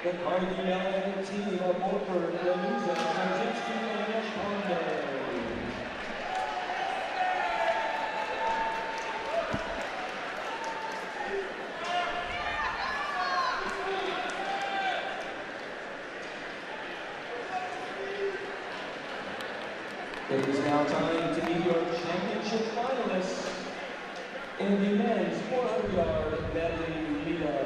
The Carnegie Mellon team of Wolford, Menuza, Tarzinski, and Deshpande. It is now time to meet your championship finalists in the men's 400-yard medley relay.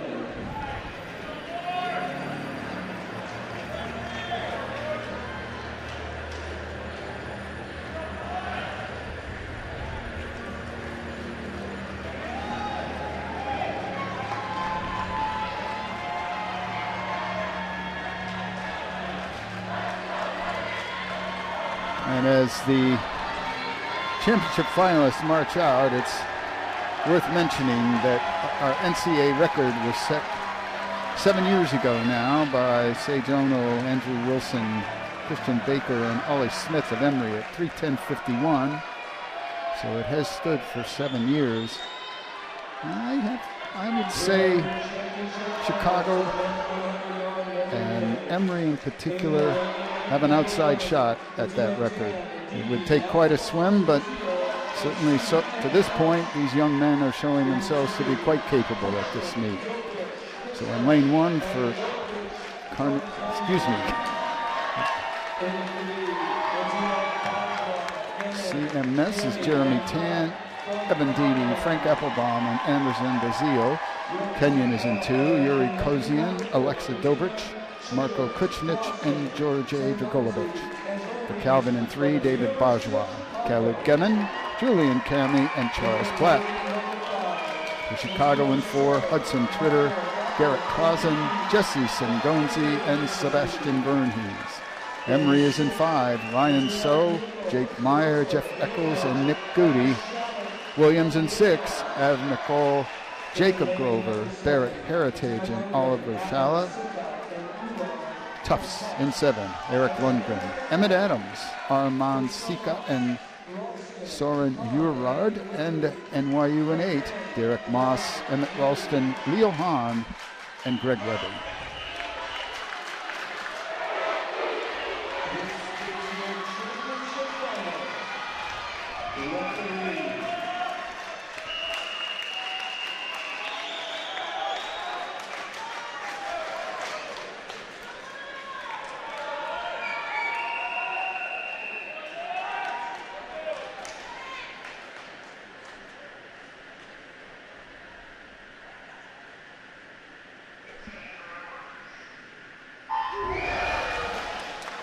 And as the championship finalists march out, it's worth mentioning that our NCAA record was set 7 years ago now by Sage Ono, Andrew Wilson, Christian Baker, and Ollie Smith of Emory at 3:10.51. So it has stood for 7 years. I would say Chicago and Emory in particular have an outside shot at that record. It would take quite a swim, but certainly to this point, these young men are showing themselves to be quite capable at this meet. So in lane 1 for CMS is Jeremy Tan, Evan Deedy, Frank Applebaum, and Anderson Bazio. Kenyon is in 2, Yuri Kozian, Alexa Dobrich, Marko Kuchnich, and George A. Dragolovich. For Calvin in 3, David Bajwa, Khalid Gemin, Julian Cami, and Charles Platt. For Chicago in 4, Hudson Twitter, Garrett Clausen, Jesse Sengonzi, and Sebastian Bernhees. Emory is in 5. Ryan So, Jake Meyer, Jeff Eccles, and Nick Goody. Williams in 6. Av Nicole, Jacob Grover, Barrett Heritage, and Oliver Shala. Tufts in 7. Eric Lundgren, Emmett Adams, Armand Sika, and Soren Urard. And NYU in 8. Derek Moss, Emmett Ralston, Leo Hahn, and Greg Webber.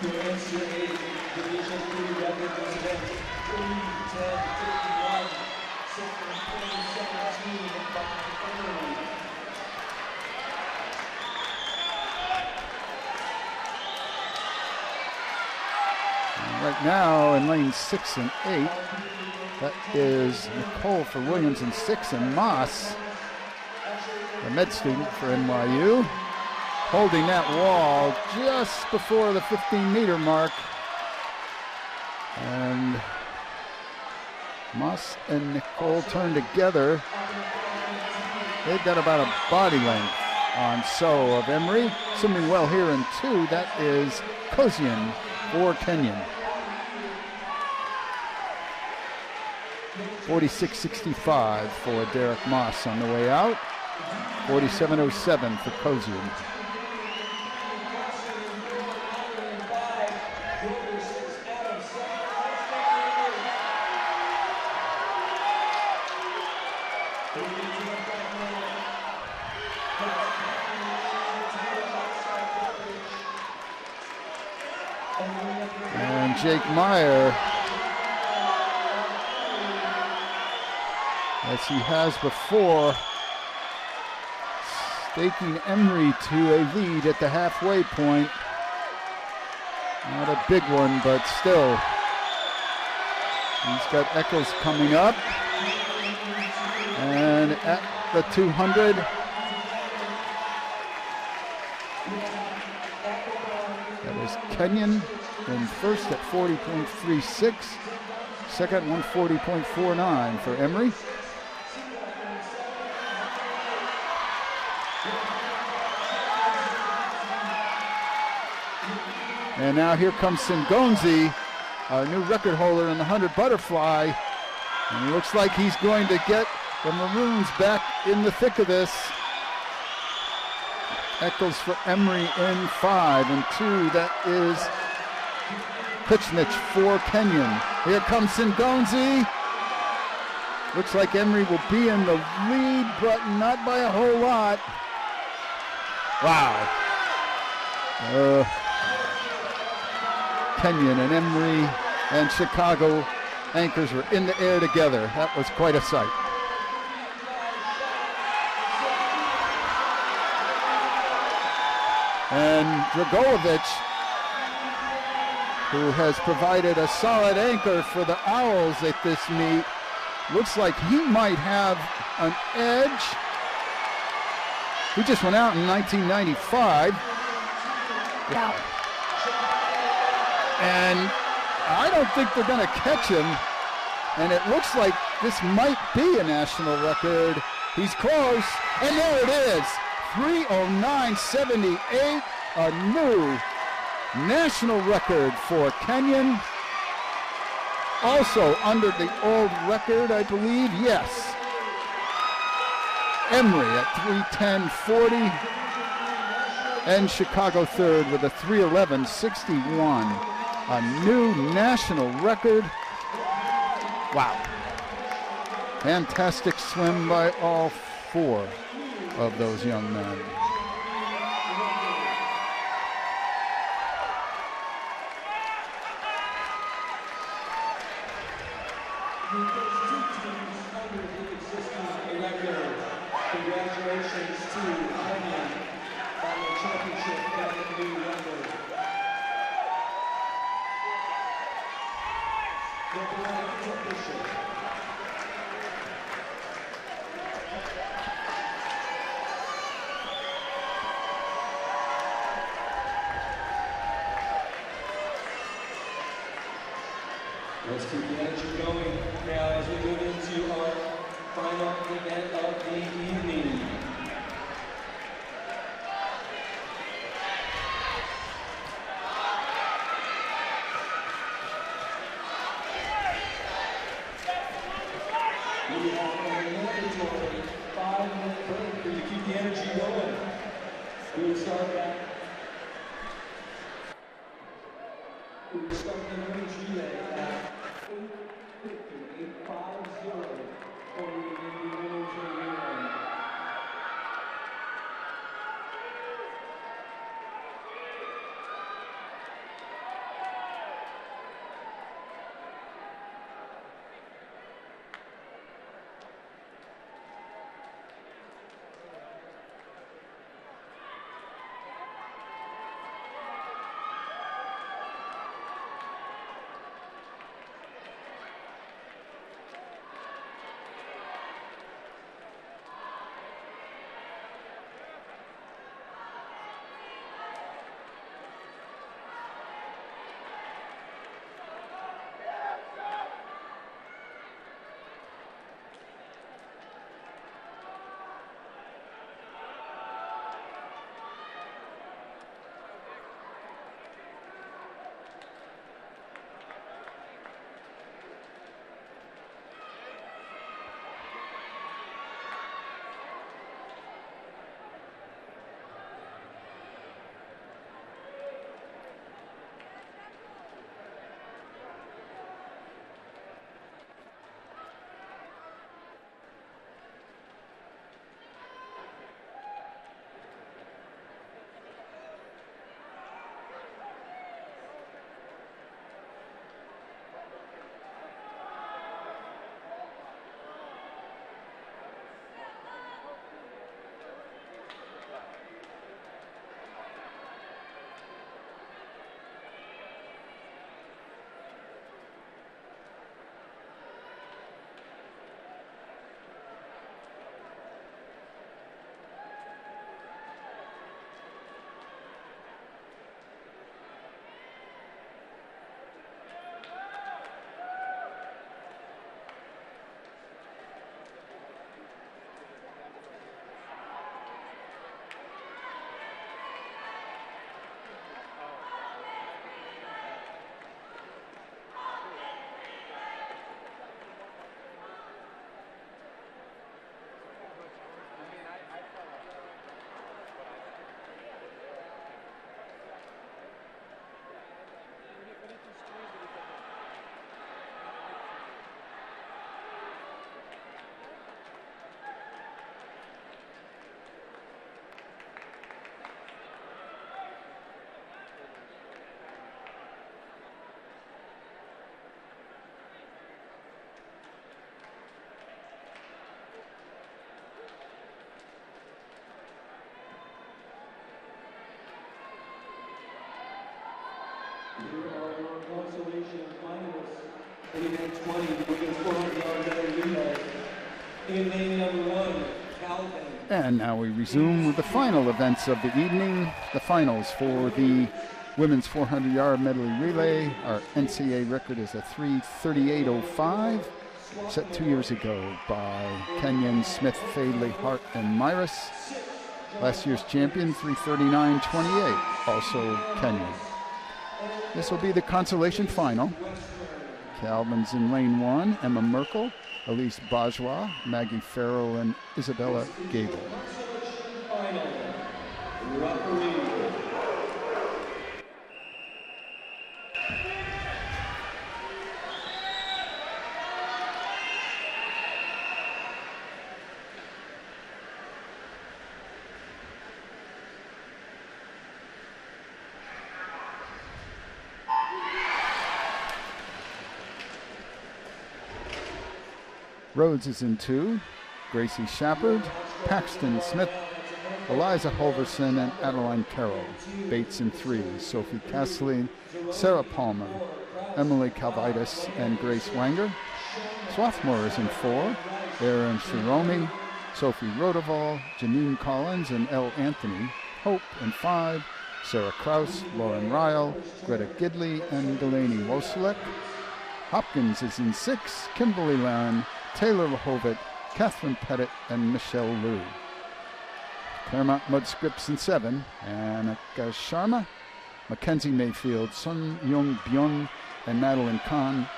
The NCAA Division III record was event 3-10-51, set in 2017 by Emory. Right now in lane 6 and 8, that is Nicole for Williams in 6, and Moss, the med student for NYU, holding that wall just before the 15-meter mark. And Moss and Nicole turn together. They've got about a body length on So of Emory. Swimming well here in 2, that is Kosian for Kenyon. 46.65 for Derek Moss on the way out. 47.07 for Kosian. And Jake Meyer, as he has before, staking Emory to a lead at the halfway point. Not a big one, but still. He's got Eccles coming up. And at the 200, that is Kenyon in first at 40.36. Second, 140.49 for Emory. And now here comes Singonzi, our new record holder in the 100 butterfly. And it looks like he's going to get the Maroons back in the thick of this. Eccles for Emory in 5, and 2, that is Kuchnich for Kenyon. Here comes Singonzi. Looks like Emory will be in the lead, but not by a whole lot. Wow. Kenyon and Emory and Chicago anchors were in the air together. That was quite a sight. And Dragovic, who has provided a solid anchor for the Owls at this meet, looks like he might have an edge. He just went out in 1995. Wow. And I don't think they're going to catch him. And it looks like this might be a national record. He's close, and there it is. 3:09.78, a new national record for Kenyon. Also under the old record, I believe, yes. Emory at 3:10.40, and Chicago third with a 3:11.61. A new national record. Wow. Fantastic swim by all 4 of those young men. The first 2 teams under the existing record. Congratulations to Kenyon on the championship and the new record. Let's keep the energy going now as we move into our final event of the evening. We have a mandatory 5-minute break for you to keep the energy going. We will start the women's relay at 8:50, 8:50 for the women's relay. Here are your consolation finalists in event 20, the women's 400-yard medley relay. In lane number 1, Calvin. And now we resume with the final events of the evening. The finals for the women's 400-yard medley relay. Our NCAA record is a 3:38.05, set 2 years ago by Kenyon, Smith, Fadley, Hart, and Myris. Last year's champion, 3:39.28, also Kenyon. This will be the consolation final. Calvin's in lane 1, Emma Merkel, Elise Bourgeois, Maggie Farrell, and Isabella Gable. Rhodes is in 2, Gracie Shepard, Paxton Smith, Eliza Holverson, and Adeline Carroll. Bates in 3, Sophie Kathleen, Sarah Palmer, Emily Calvitis, and Grace Wanger. Swarthmore is in 4, Erin Shiromi, Sophie Rodoval, Janine Collins, and Elle Anthony. Hope in 5, Sarah Kraus, Lauren Ryle, Greta Gidley, and Delaney Woselek. Hopkins is in 6, Kimberly Lamb, Taylor Lahovitt, Catherine Pettit, and Michelle Liu. Claremont Mudscripts in 7, Annika Sharma, Mackenzie Mayfield, Sun Young Byung, and Madeline Kahn.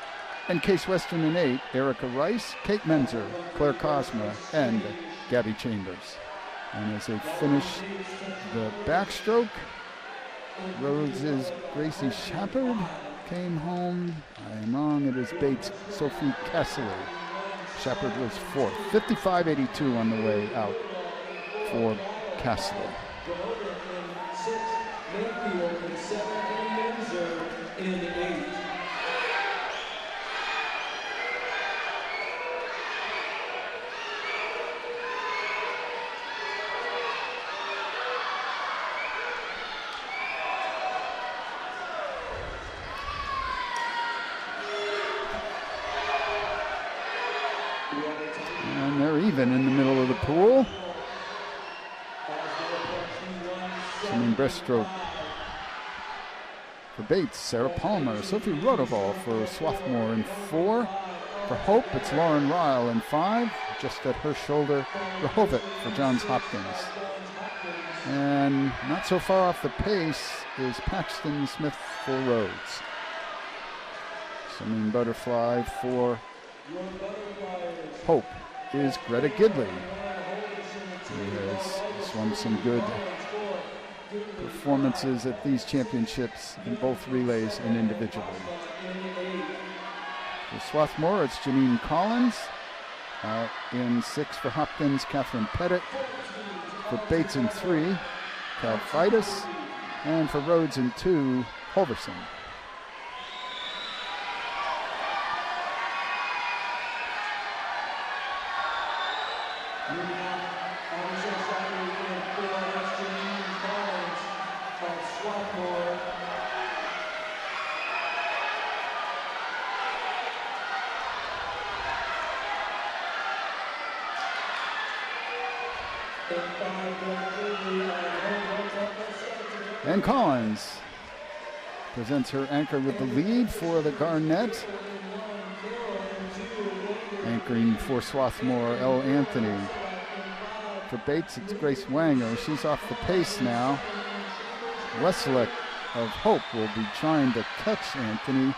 And Case Western in 8, Erica Rice, Kate Menzer, Claire Cosma, and Gabby Chambers. And as they finish the backstroke, Rhodes' Gracie Shepard came home. I am wrong, it is Bates' Sophie Kessler. Shepard was 4th, 55.82 on the way out for Kessler. Mayfield in 7 and Menzer in 8. And they're even in the middle of the pool. Swimming breaststroke for Bates, Sarah Palmer, Sophie Rodoval for Swarthmore in 4. For Hope, it's Lauren Ryle in 5. Just at her shoulder, Rahovic for Johns Hopkins. And not so far off the pace is Paxton Smith for Rhodes. Swimming butterfly for Hope is Greta Gidley, who has swum some good performances at these championships in both relays and individually. For Swarthmore, it's Janine Collins. In 6 for Hopkins, Catherine Pettit. For Bates in 3, Cal Fidus. And for Rhodes in 2, Holverson. And Collins presents her anchor with the lead for the Garnett. Anchoring for Swarthmore, Elle Anthony. For Bates, it's Grace Wanger. She's off the pace now. Wesselek of Hope will be trying to catch Anthony.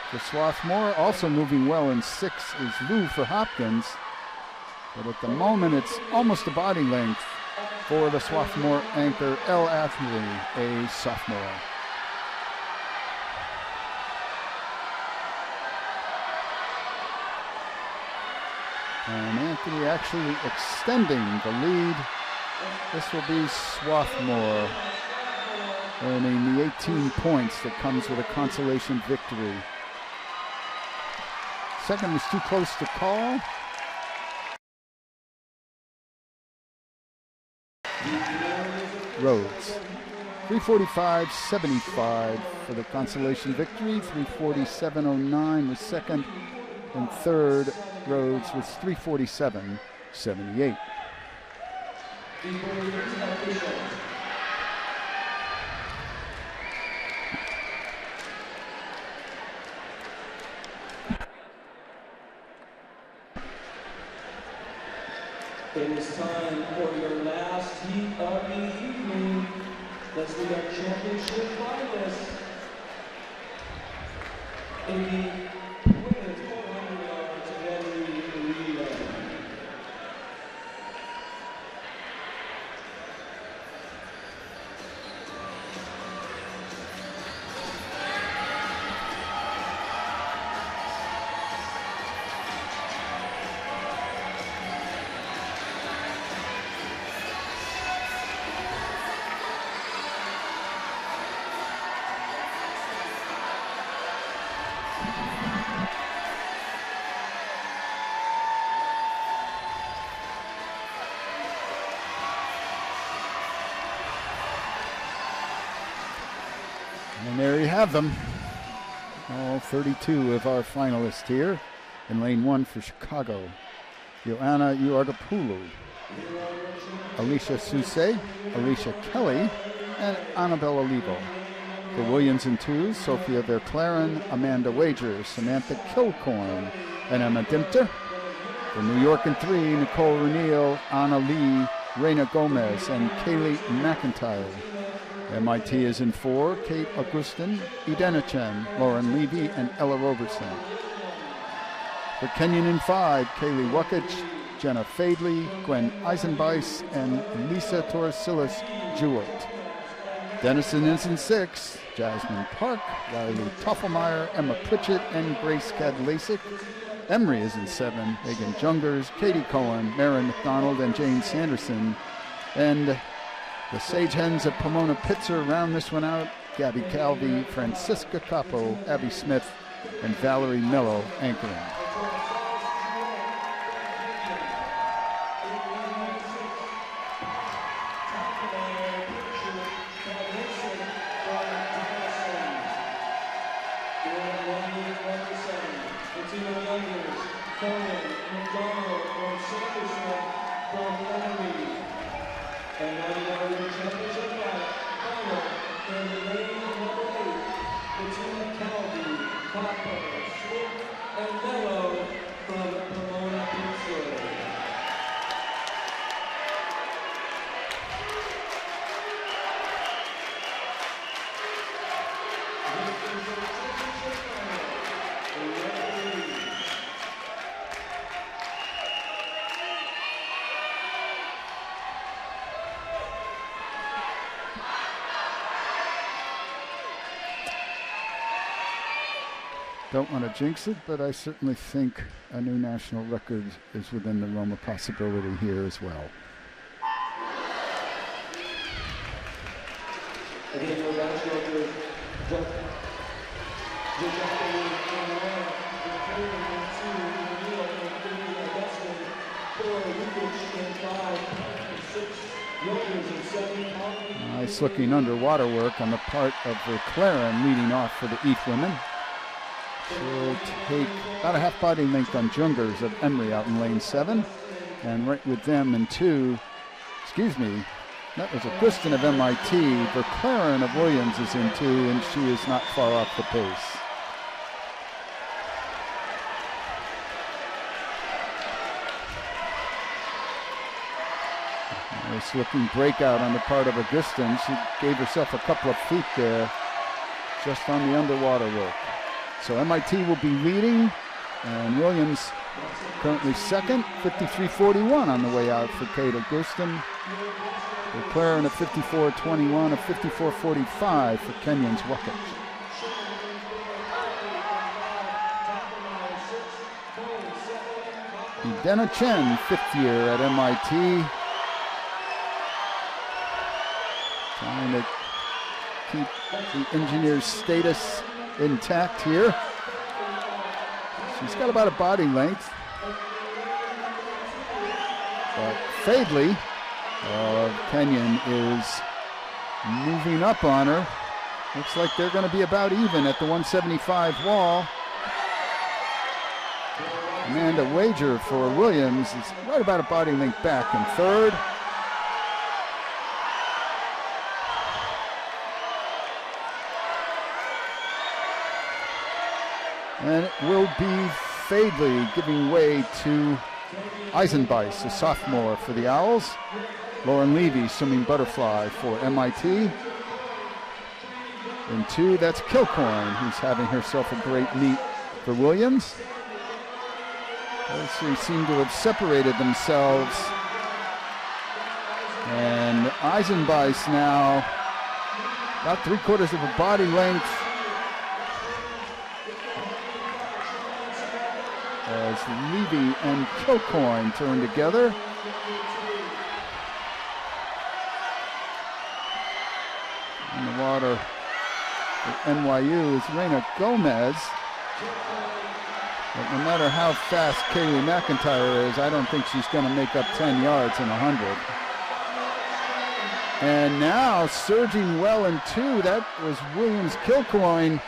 For Swarthmore, also moving well in 6 is Lou for Hopkins. But at the moment, it's almost a body length for the Swarthmore anchor, Elle Anthony, a sophomore. And Anthony actually extending the lead. This will be Swarthmore earning the 18 points that comes with a consolation victory. Second was too close to call. Rhodes. 3:45.75 for the consolation victory. 3:47.09 was second. And third, Rhodes was 3:47.78. It is time for your last heat of the evening. Let's meet our championship finalists. In the women's 400 yards medley relay. And there you have them. All 32 of our finalists here. In lane 1 for Chicago, Joanna Uardapoulou, Alicia Sousay, Alicia Kelly, and Annabelle Olivo. For Williams in 2, Sophia Verclaren, Amanda Wager, Samantha Kilcorn, and Emma Dimter. For New York in 3, Nicole Reneel, Anna Lee, Reina Gomez, and Kaylee McIntyre. MIT is in 4, Kate Augustin, Edena Chen, Lauren Levy, and Ella Roberson. For Kenyon in 5, Kaylee Wuckich, Jenna Fadley, Gwen Eisenbeis, and Lisa Torsilis Jewett. Denison is in 6, Jasmine Park, Riley Toffelmeyer, Emma Pritchett, and Grace Kadlasik. Emory is in 7, Megan Jungers, Katie Cohen, Maren McDonald, and Jane Sanderson. And the Sage Hens of Pomona Pitzer round this one out. Gabby Calvi, Francisca Capo, Abby Smith, and Valerie Mello anchoring. Don't want to jinx it, but I certainly think a new national record is within the realm of possibility here as well. Nice looking underwater work on the part of Verclaren leading off for the East women. She'll take about a half body length on Jungers of Emory out in lane 7. And right with them in 2, that was Augustin of MIT. Verclaren of Williams is in 2, and she is not far off the pace. Nice looking breakout on the part of Augustin. She gave herself a couple of feet there just on the underwater work. So MIT will be leading, and Williams currently second, 53.41 on the way out for Kate Augustin. Verclaren at 54.21, a 54.45 for Kenyon's Wuckich. Edena Chen, 5th year at MIT. Trying to keep the engineer's status intact here. She's got about a body length. But Fadley of Kenyon is moving up on her. Looks like they're going to be about even at the 175 wall. Amanda Wager for Williams is right about a body length back in 3rd. And it will be Fadley giving way to Eisenbeis, a sophomore for the Owls. Lauren Levy, swimming butterfly for MIT. In 2, that's Kilcorn, who's having herself a great meet for Williams. They seem to have separated themselves. And Eisenbeis now about 3/4 of a body length. As Levy and Kilcoyne turn together. In the water for NYU is Reina Gomez. But no matter how fast Kaylee McIntyre is, I don't think she's going to make up 10 yards in 100. And now surging well in 2, that was Williams Kilcoyne.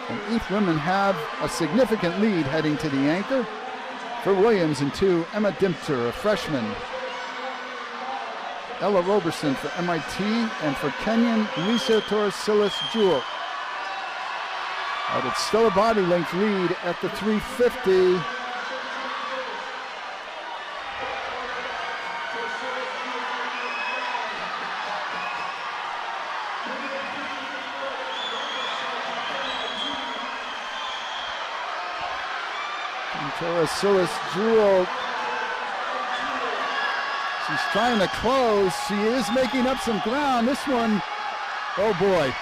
And East women have a significant lead heading to the anchor. For Williams in 2, Emma Dimter, a freshman. Ella Roberson for MIT, and for Kenyan, Lisa Torres-Silas Jewell. But it's still a body length lead at the 350. Torres-Silas Jewell, she's trying to close. She is making up some ground. This one, oh boy,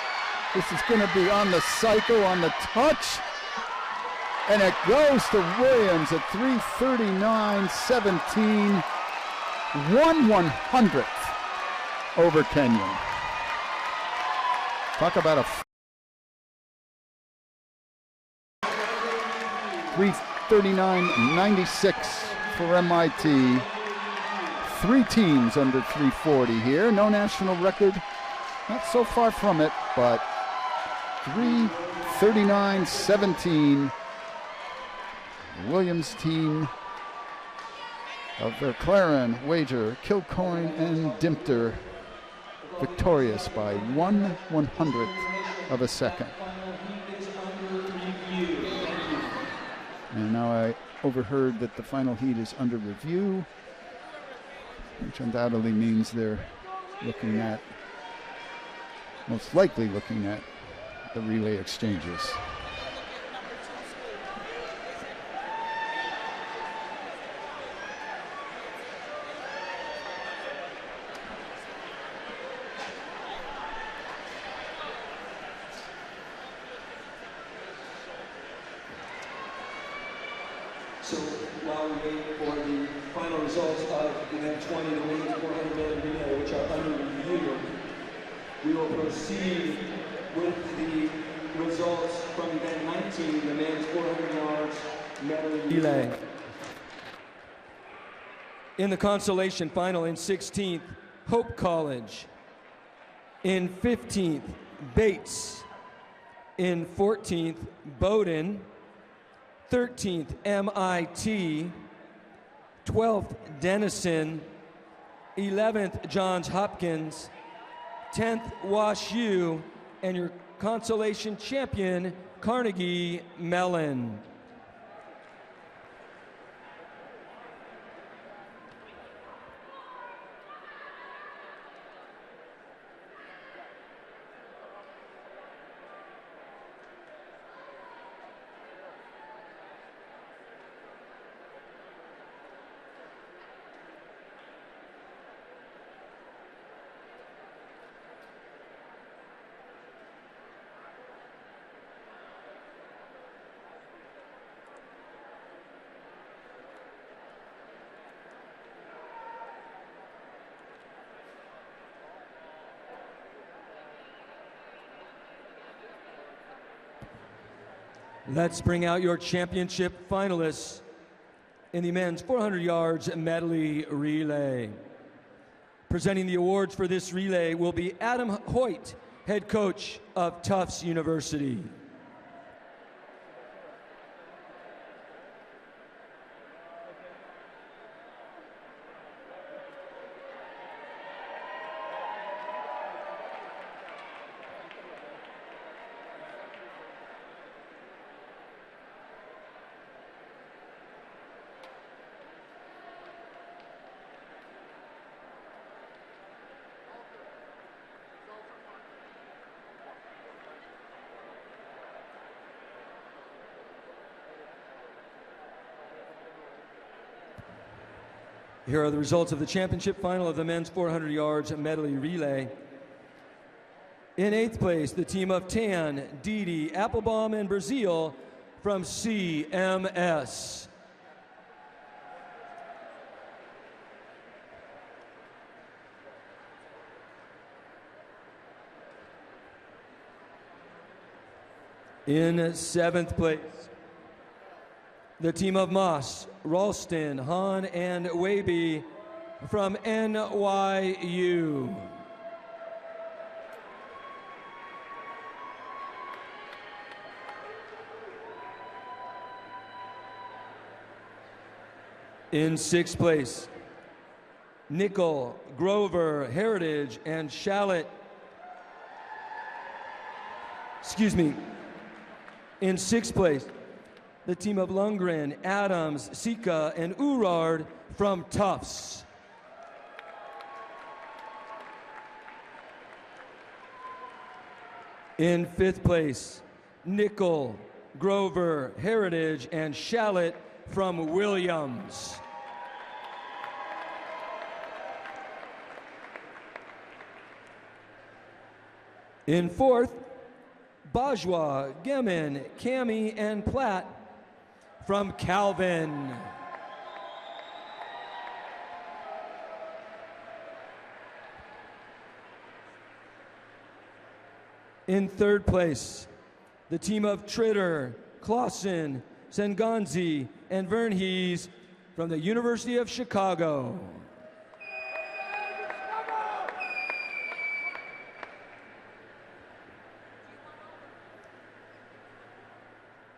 this is going to be on the cycle, on the touch. And it goes to Williams at 3:39.17, 1/100th over Kenyon. Talk about a 3:39.96 for MIT. 3 teams under 340 here. No national record. Not so far from it, but 3:39.17. Williams team of Verclaren, Wager, Kilcoyne, and Dimpter victorious by 1/100th of a second. And now I overheard that the final heat is under review, which undoubtedly means they're looking at, most likely looking at, the relay exchanges. So while we wait for the final results of event 20, the women's 400 meter relay, which are under review, we will proceed with the results from event 19, the men's 400 yards medley relay. In the consolation final, in 16th, Hope College. In 15th, Bates. In 14th, Bowdoin. 13th, MIT, 12th, Denison, 11th, Johns Hopkins, 10th, Wash U, and your consolation champion, Carnegie Mellon. Let's bring out your championship finalists in the men's 400 yards medley relay. Presenting the awards for this relay will be Adam Hoyt, head coach of Tufts University. Here are the results of the championship final of the men's 400 yards medley relay. In 8th place, the team of Tan, Didi, Applebaum, and Brazil from CMS. In 7th place, the team of Moss, Ralston, Hahn, and Waby from NYU. In 6th place, Nickel, Grover, Heritage, and Shallot. In sixth place, the team of Lundgren, Adams, Sika, and Urard from Tufts. In fifth place, Nickel, Grover, Heritage, and Shallot from Williams. In fourth, Bajwa, Gemin, Cami, and Platt from Calvin. In third place, the team of Tritter, Clausen, Senganzi, and Vernhees from the University of Chicago.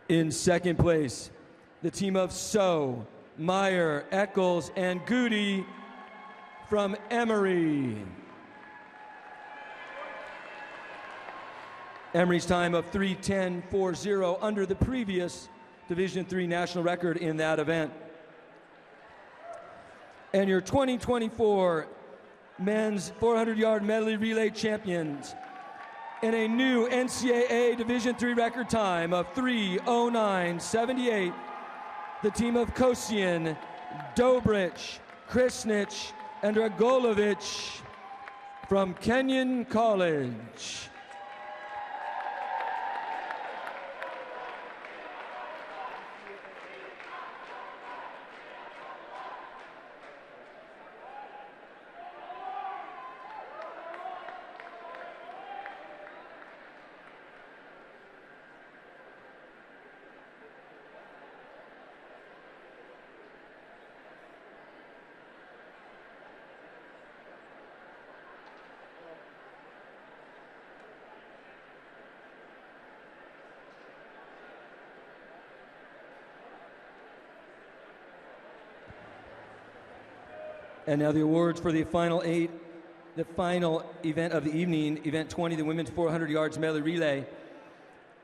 In second place, the team of So, Meyer, Eccles, and Goody from Emory. Emory's time of 3:10.40 under the previous Division III national record in that event. And your 2024 men's 400-yard medley relay champions in a new NCAA Division III record time of 3:09.78, the team of Kosian, Dobrich, Krisnich, and Dragolovich from Kenyon College. And now the awards for the final eight, the final event of the evening, event 20, the women's 400 yards medley relay.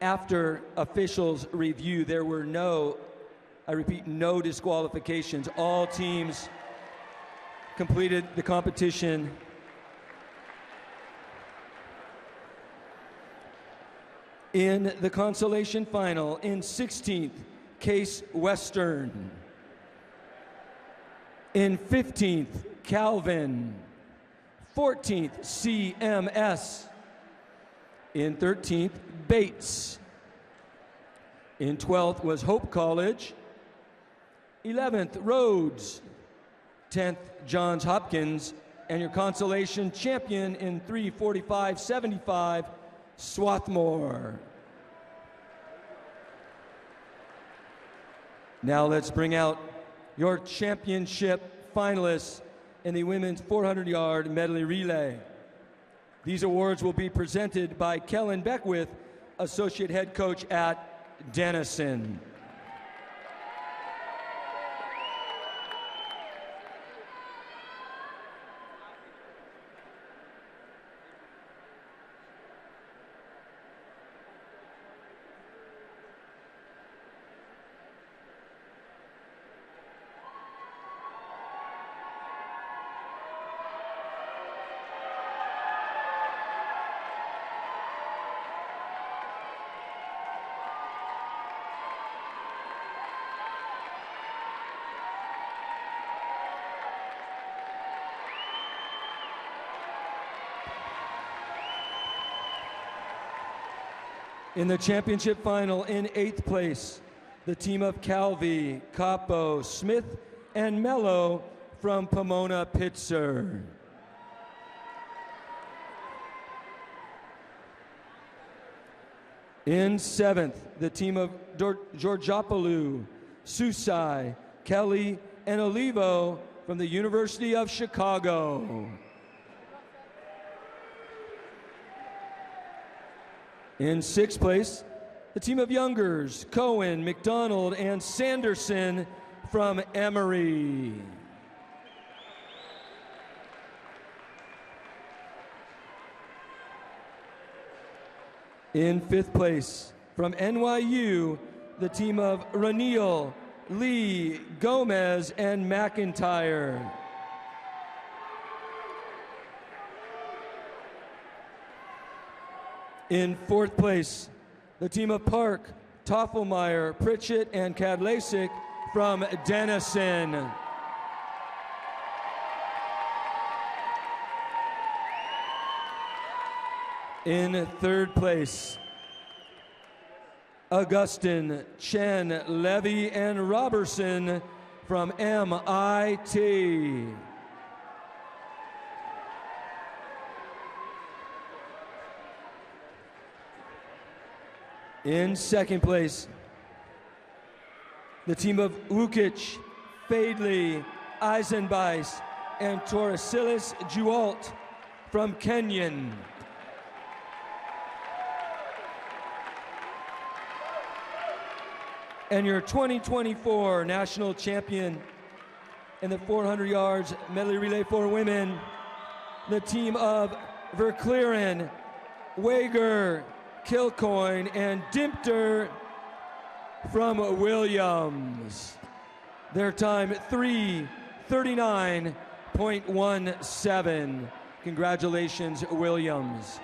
After officials' review, there were no, I repeat, no disqualifications. All teams completed the competition. In the consolation final, in 16th, Case Western. In 15th, Calvin. 14th, CMS. In 13th, Bates. In 12th was Hope College. 11th, Rhodes. 10th, Johns Hopkins. And your consolation champion in 3:45.75, Swarthmore. Now let's bring out your championship finalists in the women's 400-yard medley relay. These awards will be presented by Kellen Beckwith, Associate Head Coach at Denison. In the championship final, in 8th place, the team of Calvi, Capo, Smith, and Mello from Pomona Pitzer. In 7th, the team of Georgopoulou, Susai, Kelly, and Olivo from the University of Chicago. In 6th place, the team of Youngers, Cohen, McDonald, and Sanderson from Emory. In 5th place, from NYU, the team of Raniel, Lee, Gomez, and McIntyre. In 4th place, the team of Park, Toffelmeyer, Pritchett, and Kadlasic from Denison. In 3rd place, Augustin, Chen, Levy, and Robertson from MIT. In 2nd place, the team of Wukic, Fadley, Eisenbeis, and Torresilis Jualt from Kenyon. And your 2024 national champion in the 400 yards medley relay for women, the team of Verclaren, Wager, Kilcoyne, and Dimpter from Williams. Their time 3:39.17. Congratulations, Williams.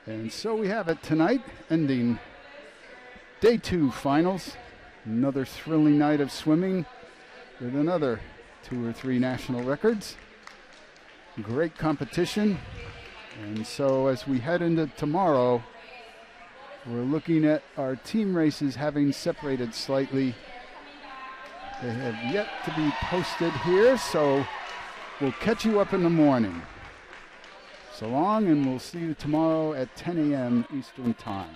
And so we have it tonight, ending day 2 finals. Another thrilling night of swimming with another 2 or 3 national records. Great competition. And so as we head into tomorrow, we're looking at our team races having separated slightly. They have yet to be posted here, so we'll catch you up in the morning. So long, and we'll see you tomorrow at 10 a.m. Eastern Time.